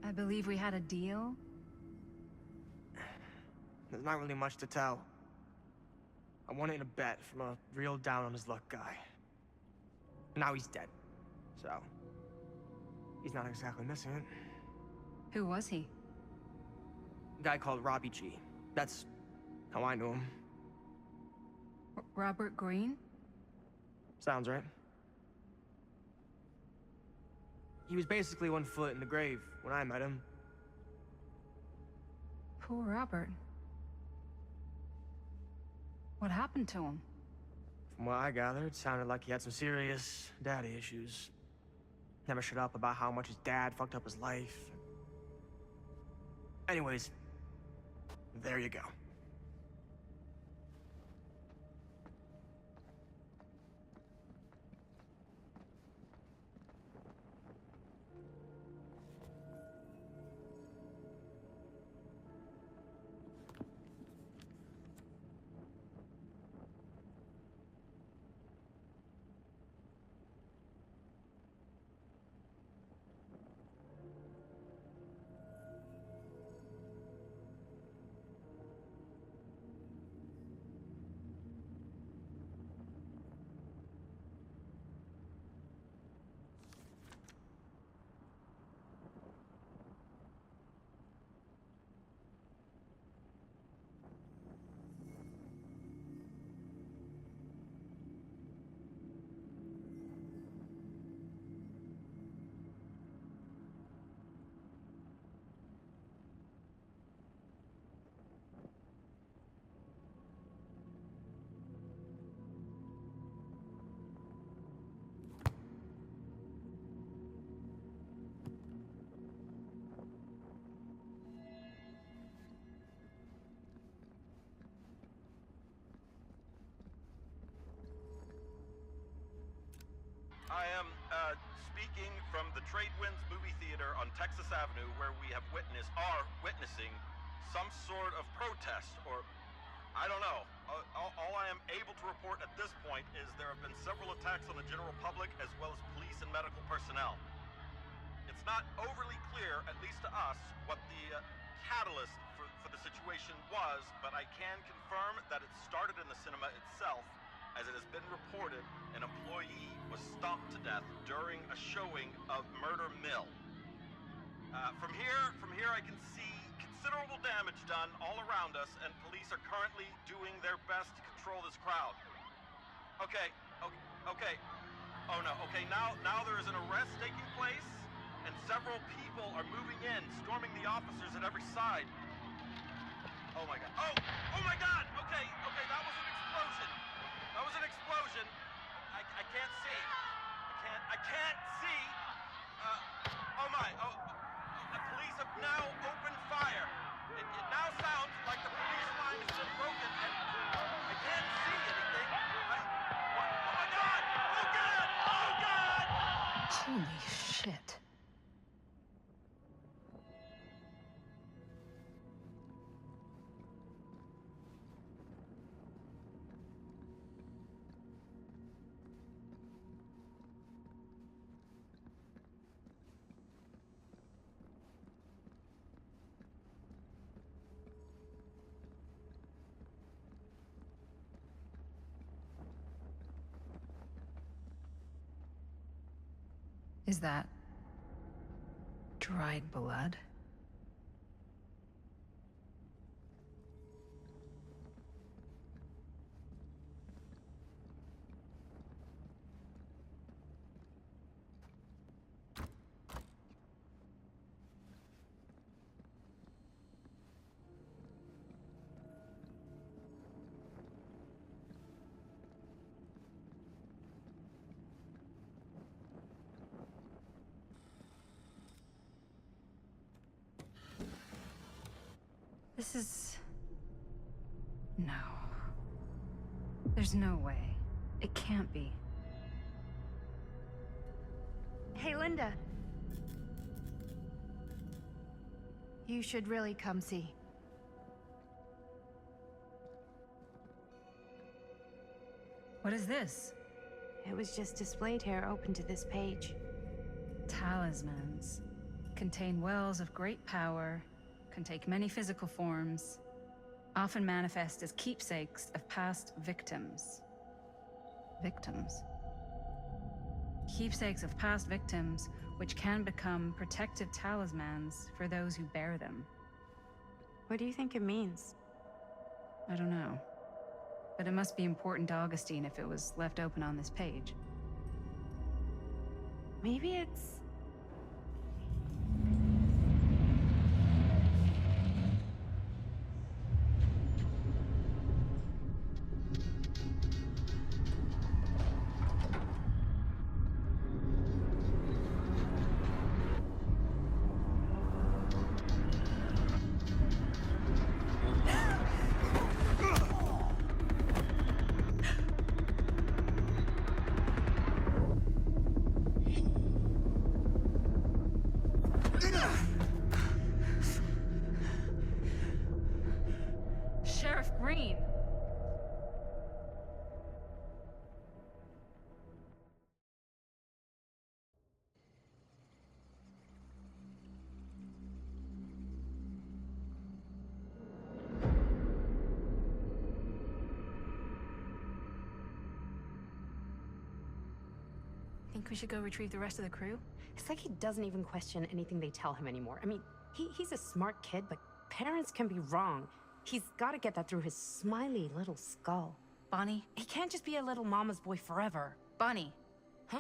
[SPEAKER 8] I believe we had a deal.
[SPEAKER 7] There's not really much to tell. I won it in a bet from a real down-on-his-luck guy. Now he's dead. So, he's not exactly missing it.
[SPEAKER 8] Who was he?
[SPEAKER 7] A guy called Robbie G. That's how I knew him.
[SPEAKER 8] Robert Green?
[SPEAKER 7] Sounds right. He was basically 1 foot in the grave when I met him.
[SPEAKER 8] Poor Robert. What happened to him?
[SPEAKER 7] From what I gathered, it sounded like he had some serious daddy issues. Never shut up about how much his dad fucked up his life. Anyways, there you go.
[SPEAKER 15] I am speaking from the Trade Winds Movie Theater on Texas Avenue, where we are witnessing some sort of protest, or I don't know. All I am able to report at this point is there have been several attacks on the general public as well as police and medical personnel. It's not overly clear, at least to us, what the catalyst for the situation was, but I can confirm that it started in the cinema itself. As it has been reported, an employee was stomped to death during a showing of Murder Mill. From here I can see considerable damage done all around us, and police are currently doing their best to control this crowd. Okay. Oh no, okay, now there is an arrest taking place, and several people are moving in, storming the officers at every side. Oh my god. Oh my god! Okay, that was an explosion. That was an explosion. I can't see. I can't see. Oh my. The police have now opened fire. It now sounds like the police line has been broken, and I can't see anything. What? Oh my god! Oh god! Oh god!
[SPEAKER 8] Holy shit. Is that dried blood? This is... No. There's no way. It can't be.
[SPEAKER 4] Hey, Linda. You should really come see.
[SPEAKER 8] What is this?
[SPEAKER 4] It was just displayed here, open to this page.
[SPEAKER 8] Talismans. Contain wells of great power, can take many physical forms, often manifest as keepsakes of past victims. Victims? Keepsakes of past victims, which can become protective talismans for those who bear them.
[SPEAKER 4] What do you think it means?
[SPEAKER 8] I don't know. But it must be important to Augustine if it was left open on this page.
[SPEAKER 4] Maybe it's...
[SPEAKER 8] Sheriff Green! Think we should go retrieve the rest of the crew?
[SPEAKER 4] It's like he doesn't even question anything they tell him anymore. I mean, he's a smart kid, but parents can be wrong. He's got to get that through his smiley little skull.
[SPEAKER 8] Bonnie?
[SPEAKER 4] He can't just be a little mama's boy forever.
[SPEAKER 8] Bonnie!
[SPEAKER 4] Huh?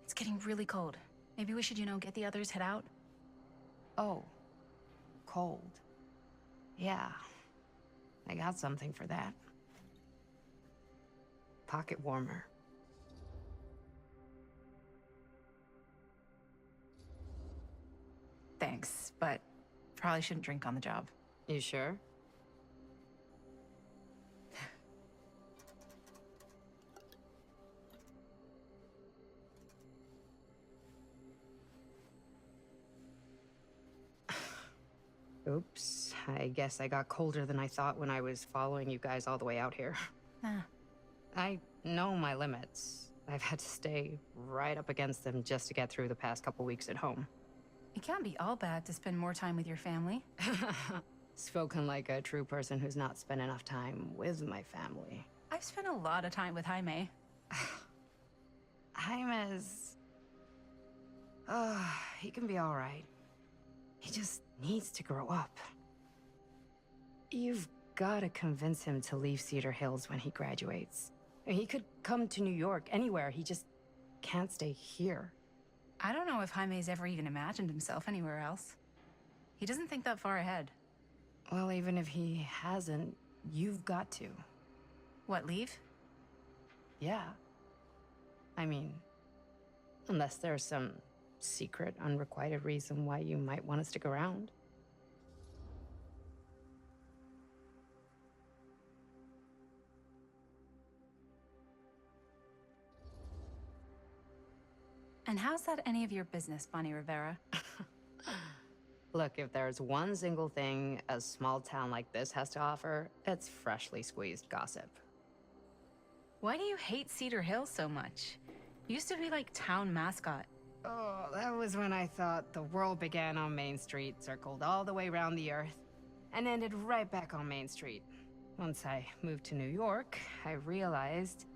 [SPEAKER 8] It's getting really cold. Maybe we should, get the others head out?
[SPEAKER 4] Oh. Cold. Yeah. I got something for that. Pocket warmer.
[SPEAKER 8] Thanks, but probably shouldn't drink on the job.
[SPEAKER 4] You sure? Oops. I guess I got colder than I thought when I was following you guys all the way out here. I know my limits. I've had to stay right up against them just to get through the past couple weeks at home.
[SPEAKER 8] It can't be all bad to spend more time with your family.
[SPEAKER 4] Spoken like a true person who's not spent enough time with my family.
[SPEAKER 8] I've spent a lot of time with Jaime.
[SPEAKER 4] Jaime's... he can be all right. He just needs to grow up. You've got to convince him to leave Cedar Hills when he graduates. He could come to New York, anywhere. He just can't stay here.
[SPEAKER 8] I don't know if Jaime's ever even imagined himself anywhere else. He doesn't think that far ahead.
[SPEAKER 4] Well, even if he hasn't, you've got to.
[SPEAKER 8] What, leave?
[SPEAKER 4] Yeah. I mean, unless there's some secret, unrequited reason why you might want to stick around.
[SPEAKER 8] And how's that any of your business, Bonnie Rivera?
[SPEAKER 4] Look, if there's one single thing a small town like this has to offer, it's freshly squeezed gossip.
[SPEAKER 8] Why do you hate Cedar Hills so much? You used to be like town mascot.
[SPEAKER 4] Oh, that was when I thought the world began on Main Street, circled all the way around the earth, and ended right back on Main Street. Once I moved to New York, I realized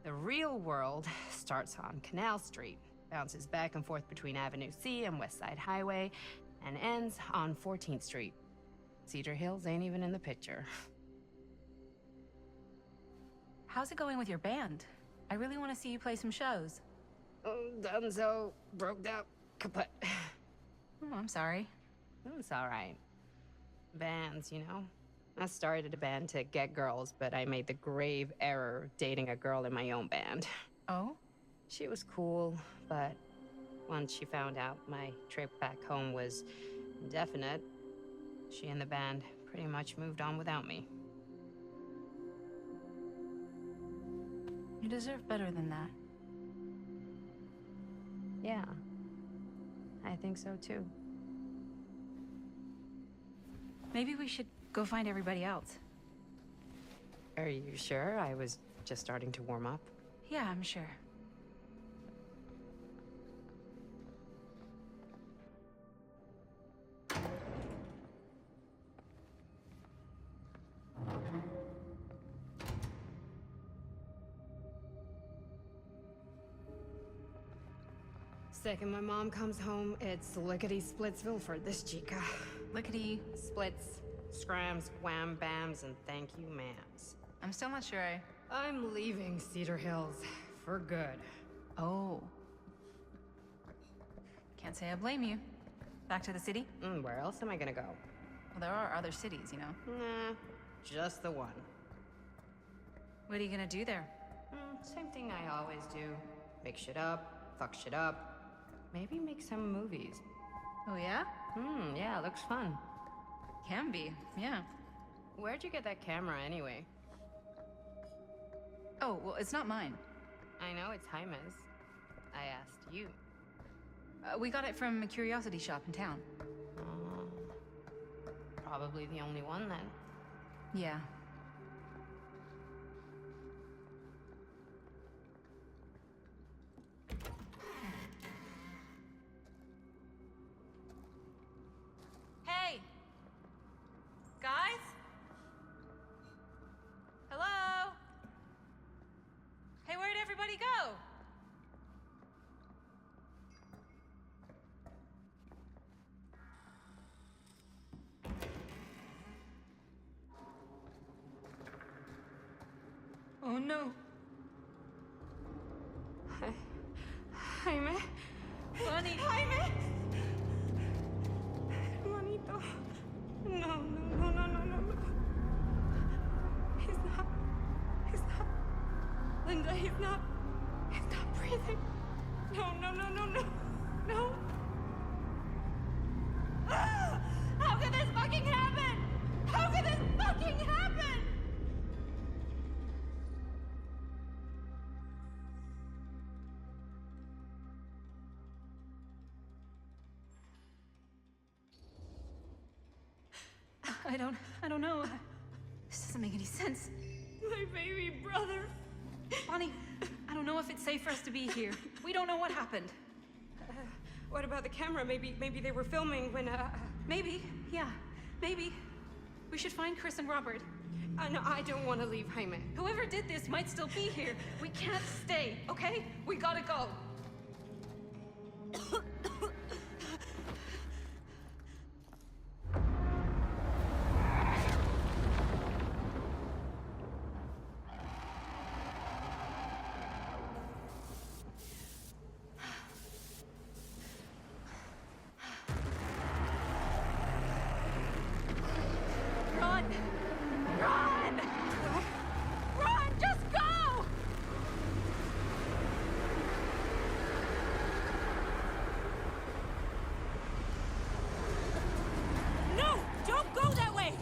[SPEAKER 4] the real world starts on Canal Street, bounces back and forth between Avenue C and West Side Highway, and ends on 14th Street. Cedar Hills ain't even in the picture.
[SPEAKER 8] How's it going with your band? I really want to see you play some shows.
[SPEAKER 4] Oh, done so, broke up, kaput.
[SPEAKER 8] Oh, I'm sorry.
[SPEAKER 4] It's all right. Bands, you know? I started a band to get girls, but I made the grave error of dating a girl in my own band.
[SPEAKER 8] Oh?
[SPEAKER 4] She was cool, but once she found out my trip back home was indefinite, she and the band pretty much moved on without me.
[SPEAKER 8] You deserve better than that.
[SPEAKER 4] Yeah, I think so too.
[SPEAKER 8] Maybe we should go find everybody else.
[SPEAKER 4] Are you sure? I was just starting to warm up.
[SPEAKER 8] Yeah, I'm sure.
[SPEAKER 4] Second my mom comes home, it's lickety-splitsville for this chica.
[SPEAKER 8] Lickety.
[SPEAKER 4] Splits, scrams, wham-bams, and thank you, ma'ams.
[SPEAKER 8] I'm still not sure
[SPEAKER 4] I'm leaving Cedar Hills for good.
[SPEAKER 8] Oh. Can't say I blame you. Back to the city?
[SPEAKER 4] Where else am I gonna go?
[SPEAKER 8] Well, there are other cities, you know.
[SPEAKER 4] Nah, just the one.
[SPEAKER 8] What are you gonna do there?
[SPEAKER 4] Same thing I always do. Make shit up, fuck shit up. Maybe make some movies.
[SPEAKER 8] Oh, yeah?
[SPEAKER 4] Yeah, looks fun.
[SPEAKER 8] Can be, yeah.
[SPEAKER 4] Where'd you get that camera anyway?
[SPEAKER 8] Oh, well, it's not mine.
[SPEAKER 4] I know it's Jaime's. I asked you.
[SPEAKER 8] We got it from a curiosity shop in town.
[SPEAKER 4] Probably the only one then.
[SPEAKER 8] Yeah. Hey! Guys? Hello? Hey, where'd everybody go?
[SPEAKER 4] Oh no. Jaime?
[SPEAKER 8] Bunny!
[SPEAKER 4] Jaime! Hermanito. No. He's not. Linda, he's not breathing. No. Ah! How could this fucking happen? How could this fucking happen?
[SPEAKER 8] I don't know. This doesn't make any sense.
[SPEAKER 4] My baby brother.
[SPEAKER 8] Bonnie, I don't know if it's safe for us to be here. We don't know what happened.
[SPEAKER 4] What about the camera? Maybe they were filming when,
[SPEAKER 8] Maybe, yeah, maybe. We should find Chris and Robert.
[SPEAKER 4] No, I don't want to leave Jaime.
[SPEAKER 8] Whoever did this might still be here. We can't stay, okay? We gotta go.
[SPEAKER 4] Run! Just go! No! Don't go that way!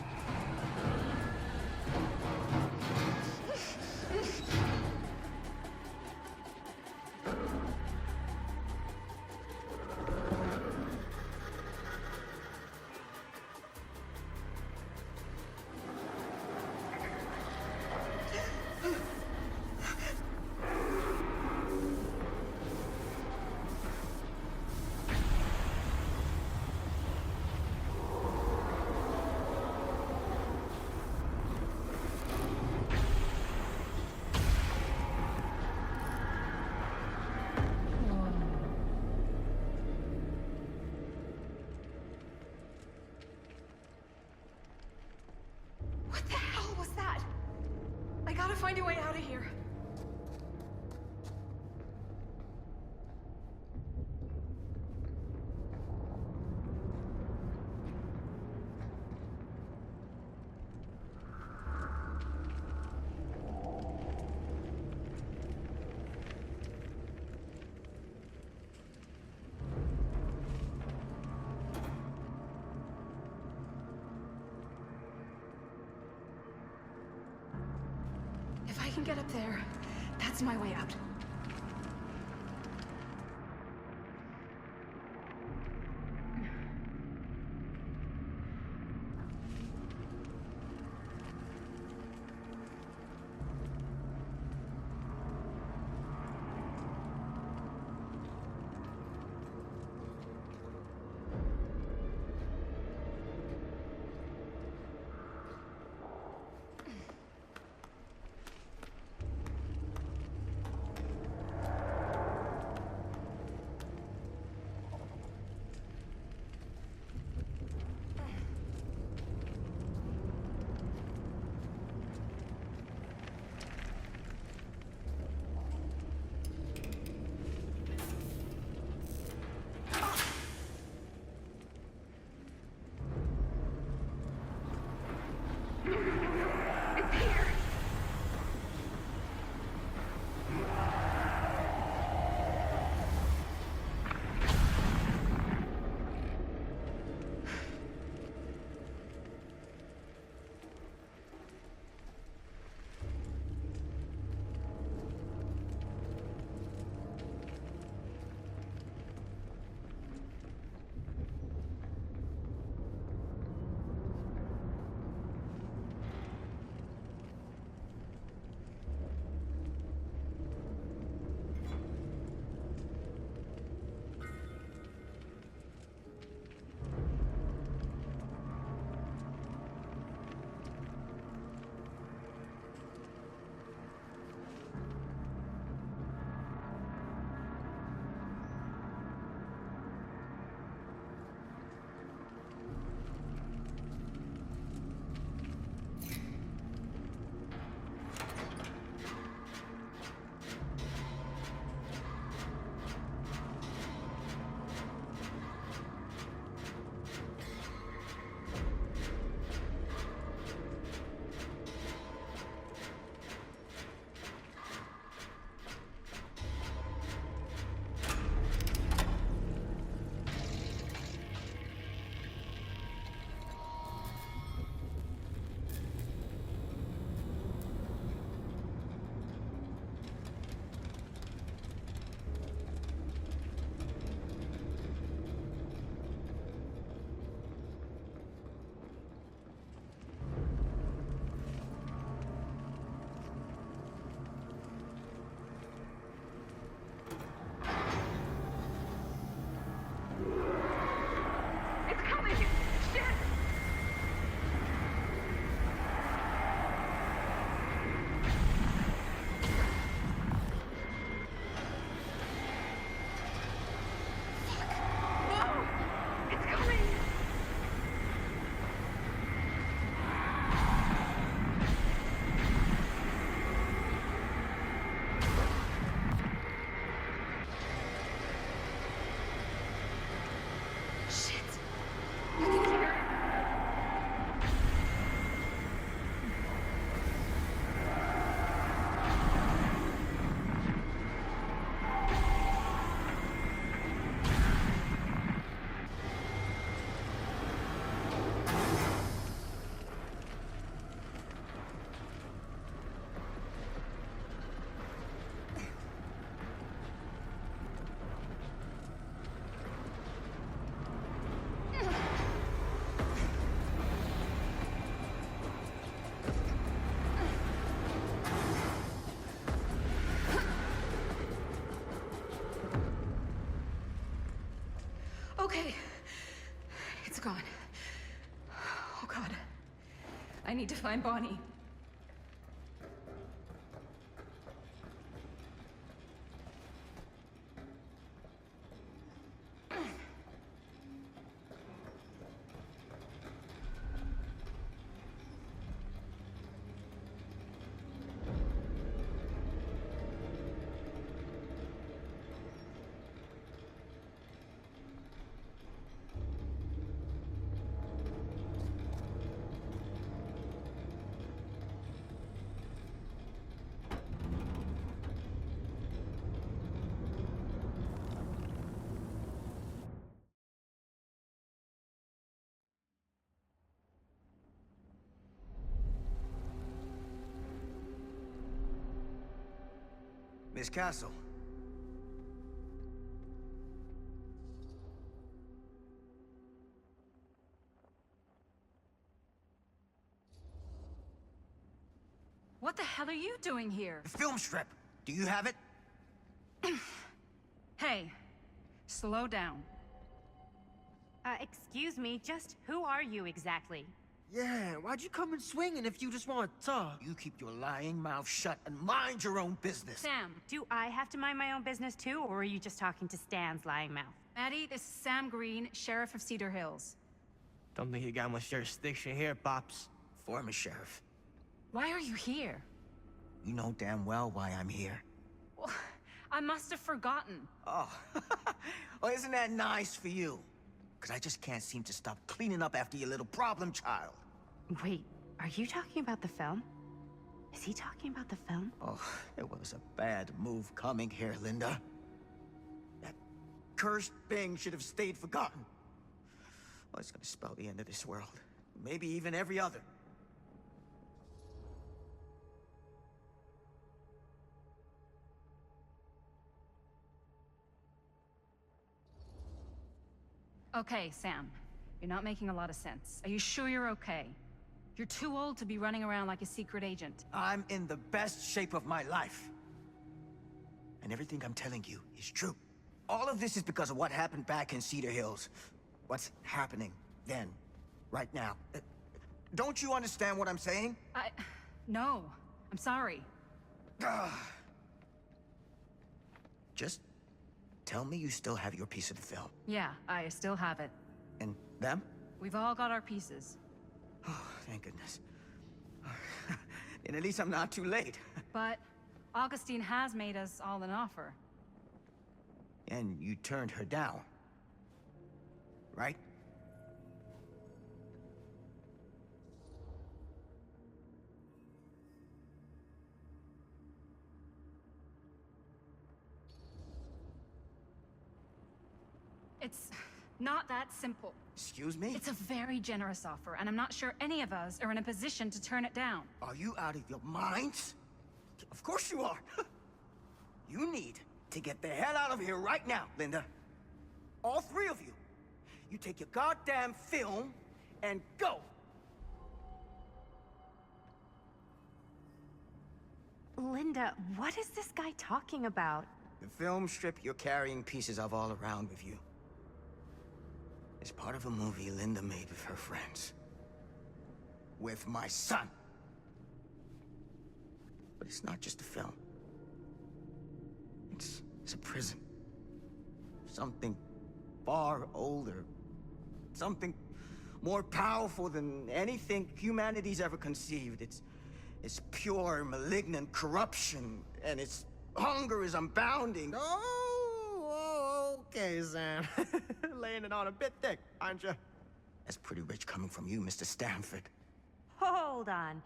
[SPEAKER 8] What the hell was that? I gotta find a way out of here.
[SPEAKER 12] can get up there, that's my way out.
[SPEAKER 8] Okay. It's gone. Oh, God. I need to find Bonnie.
[SPEAKER 2] Miss Castle.
[SPEAKER 8] What the hell are you doing here?
[SPEAKER 2] The film strip. Do you have it?
[SPEAKER 8] Hey, slow down.
[SPEAKER 4] Excuse me, just who are you exactly?
[SPEAKER 16] Yeah, why'd you come in swinging if you just want to talk?
[SPEAKER 2] You keep your lying mouth shut and mind your own business.
[SPEAKER 8] Sam.
[SPEAKER 4] Do I have to mind my own business too, or are you just talking to Stan's lying mouth?
[SPEAKER 8] Maddie, this is Sam Green, Sheriff of Cedar Hills.
[SPEAKER 7] Don't think you got much jurisdiction here, Pops.
[SPEAKER 2] Former sheriff.
[SPEAKER 8] Why are you here?
[SPEAKER 2] You know damn well why I'm here.
[SPEAKER 8] Well, I must have forgotten.
[SPEAKER 2] Oh, well, isn't that nice for you? Because I just can't seem to stop cleaning up after your little problem child.
[SPEAKER 4] Wait, are you talking about the film? Is he talking about the film?
[SPEAKER 2] Oh, it was a bad move coming here, Linda. That cursed thing should have stayed forgotten. Oh, it's gonna spell the end of this world. Maybe even every other.
[SPEAKER 8] Okay, Sam. You're not making a lot of sense. Are you sure you're okay? You're too old to be running around like a secret agent.
[SPEAKER 2] I'm in the best shape of my life. And everything I'm telling you is true. All of this is because of what happened back in Cedar Hills. What's happening then, right now. Don't you understand what I'm saying?
[SPEAKER 8] No. I'm sorry.
[SPEAKER 2] Just tell me you still have your piece of the film.
[SPEAKER 8] Yeah, I still have it.
[SPEAKER 2] And them?
[SPEAKER 8] We've all got our pieces.
[SPEAKER 2] Oh, thank goodness. And at least I'm not too late.
[SPEAKER 8] But Augustine has made us all an offer.
[SPEAKER 2] And you turned her down, right?
[SPEAKER 8] It's not that simple.
[SPEAKER 2] Excuse me?
[SPEAKER 8] It's a very generous offer, and I'm not sure any of us are in a position to turn it down.
[SPEAKER 2] Are you out of your minds? Of course you are. You need to get the hell out of here right now, Linda. All three of you. You take your goddamn film and go.
[SPEAKER 4] Linda, what is this guy talking about?
[SPEAKER 2] The film strip you're carrying pieces of all around with you. It's part of a movie Linda made with her friends. With my son. But it's not just a film. It's a prison. Something far older. Something more powerful than anything humanity's ever conceived. It's pure, malignant corruption, and its hunger is unbounding.
[SPEAKER 7] Oh, okay, Sam. Laying it on a bit thick, aren't you?
[SPEAKER 2] That's pretty rich coming from you, Mr. Stanford.
[SPEAKER 4] Hold on.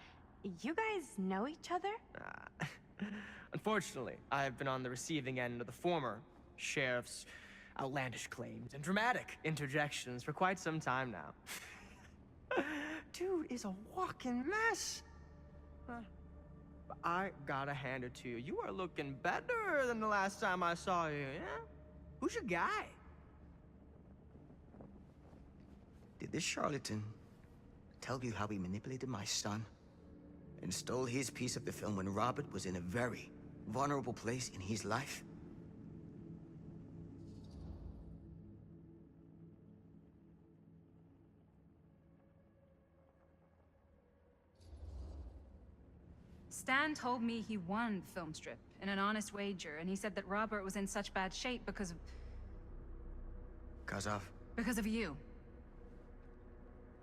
[SPEAKER 4] You guys know each other?
[SPEAKER 7] Unfortunately, I've been on the receiving end of the former sheriff's outlandish claims and dramatic interjections for quite some time now. Dude is a walking mess. But I gotta hand it to you. You are looking better than the last time I saw you, yeah? Who's your guy?
[SPEAKER 2] Did this charlatan tell you how he manipulated my son and stole his piece of the film when Robert was in a very vulnerable place in his life?
[SPEAKER 8] Stan told me he won the film strip in an honest wager, and he said that Robert was in such bad shape because of...
[SPEAKER 2] Because of?
[SPEAKER 8] Because of you.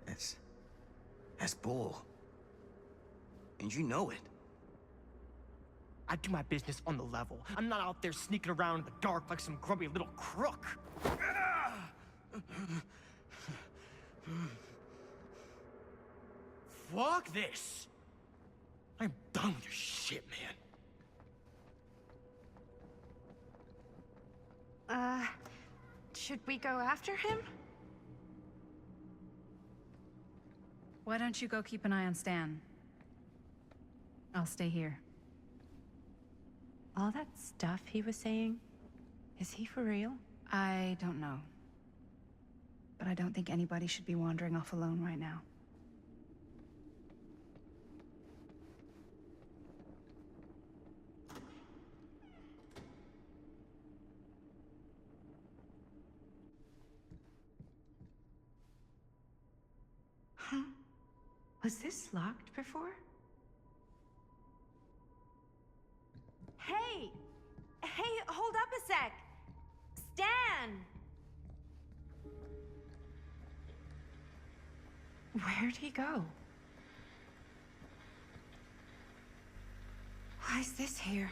[SPEAKER 2] That's bull. And you know it.
[SPEAKER 7] I do my business on the level. I'm not out there sneaking around in the dark like some grubby little crook. Fuck this. I'm done with your shit, man.
[SPEAKER 4] Should we go after him?
[SPEAKER 8] Why don't you go keep an eye on Stan? I'll stay here.
[SPEAKER 4] All that stuff he was saying, is he for real?
[SPEAKER 8] I don't know. But I don't think anybody should be wandering off alone right now.
[SPEAKER 4] Huh? Was this locked before?
[SPEAKER 9] Hey! Hey, hold up a sec! Stan!
[SPEAKER 4] Where'd he go? Why is this here?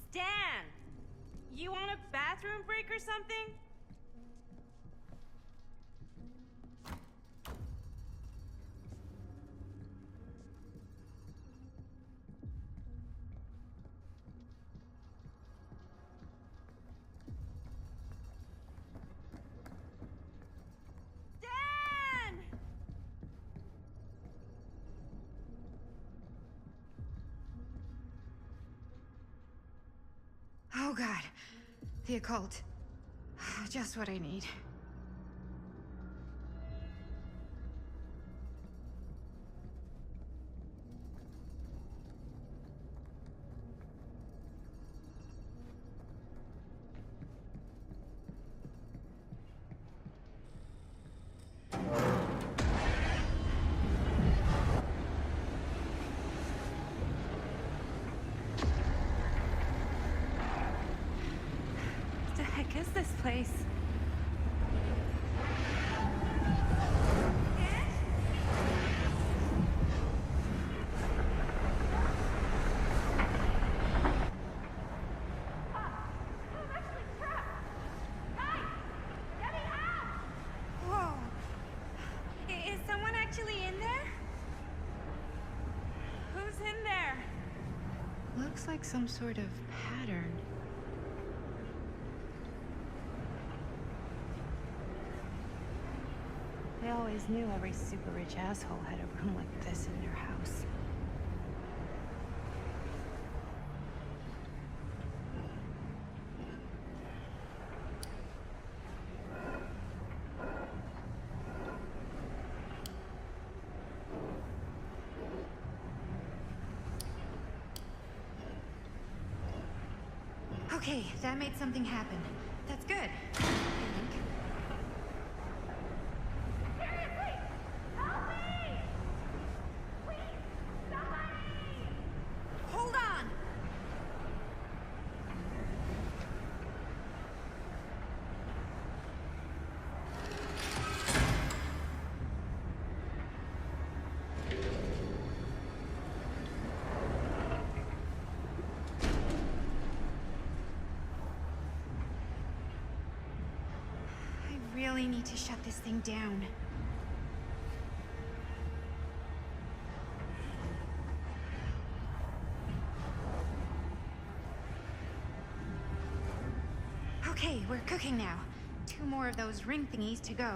[SPEAKER 9] Stan! You want a bathroom break or something? Stan!
[SPEAKER 4] Oh God, the occult. Just what I need. What the heck is this place? Whoa! Is someone actually in there? Who's in there? Looks like some sort of pattern. I always knew every super rich asshole had a room like this in their house. Okay, that made something happen. That's good. I think. Hold on! I really need to shut this thing down. Okay, we're cooking now. 2 more of those ring thingies to go.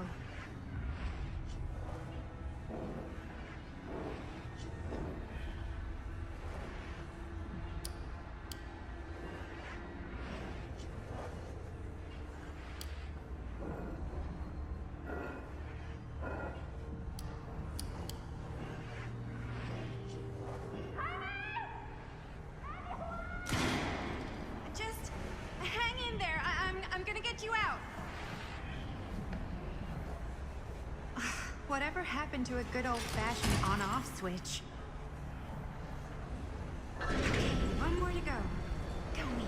[SPEAKER 4] Just hang in there. I'm gonna get you out. Whatever happened to a good old-fashioned on-off switch? Okay, 1 more to go. Go me.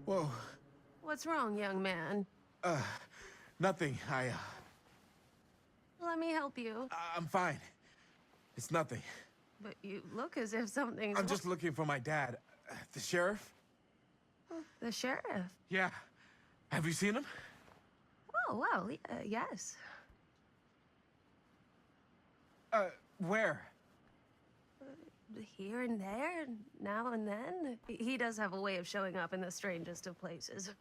[SPEAKER 11] Whoa.
[SPEAKER 1] What's wrong, young man?
[SPEAKER 11] Nothing.
[SPEAKER 1] Let me help you.
[SPEAKER 11] I'm fine. It's nothing.
[SPEAKER 1] But you look as if something's...
[SPEAKER 11] I'm just looking for my dad. The sheriff?
[SPEAKER 1] The sheriff?
[SPEAKER 11] Yeah. Have you seen him?
[SPEAKER 1] Oh, well, yes.
[SPEAKER 11] Where?
[SPEAKER 1] Here and there, now and then. He does have a way of showing up in the strangest of places.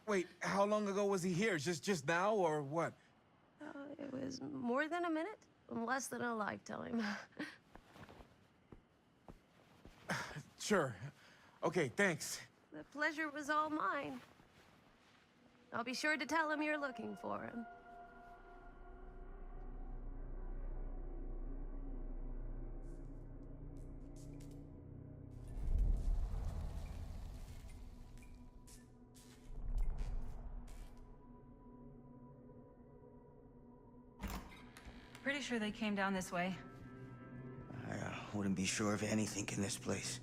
[SPEAKER 11] Wait, how long ago was he here? Just now, or what?
[SPEAKER 1] It was more than a minute, less than a lifetime.
[SPEAKER 11] Sure. Okay, thanks.
[SPEAKER 1] The pleasure was all mine. I'll be sure to tell him you're looking for him.
[SPEAKER 8] Pretty sure they came down this way.
[SPEAKER 2] I wouldn't be sure of anything in this place.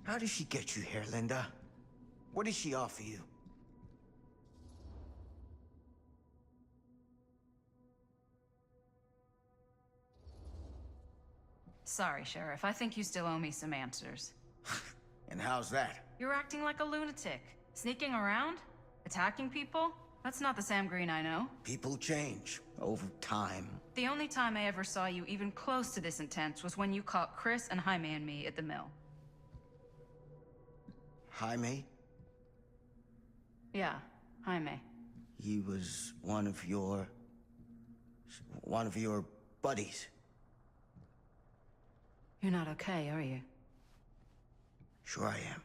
[SPEAKER 2] How did she get you here, Linda? What did she offer you?
[SPEAKER 8] Sorry, Sheriff. I think you still owe me some answers.
[SPEAKER 2] And how's that?
[SPEAKER 8] You're acting like a lunatic. Sneaking around? Attacking people? That's not the Sam Green I know.
[SPEAKER 2] People change over time.
[SPEAKER 8] The only time I ever saw you even close to this intense was when you caught Chris and Jaime and me at the mill.
[SPEAKER 2] Jaime?
[SPEAKER 8] Yeah, Jaime.
[SPEAKER 2] He was one of your buddies.
[SPEAKER 8] You're not okay, are you?
[SPEAKER 2] Sure I am.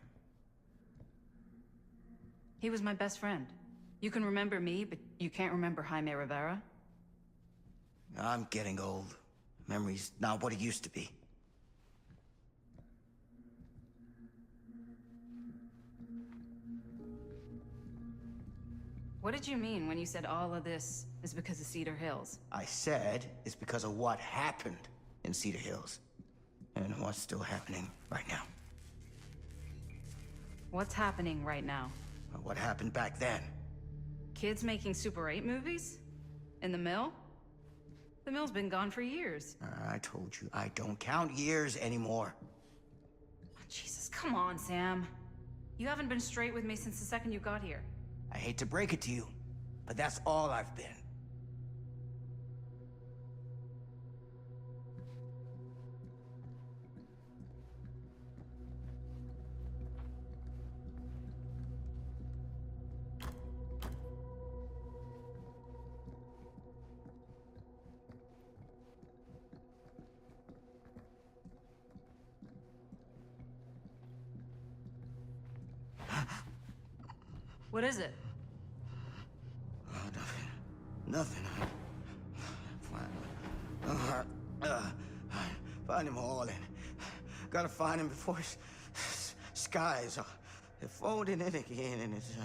[SPEAKER 8] He was my best friend. You can remember me, but you can't remember Jaime Rivera?
[SPEAKER 2] I'm getting old. Memory's not what it used to be.
[SPEAKER 8] What did you mean when you said all of this is because of Cedar Hills?
[SPEAKER 2] I said it's because of what happened in Cedar Hills. And what's still happening right now.
[SPEAKER 8] What's happening right now?
[SPEAKER 2] What happened back then.
[SPEAKER 8] Kids making Super 8 movies? In the mill? The mill's been gone for years.
[SPEAKER 2] I told you, I don't count years anymore.
[SPEAKER 8] Jesus, come on, Sam. You haven't been straight with me since the second you got here.
[SPEAKER 2] I hate to break it to you, but that's all I've been.
[SPEAKER 8] What is it?
[SPEAKER 2] Nothing. Find him all, and gotta find him before his skies are folding in again, and it's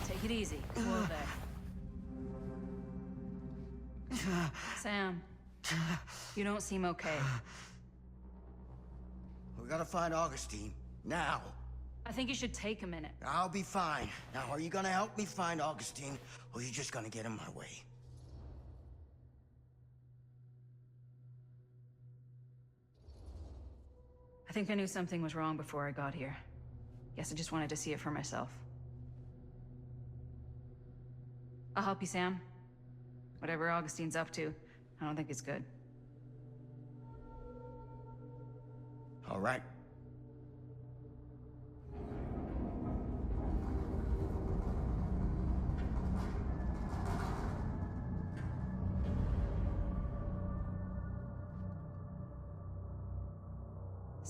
[SPEAKER 8] Take it easy. Whoa there. Sam, you don't seem okay.
[SPEAKER 2] We gotta find Augustine now.
[SPEAKER 8] I think you should take a minute.
[SPEAKER 2] I'll be fine. Now, are you gonna help me find Augustine, or are you just gonna get in my way?
[SPEAKER 8] I think I knew something was wrong before I got here. Guess I just wanted to see it for myself. I'll help you, Sam. Whatever Augustine's up to, I don't think it's good.
[SPEAKER 2] All right.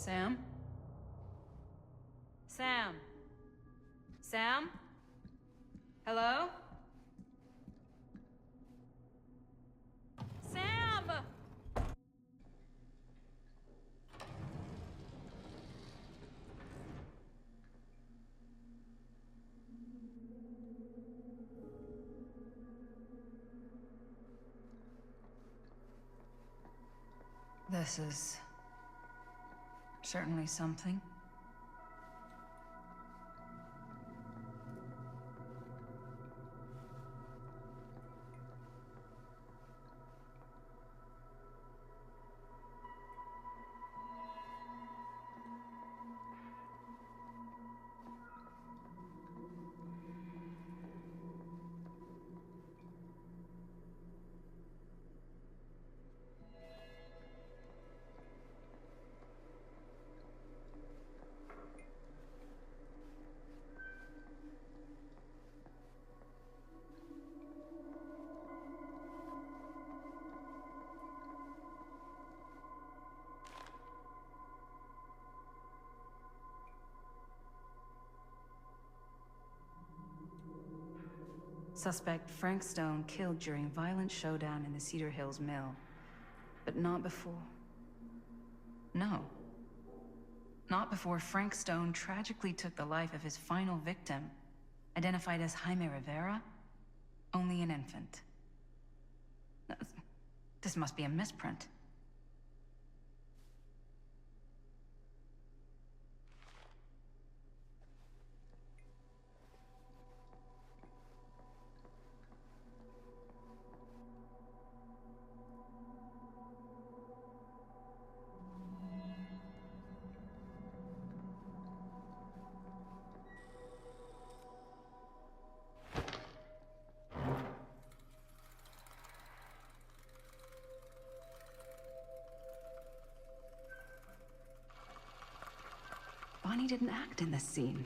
[SPEAKER 8] Sam? Sam? Sam? Hello? Sam! This is certainly something. Suspect Frank Stone killed during violent showdown in the Cedar Hills mill. But not before. No. Not before Frank Stone tragically took the life of his final victim, identified as Jaime Rivera, only an infant. This must be a misprint. Bonnie didn't act in this scene.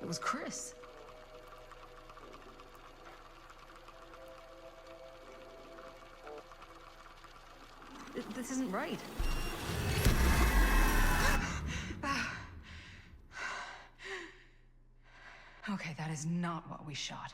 [SPEAKER 8] It was Chris. This isn't right. Okay, that is not what we shot.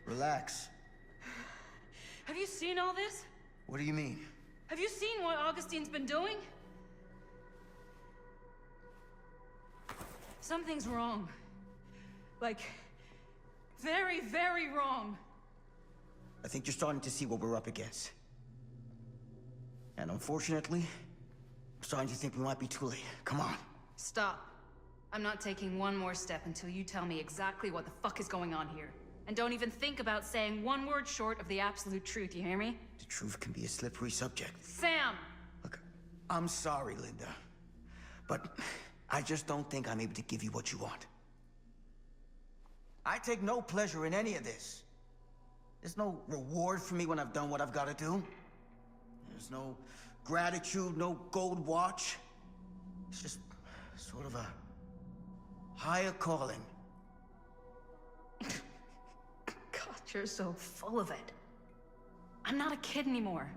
[SPEAKER 2] Relax.
[SPEAKER 8] Have you seen all this?
[SPEAKER 2] What do you mean?
[SPEAKER 8] Have you seen what Augustine's been doing? Something's wrong. Like, very, very wrong.
[SPEAKER 2] I think you're starting to see what we're up against. And unfortunately, I'm starting to think we might be too late. Come on.
[SPEAKER 8] Stop. I'm not taking one more step until you tell me exactly what the fuck is going on here. And don't even think about saying one word short of the absolute truth, you hear me?
[SPEAKER 2] The truth can be a slippery subject.
[SPEAKER 8] Sam!
[SPEAKER 2] Look, I'm sorry, Linda. But I just don't think I'm able to give you what you want. I take no pleasure in any of this. There's no reward for me when I've done what I've got to do. There's no gratitude, no gold watch. It's just sort of a higher calling.
[SPEAKER 8] You're so full of it. I'm not a kid anymore.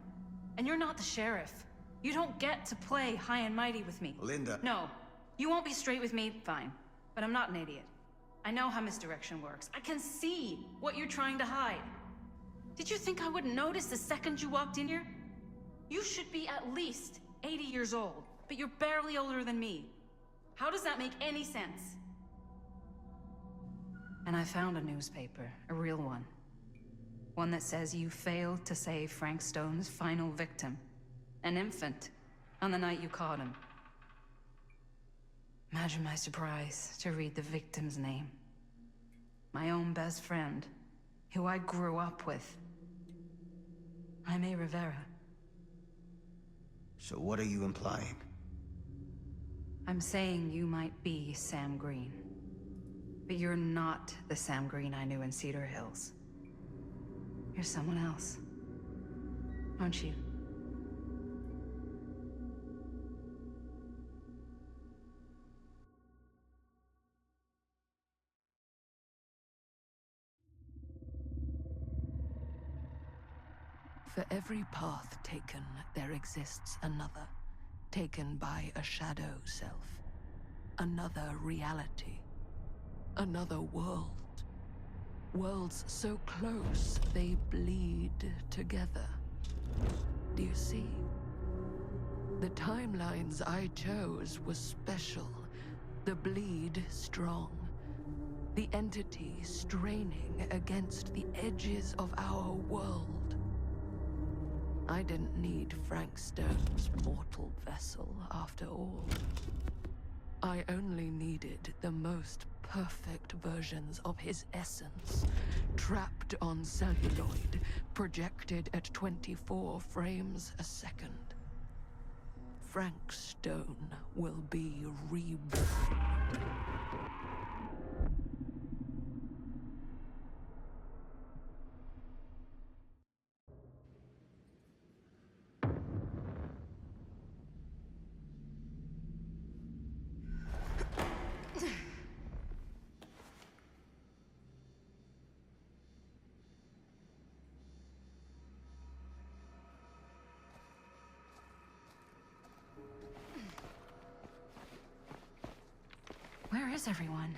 [SPEAKER 8] And you're not the sheriff. You don't get to play high and mighty with me.
[SPEAKER 13] Linda.
[SPEAKER 8] No. You won't be straight with me, fine. But I'm not an idiot. I know how misdirection works. I can see what you're trying to hide. Did you think I wouldn't notice the second you walked in here? You should be at least 80 years old, but you're barely older than me. How does that make any sense? And I found a newspaper, a real one. One that says you failed to save Frank Stone's final victim, an infant, on the night you caught him. Imagine my surprise to read the victim's name. My own best friend, who I grew up with. Jaime Rivera.
[SPEAKER 2] So what are you implying?
[SPEAKER 8] I'm saying you might be Sam Green. But you're not the Sam Green I knew in Cedar Hills. You're someone else. Aren't you?
[SPEAKER 1] For every path taken, there exists another, taken by a shadow self. Another reality. Another world. Worlds so close, they bleed together. Do you see? The timelines I chose were special. The bleed strong. The entity straining against the edges of our world. I didn't need Frank Stone's mortal vessel, after all. I only needed the most perfect versions of his essence, trapped on celluloid, projected at 24 frames a second. Frank Stone will be reborn.
[SPEAKER 8] Where is everyone?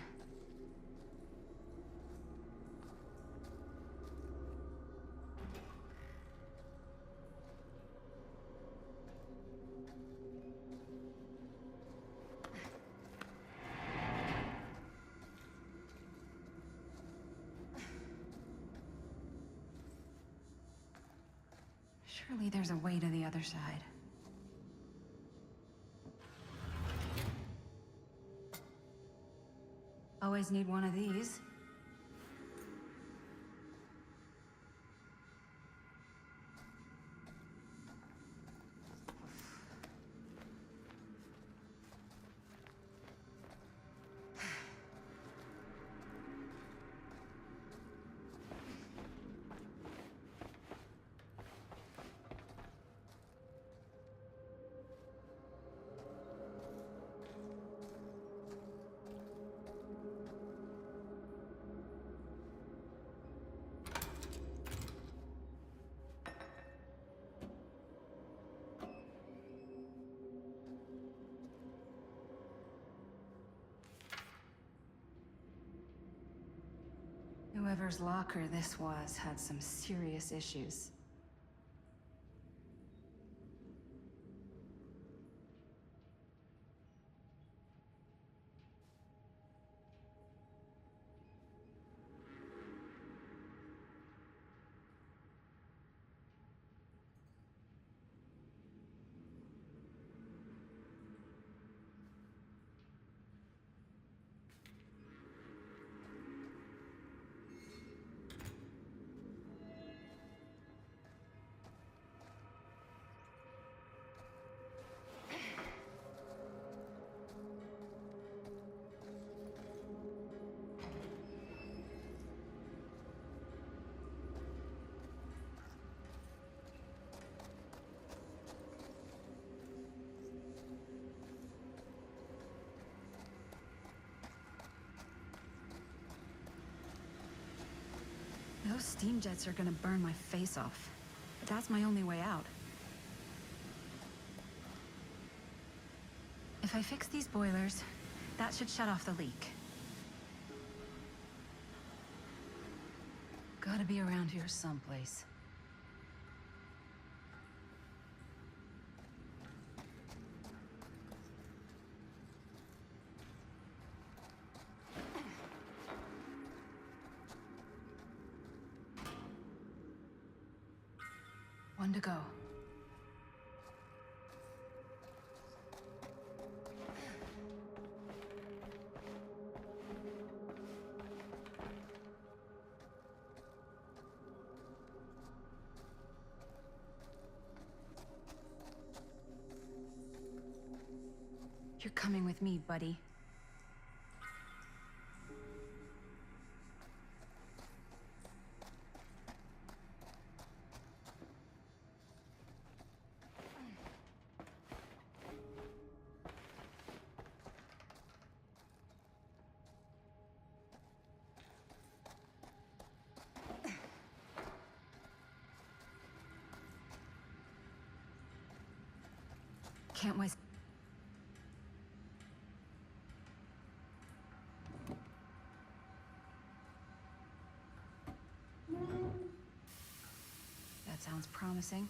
[SPEAKER 8] Surely there's a way to the other side. Always need one of these. Whoever's locker this was had some serious issues. steam jets are gonna burn my face off. But that's my only way out. If I fix these boilers, that should shut off the leak. Gotta be around here someplace. One to go. You're coming with me, buddy. Can't waste. That sounds promising.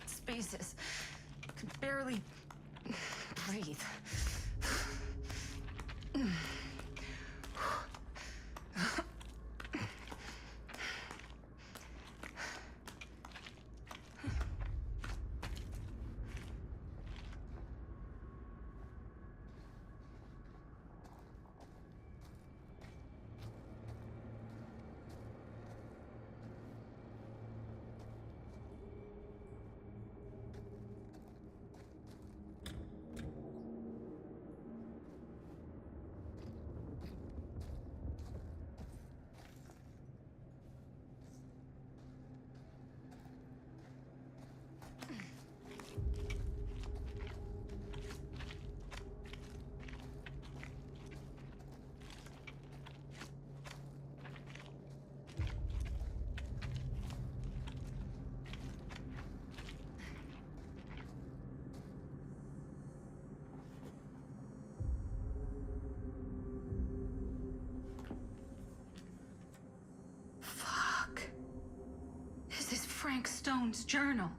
[SPEAKER 8] Spaces. I can barely breathe. Frank Stone's journal.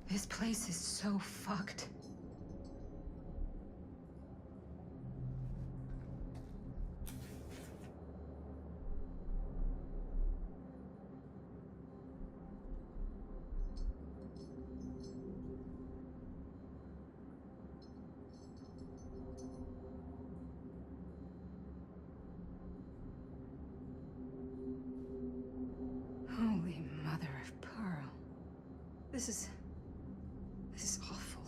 [SPEAKER 8] This place is so fucked. Holy mother of pearl. This is awful.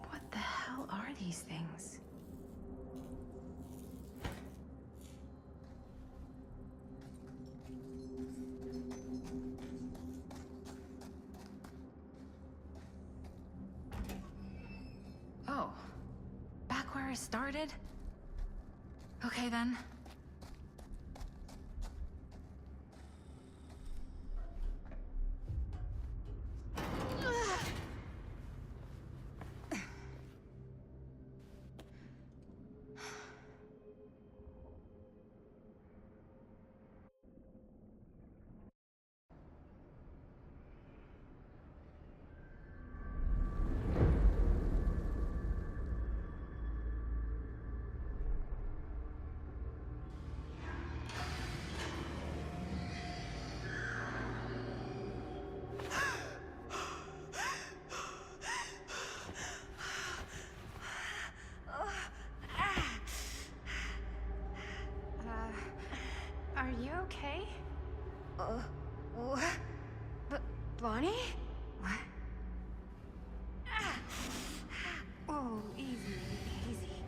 [SPEAKER 8] What the hell are these things? Oh, back where I started? Okay then. Are you okay?
[SPEAKER 9] What? Bonnie?
[SPEAKER 4] What? Oh, easy, easy.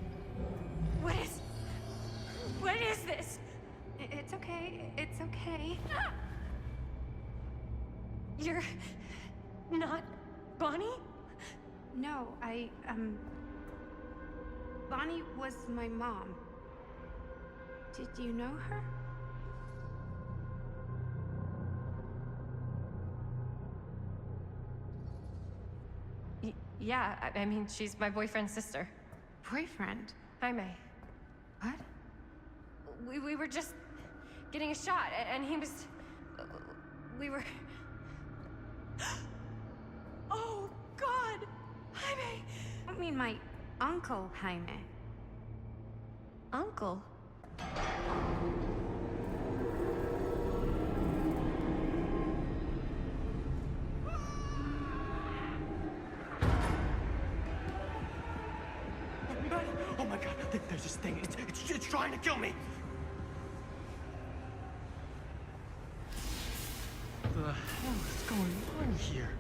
[SPEAKER 9] What is this?
[SPEAKER 4] It's okay, it's okay.
[SPEAKER 9] You're not Bonnie?
[SPEAKER 4] No, Bonnie was my mom. Did you know her?
[SPEAKER 9] Yeah, I mean, she's my boyfriend's sister.
[SPEAKER 4] Boyfriend?
[SPEAKER 9] Jaime.
[SPEAKER 4] What?
[SPEAKER 9] We were just getting a shot, and he was... We were... Oh, God! Jaime!
[SPEAKER 4] I mean, my uncle, Jaime.
[SPEAKER 9] Uncle?
[SPEAKER 7] Oh my god, there's this thing. It's trying to kill me. The hell is going on here?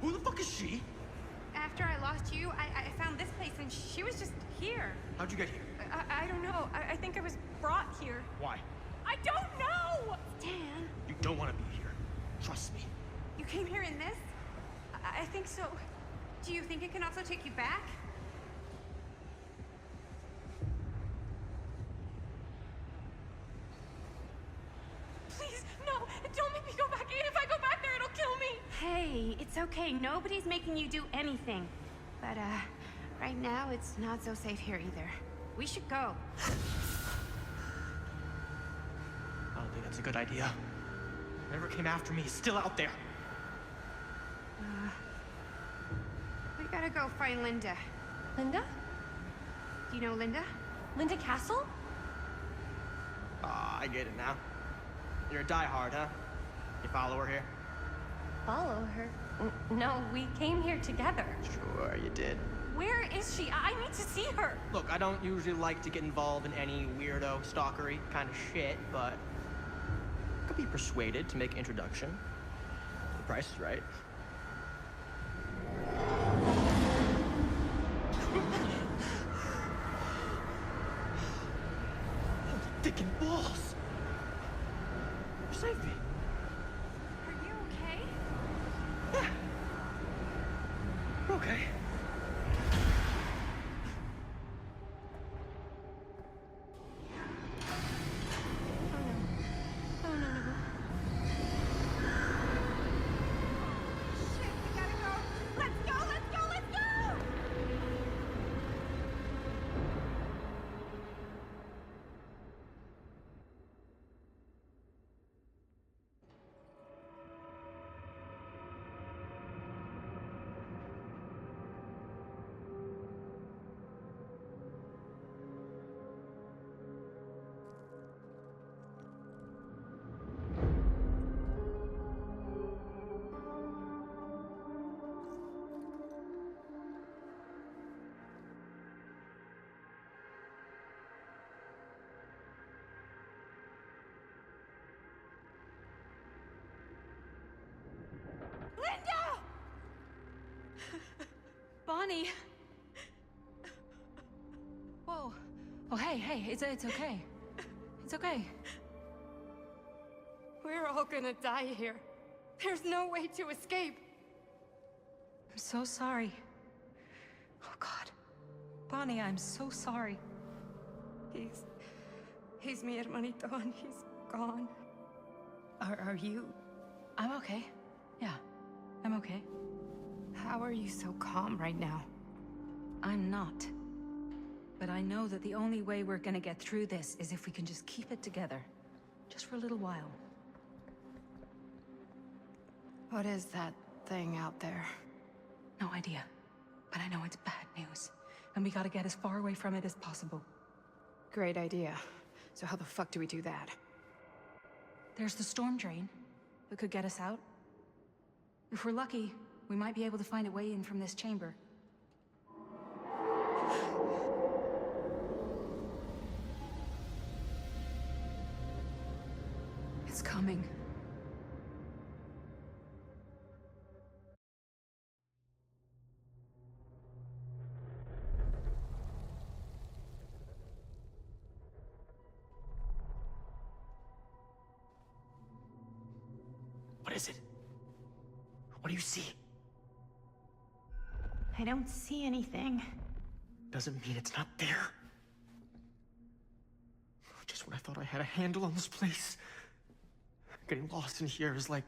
[SPEAKER 7] Who the fuck is she?
[SPEAKER 4] After I lost you, I found this place and she was just here.
[SPEAKER 7] How'd you get here?
[SPEAKER 9] I don't know. I think I was brought here.
[SPEAKER 7] Why?
[SPEAKER 9] I don't know!
[SPEAKER 4] Dan,
[SPEAKER 7] You don't want to be here. Trust me.
[SPEAKER 4] you came here in this?
[SPEAKER 9] I think so.
[SPEAKER 4] Do you think it can also take you back?
[SPEAKER 9] Please, no! Don't make me go back in. If I go back there, it'll kill me!
[SPEAKER 4] Hey, it's okay. Nobody's making you do anything. But, right now, it's not so safe here either. We should go.
[SPEAKER 7] I don't think that's a good idea. Whoever came after me is still out there.
[SPEAKER 4] We gotta go find Linda.
[SPEAKER 9] Linda?
[SPEAKER 4] Do you know Linda?
[SPEAKER 9] Linda Castle?
[SPEAKER 7] Ah, I get it now. You're a diehard, huh? You follow her here?
[SPEAKER 9] Follow her? No, we came here together.
[SPEAKER 7] Sure, you did.
[SPEAKER 9] Where is she? I need to see her.
[SPEAKER 7] Look, I don't usually like to get involved in any weirdo, stalkery kind of shit, but I could be persuaded to make introduction. The price is right. Dick and balls! You saved me.
[SPEAKER 4] Are you okay?
[SPEAKER 7] okay?
[SPEAKER 8] Bonnie! Whoa. Oh, hey, it's okay. It's okay.
[SPEAKER 6] We're all gonna die here. There's no way to escape.
[SPEAKER 8] I'm so sorry. Oh, God. Bonnie, I'm so sorry.
[SPEAKER 6] He's mi hermanito and he's gone. Are you?
[SPEAKER 8] I'm okay. Yeah, I'm okay.
[SPEAKER 6] How are you so calm right now?
[SPEAKER 8] I'm not. But I know that the only way we're gonna get through this is if we can just keep it together. Just for a little while.
[SPEAKER 6] What is that thing out there?
[SPEAKER 8] No idea. But I know it's bad news. And we gotta get as far away from it as possible.
[SPEAKER 6] Great idea. So how the fuck do we do that?
[SPEAKER 8] There's the storm drain that could get us out. If we're lucky, we might be able to find a way in from this chamber. It's coming.
[SPEAKER 7] What is it? What do you see?
[SPEAKER 4] I don't see anything.
[SPEAKER 7] Doesn't mean it's not there. Just when I thought I had a handle on this place. Getting lost in here is like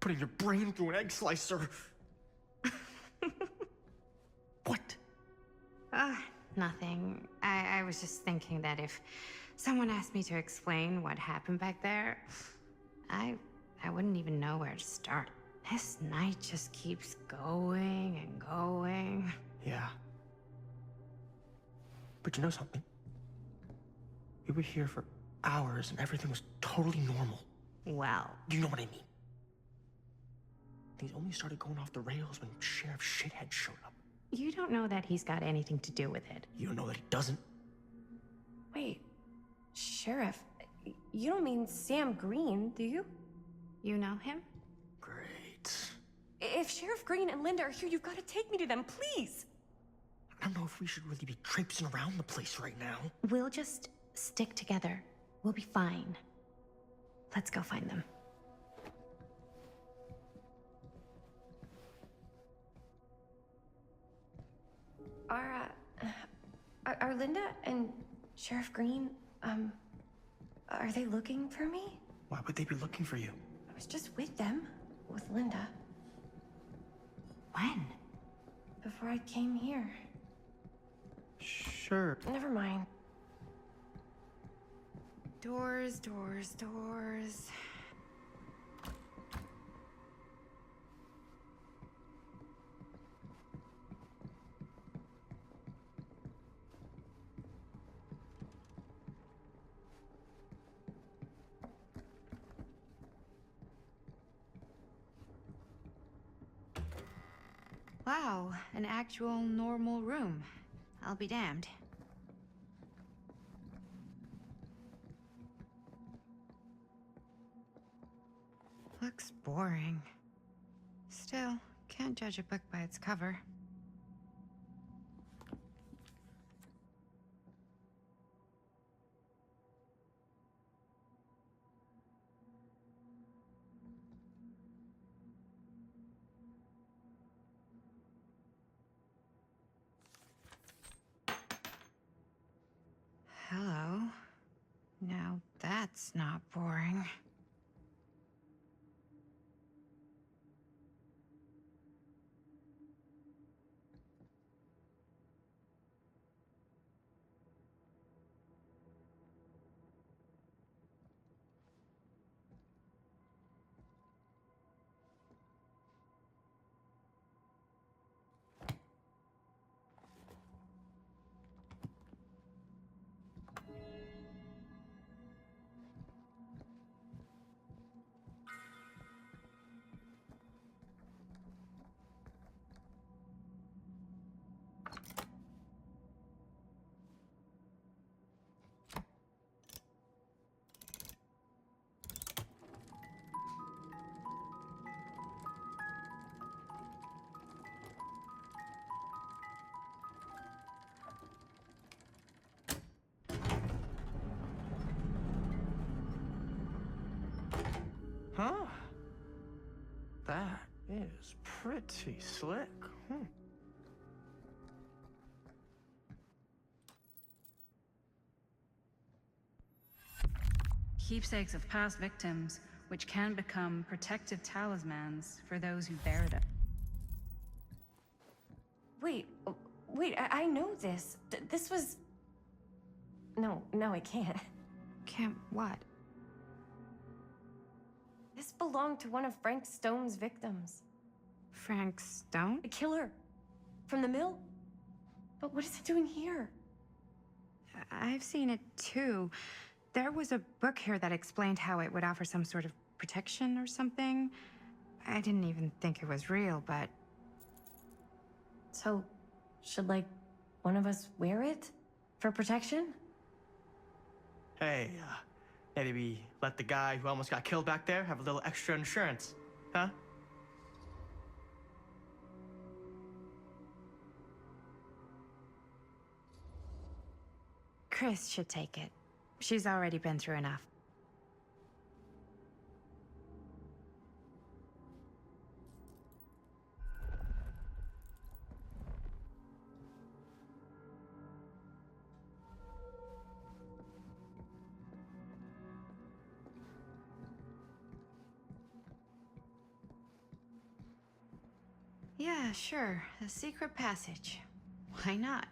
[SPEAKER 7] putting your brain through an egg slicer. What?
[SPEAKER 4] Nothing. I was just thinking that if someone asked me to explain what happened back there, I wouldn't even know where to start. This night just keeps going and going.
[SPEAKER 7] Yeah. But you know something? We were here for hours and everything was totally normal.
[SPEAKER 4] Well,
[SPEAKER 7] You know what I mean? Things only started going off the rails when Sheriff Shithead showed up.
[SPEAKER 4] you don't know that he's got anything to do with it.
[SPEAKER 7] You don't know that he doesn't?
[SPEAKER 9] Wait, Sheriff, you don't mean Sam Green, do you?
[SPEAKER 4] You know him?
[SPEAKER 7] Great.
[SPEAKER 9] If Sheriff Green and Linda are here, you've got to take me to them, please.
[SPEAKER 7] I don't know if we should really be traipsing around the place right now.
[SPEAKER 4] We'll just stick together. We'll be fine. Let's go find them.
[SPEAKER 9] Are Linda and Sheriff Green, are they looking for me?
[SPEAKER 7] Why would they be looking for you?
[SPEAKER 9] I was just with them, with Linda.
[SPEAKER 4] When?
[SPEAKER 9] Before I came here.
[SPEAKER 7] Sure.
[SPEAKER 9] Never mind.
[SPEAKER 6] Doors, doors, doors.
[SPEAKER 4] Wow, an actual normal room. I'll be damned. Looks boring. Still, can't judge a book by its cover. That's not boring.
[SPEAKER 7] Huh? That is pretty slick.
[SPEAKER 8] Keepsakes of past victims, which can become protective talismans for those who bear them.
[SPEAKER 9] Wait, I know this. This was... No, I can't.
[SPEAKER 4] Can't what?
[SPEAKER 9] This belonged to one of Frank Stone's victims.
[SPEAKER 4] Frank Stone?
[SPEAKER 9] The killer. From the mill. But what is it doing here?
[SPEAKER 4] I've seen it too. There was a book here that explained how it would offer some sort of protection or something. I didn't even think it was real, but...
[SPEAKER 9] So, should, like, one of us wear it? For protection?
[SPEAKER 7] Hey, maybe we let the guy who almost got killed back there have a little extra insurance, huh?
[SPEAKER 4] Chris should take it. She's already been through enough. Yeah, sure. A secret passage. Why not?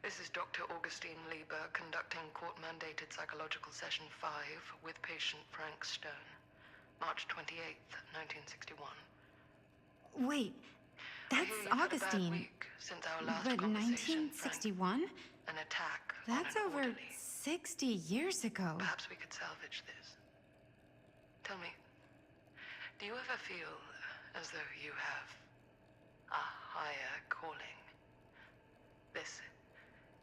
[SPEAKER 1] This is Dr. Augustine Lieber conducting court-mandated psychological session 5 with patient Frank Stone. March 28th, 1961.
[SPEAKER 4] Wait, that's Augustine.
[SPEAKER 1] Week since our last
[SPEAKER 4] But
[SPEAKER 1] conversation,
[SPEAKER 4] 1961?
[SPEAKER 1] An attack.
[SPEAKER 4] That's over 60 years ago.
[SPEAKER 1] Perhaps we could salvage this. Tell me, do you ever feel as though you have a higher calling? This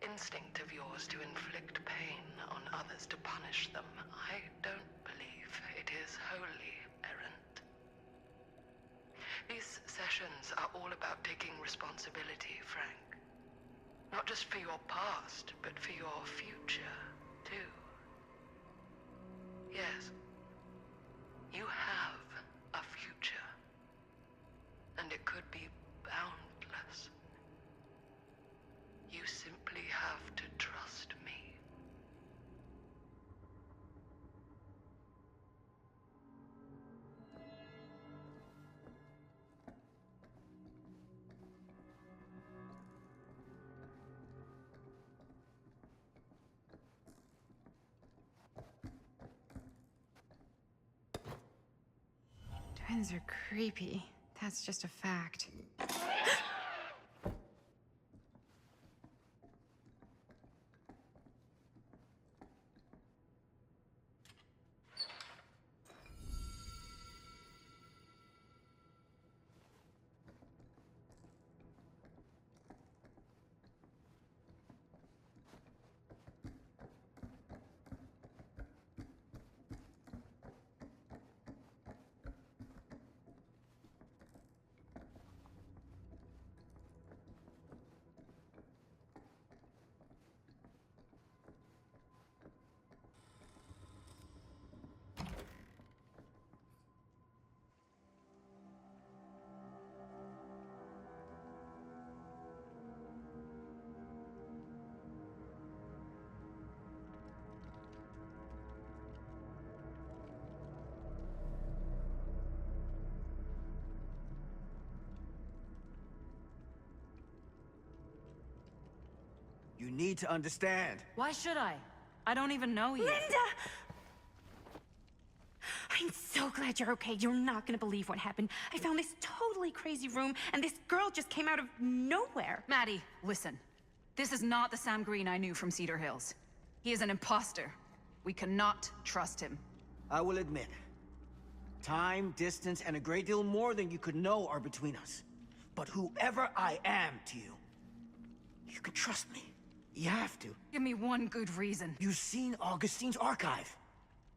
[SPEAKER 1] instinct of yours to inflict pain on others, to punish them, I don't believe it is wholly errant. These sessions are all about taking responsibility, Frank. Not just for your past, but for your future, too. Yes, you have a future. And it could be boundless. You simply have to trust me.
[SPEAKER 4] Twins are creepy. That's just a fact.
[SPEAKER 2] you need to understand.
[SPEAKER 8] Why should I? I don't even know you.
[SPEAKER 4] Linda! I'm so glad you're okay. You're not gonna believe what happened. I found this totally crazy room, and this girl just came out of nowhere.
[SPEAKER 8] Maddie, listen. This is not the Sam Green I knew from Cedar Hills. He is an imposter. We cannot trust him.
[SPEAKER 2] I will admit, time, distance, and a great deal more than you could know are between us. But whoever I am to you, you can trust me. You have to.
[SPEAKER 8] Give me one good reason.
[SPEAKER 2] You've seen Augustine's archive.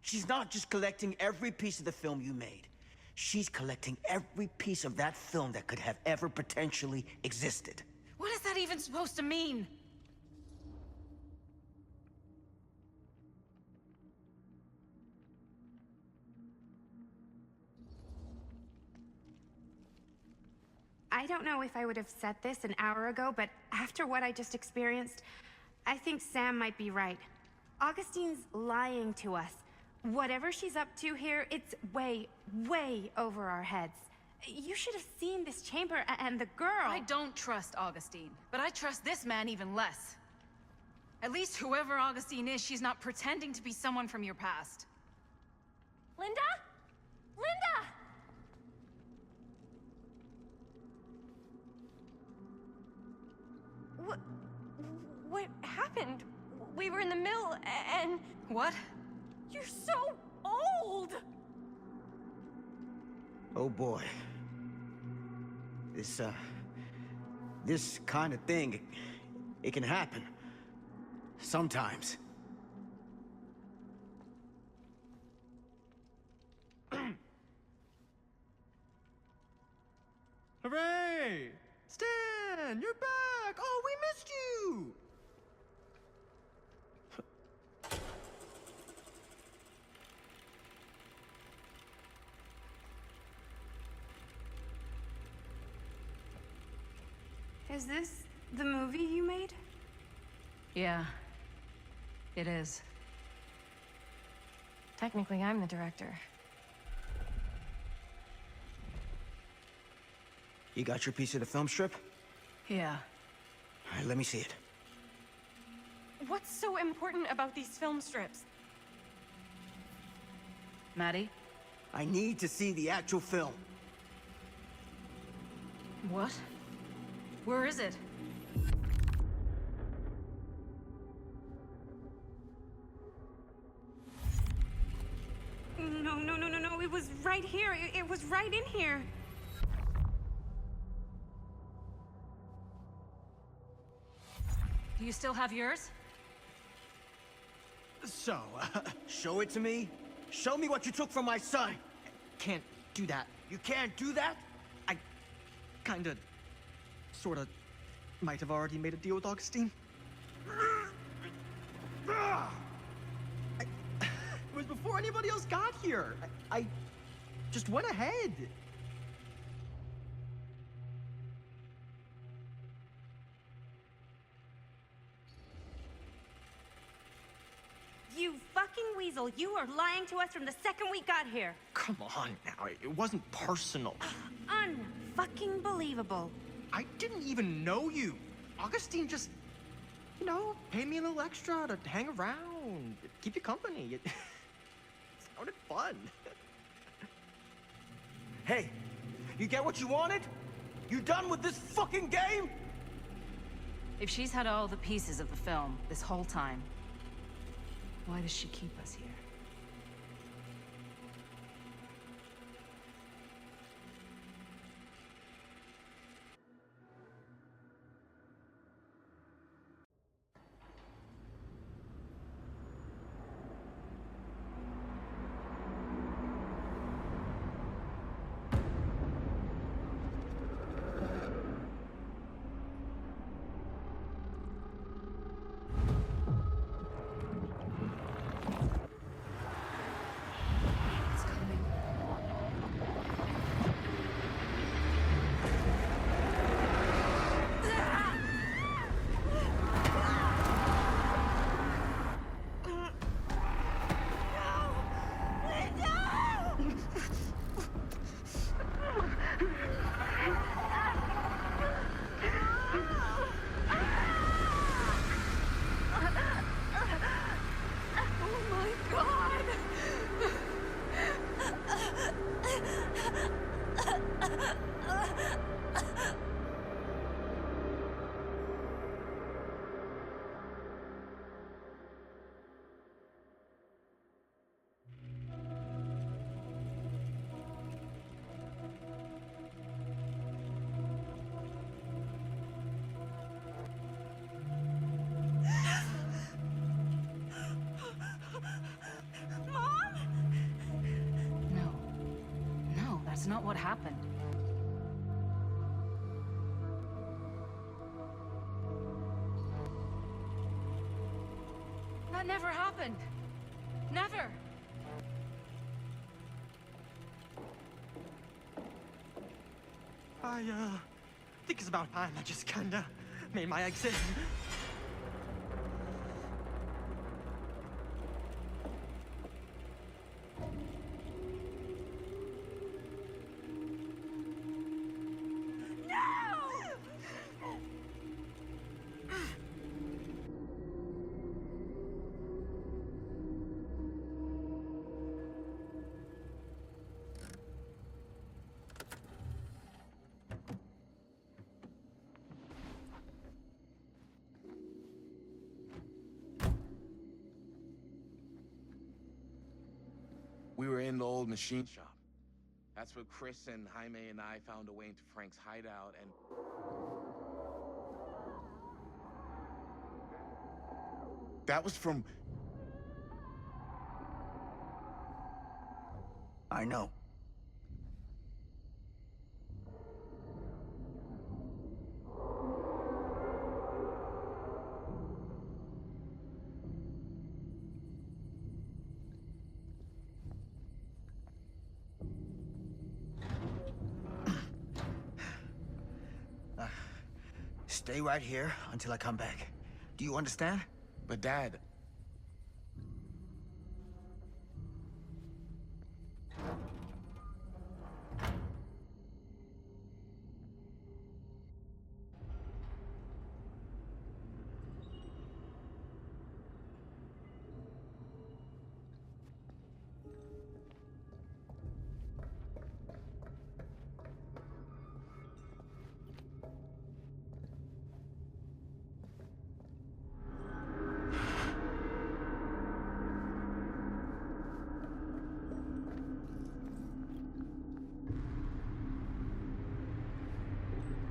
[SPEAKER 2] She's not just collecting every piece of the film you made. She's collecting every piece of that film that could have ever potentially existed.
[SPEAKER 8] What is that even supposed to mean?
[SPEAKER 4] I don't know if I would have said this an hour ago, but after what I just experienced, I think Sam might be right. Augustine's lying to us. Whatever she's up to here, it's way, way over our heads. You should have seen this chamber and the girl.
[SPEAKER 8] I don't trust Augustine, but I trust this man even less. At least whoever Augustine is, she's not pretending to be someone from your past.
[SPEAKER 9] Linda? Linda! What happened? We were in the mill and...
[SPEAKER 8] What?
[SPEAKER 9] You're so old!
[SPEAKER 2] Oh boy. This kind of thing, it can happen. Sometimes.
[SPEAKER 7] Hooray! Stan, you're back! Oh, we missed you!
[SPEAKER 4] Is this the movie you made?
[SPEAKER 8] Yeah, it is.
[SPEAKER 1] Technically, I'm the director.
[SPEAKER 2] You got your piece of the film strip?
[SPEAKER 8] Yeah.
[SPEAKER 2] All right, let me see it.
[SPEAKER 9] What's so important about these film strips?
[SPEAKER 8] Maddie?
[SPEAKER 2] I need to see the actual film.
[SPEAKER 8] What? Where is it?
[SPEAKER 4] No. It was right here. It was right in here.
[SPEAKER 8] Do you still have yours?
[SPEAKER 2] So, show it to me. Show me what you took from my son.
[SPEAKER 7] Can't do that.
[SPEAKER 2] You can't do that?
[SPEAKER 7] I kinda, sorta, might have already made a deal with Augustine. It was before anybody else got here. I just went ahead.
[SPEAKER 4] You fucking weasel. You are lying to us from the second we got here.
[SPEAKER 7] Come on now, it wasn't personal.
[SPEAKER 4] Unfucking believable.
[SPEAKER 7] I didn't even know you. Augustine just, you know, paid me a little extra to hang around, keep you company. It sounded fun.
[SPEAKER 2] Hey, you get what you wanted? You done with this fucking game?
[SPEAKER 8] If she's had all the pieces of the film this whole time, why does she keep us here? That's not what happened. That never happened. Never.
[SPEAKER 7] I think it's about time I just kinda made my exit.
[SPEAKER 11] We were in the old machine shop. That's where Chris and Jaime and I found a way into Frank's hideout and... That was from...
[SPEAKER 2] I know. Stay right here until I come back. Do you understand?
[SPEAKER 11] But Dad...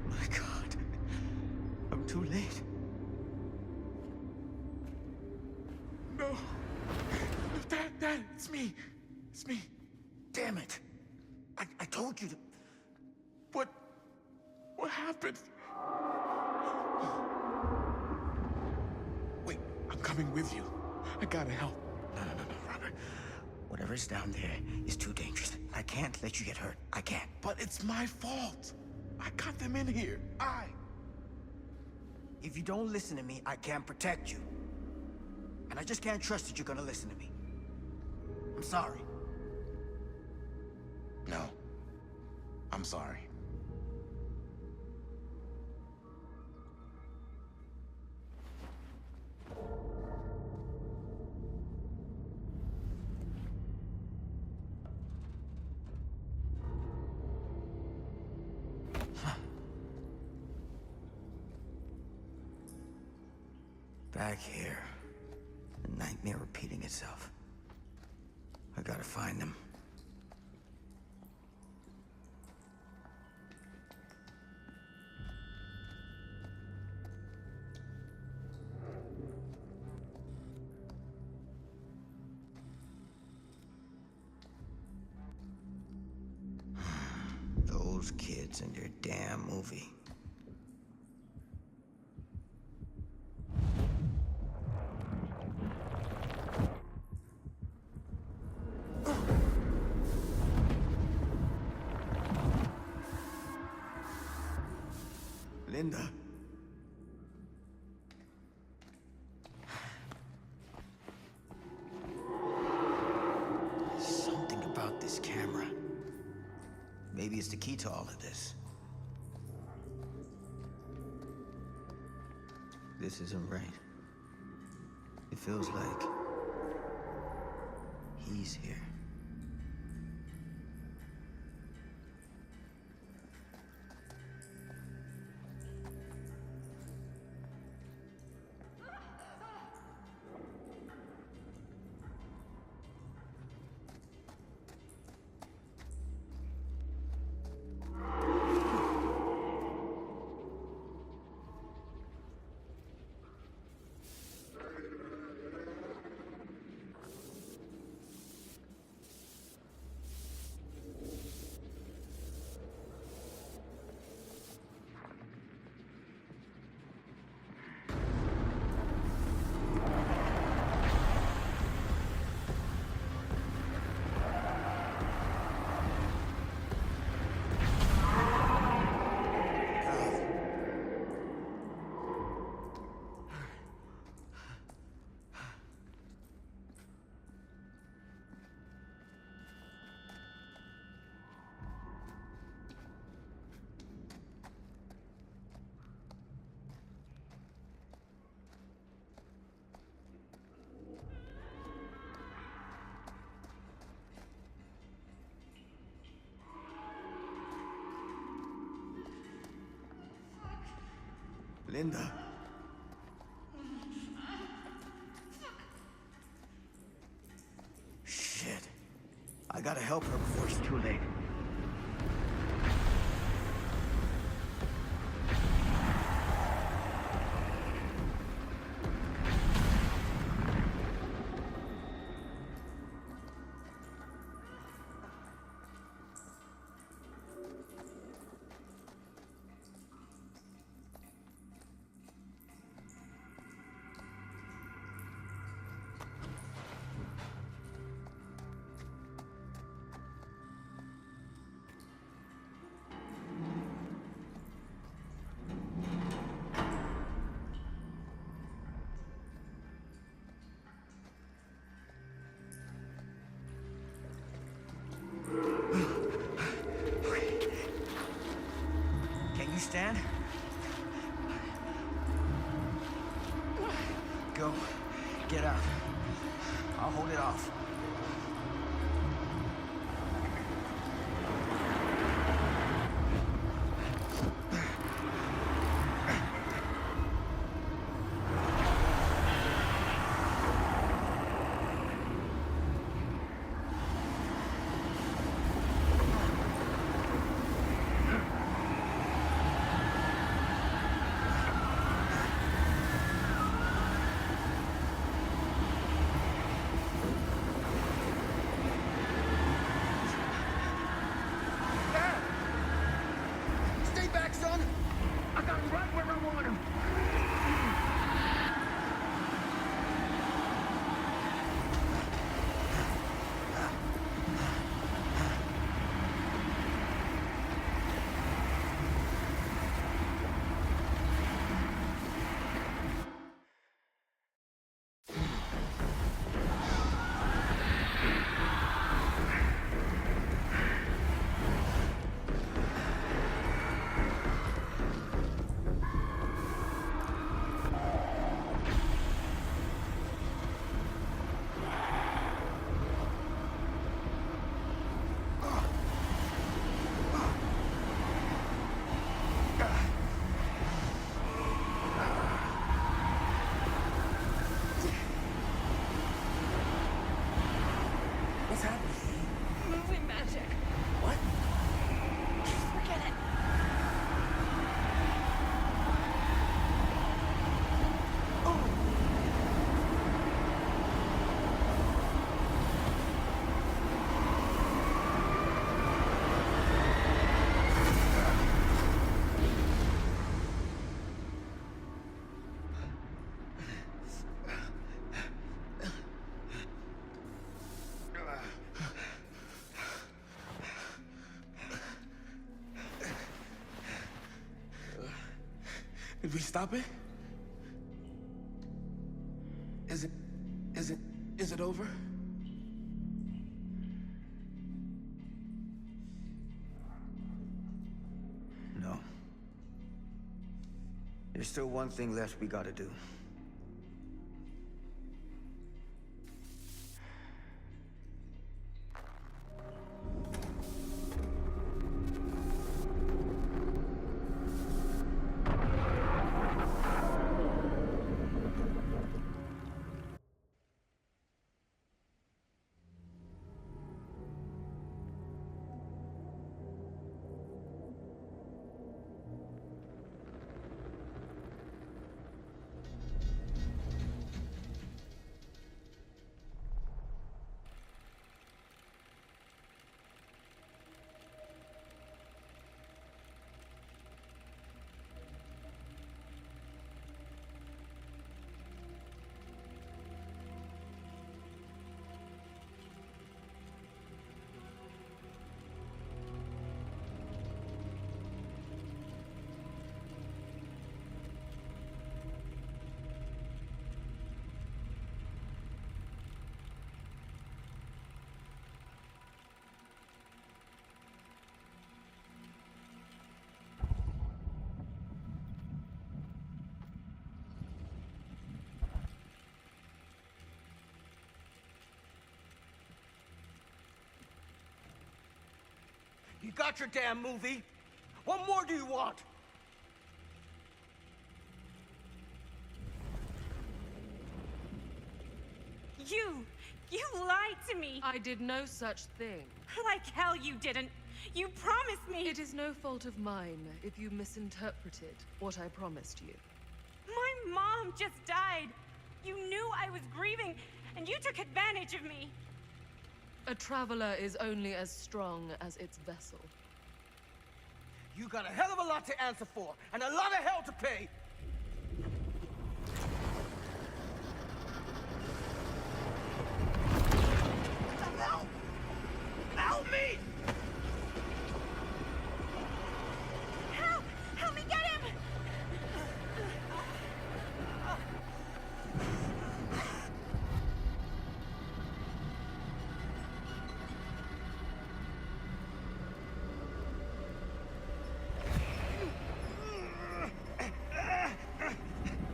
[SPEAKER 2] My God. I'm too late.
[SPEAKER 11] No. Dad, it's me. It's me.
[SPEAKER 2] Damn it. I told you to...
[SPEAKER 11] What happened? Wait, I'm coming with you. I gotta help.
[SPEAKER 2] No, Robert. Whatever's down there is too dangerous. I can't let you get hurt. I can't.
[SPEAKER 11] But it's my fault. I got them in here.
[SPEAKER 2] If you don't listen to me, I can't protect you. And I just can't trust that you're gonna listen to me. I'm sorry.
[SPEAKER 11] No. I'm sorry.
[SPEAKER 2] Back here. The nightmare repeating itself. I gotta find them. Those kids and their damn movie. Linda. Something about this camera. Maybe it's the key to all of this. This isn't right. It feels like he's here. Linda. Shit. I gotta help her before it's too late. Can you stand? Go. Get out. I'll hold it off. Stay back, son! I got him right where I want him. What's happening?
[SPEAKER 1] Movie magic.
[SPEAKER 2] What?
[SPEAKER 1] Forget it.
[SPEAKER 13] Did we stop it? Is it over?
[SPEAKER 2] No. There's still one thing left we gotta do. You got your damn movie. What more do you want?
[SPEAKER 4] You lied to me.
[SPEAKER 1] I did no such thing.
[SPEAKER 4] Like hell you didn't. You promised me.
[SPEAKER 1] It is no fault of mine if you misinterpreted what I promised you.
[SPEAKER 4] My mom just died. You knew I was grieving, and you took advantage of me.
[SPEAKER 1] A traveler is only as strong as its vessel.
[SPEAKER 2] You got a hell of a lot to answer for, and a lot of hell to pay. What the hell? Help me!
[SPEAKER 4] Help me get him!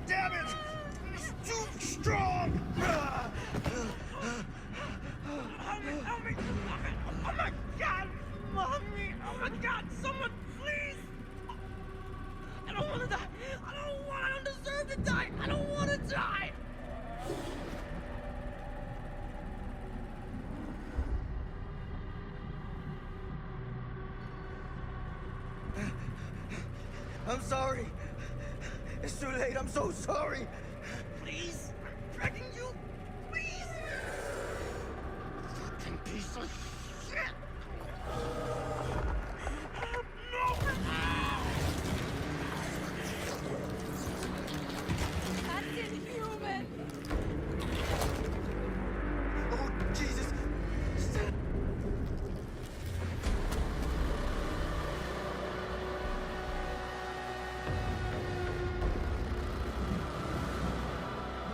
[SPEAKER 2] Damn it! It's too strong! Help me! Oh my God! Mommy! Oh my God! Someone, please! I don't want to die! I don't deserve to die! I don't want to die! I'm sorry. It's too late. I'm so sorry. Please, I'm begging you. Please. Fucking piece of shit. No.
[SPEAKER 4] That's inhuman.
[SPEAKER 2] Oh, Jesus.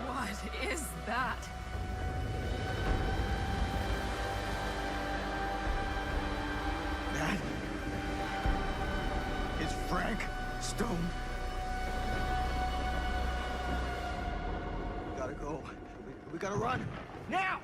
[SPEAKER 1] What is that?
[SPEAKER 2] That is Frank Stone. We gotta go. We gotta run. Now!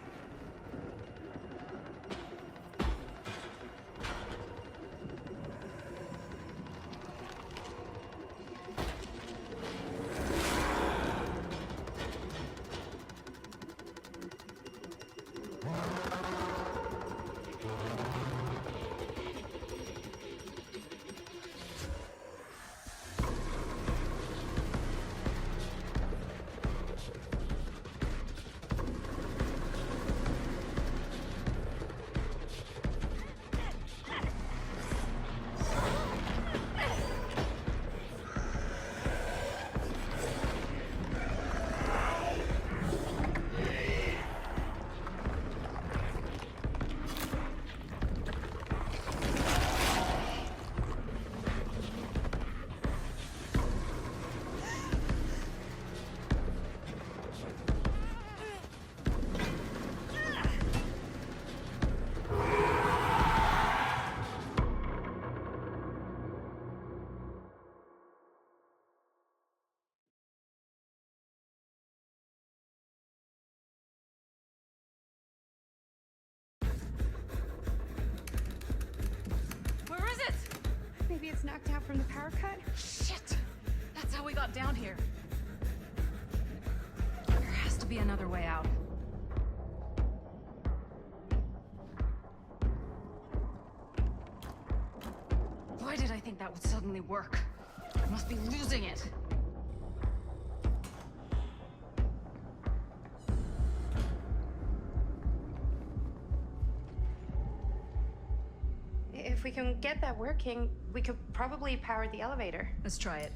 [SPEAKER 1] Where is it?
[SPEAKER 4] Maybe it's knocked out from the power cut?
[SPEAKER 1] Shit! That's how we got down here. There has to be another way out. Why did I think that would suddenly work? I must be losing it.
[SPEAKER 4] If we can get that working, we could probably power the elevator.
[SPEAKER 1] Let's try it.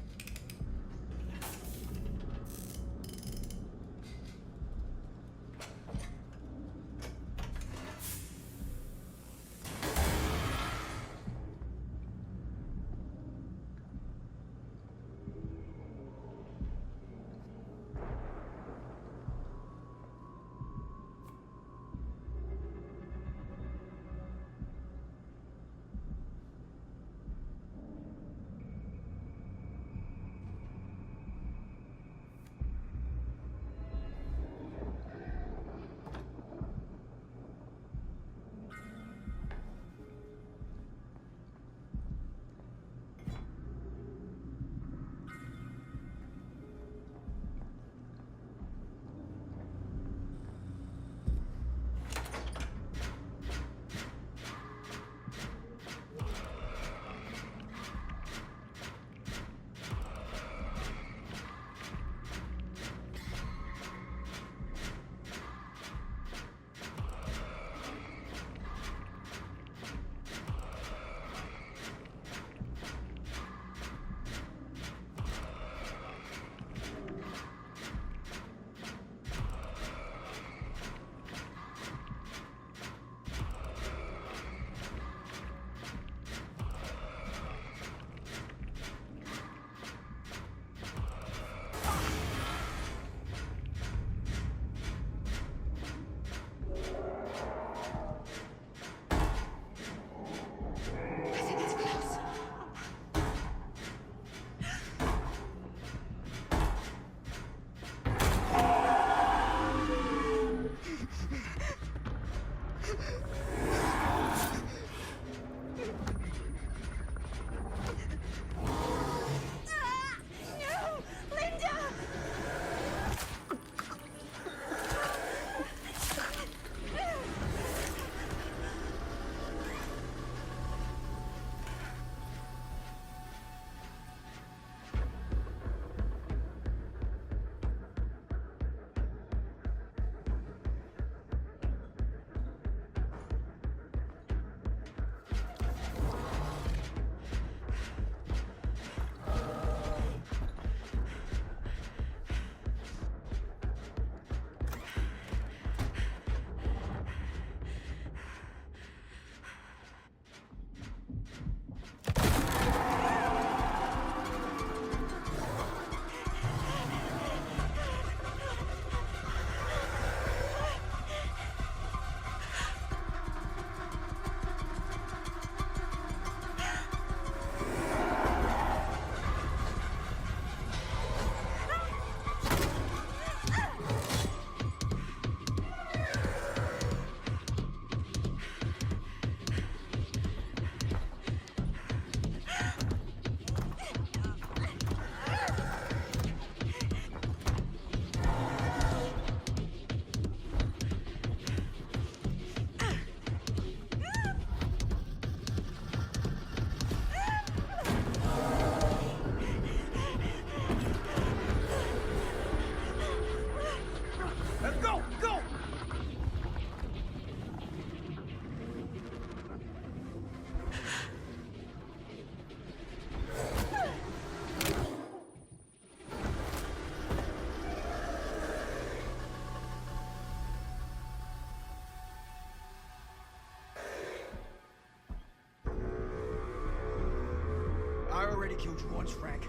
[SPEAKER 2] already killed you once, Frank.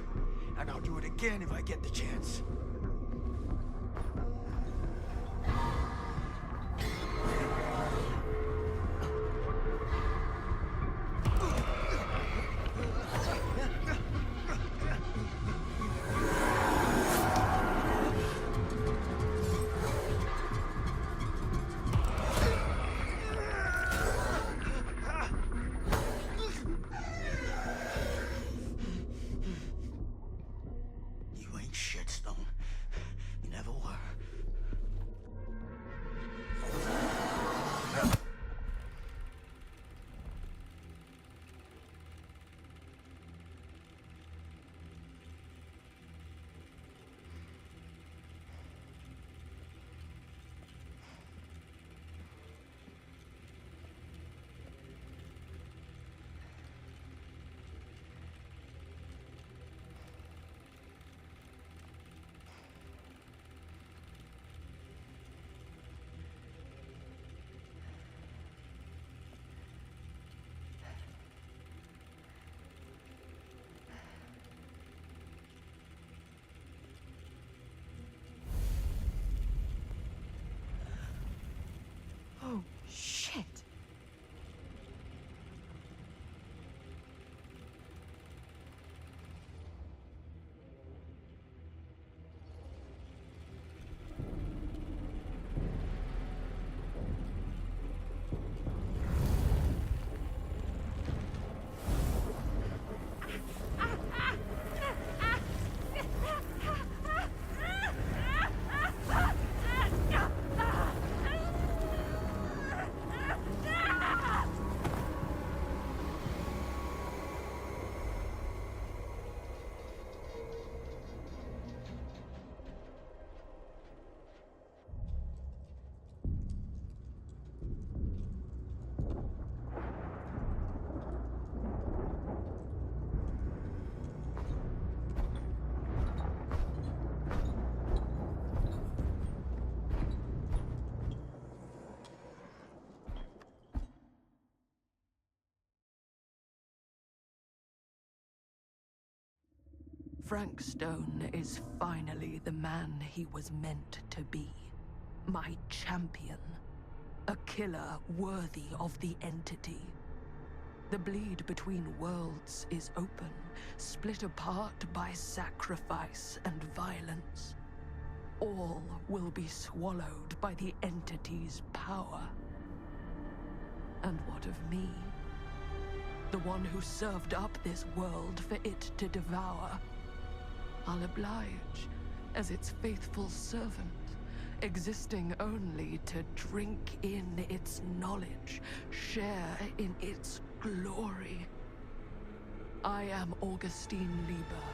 [SPEAKER 2] And I'll do it again if I get the chance. You ain't shit, Stone. You never were.
[SPEAKER 1] Oh, shit. Frank Stone is finally the man he was meant to be. My champion. A killer worthy of the entity. The bleed between worlds is open, split apart by sacrifice and violence. All will be swallowed by the entity's power. And what of me? The one who served up this world for it to devour. I'll oblige as its faithful servant, existing only to drink in its knowledge, share in its glory. I am Augustine Lieber,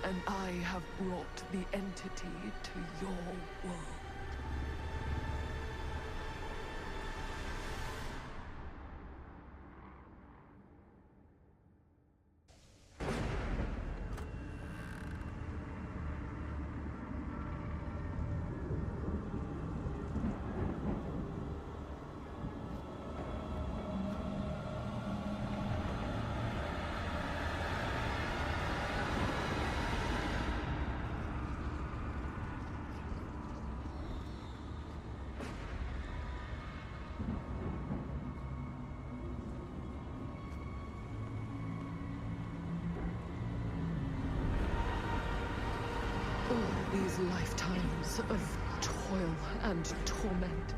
[SPEAKER 1] and I have brought the entity to your world. These lifetimes of toil and torment,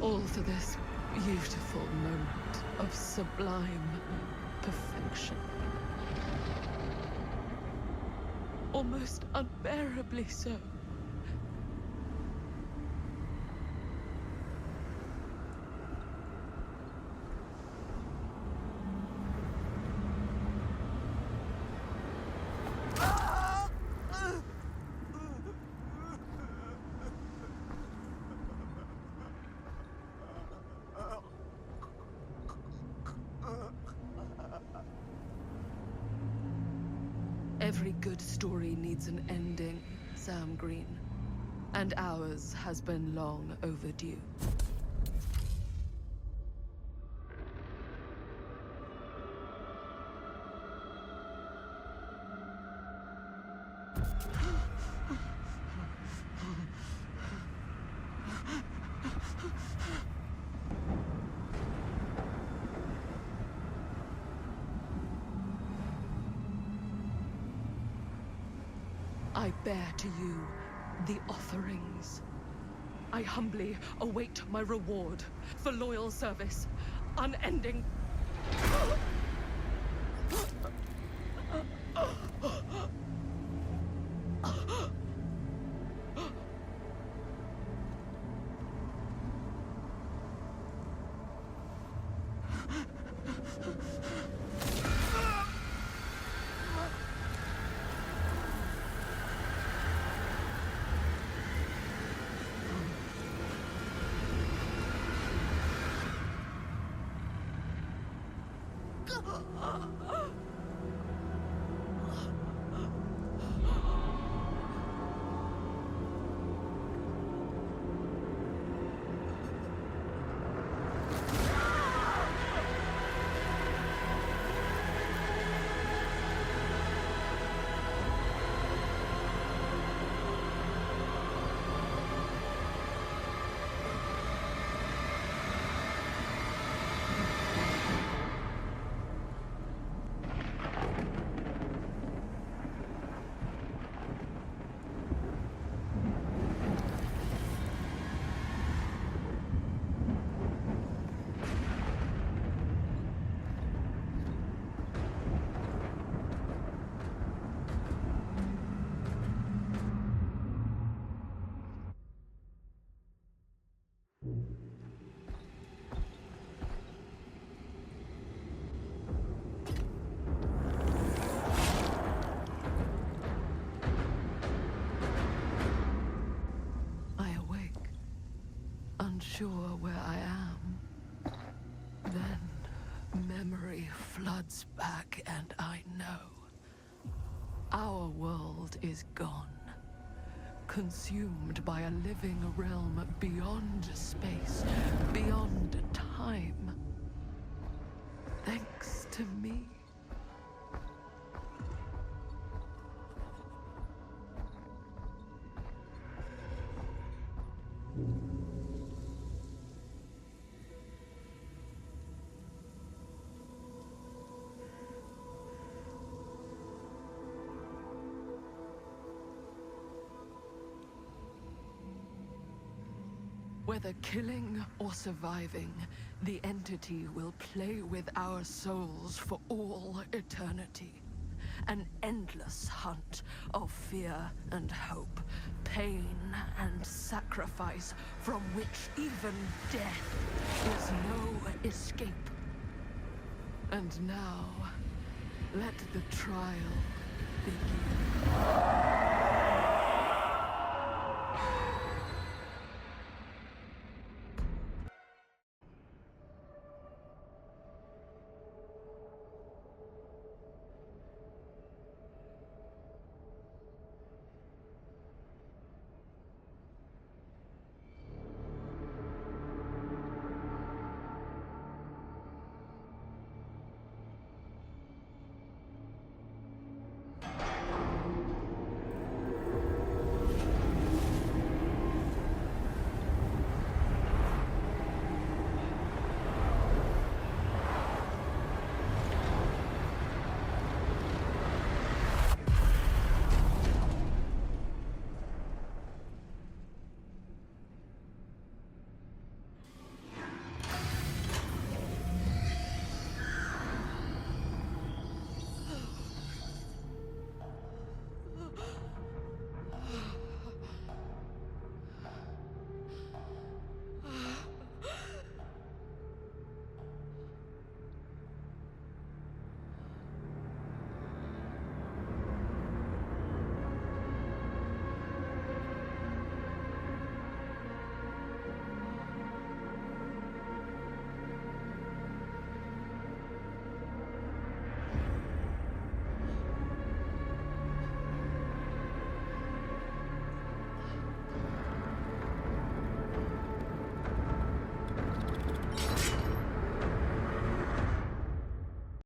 [SPEAKER 1] all for this beautiful moment of sublime perfection. Almost unbearably so. Every good story needs an ending, Sam Green. And ours has been long overdue. I bear to you the offerings. I humbly await my reward for loyal service, unending. Unsure where I am. Then memory floods back, and I know. Our world is gone. Consumed by a living realm beyond space, beyond time. Thanks to me. Whether killing or surviving, the entity will play with our souls for all eternity. An endless hunt of fear and hope, pain and sacrifice, from which even death is no escape. And now, let the trial begin.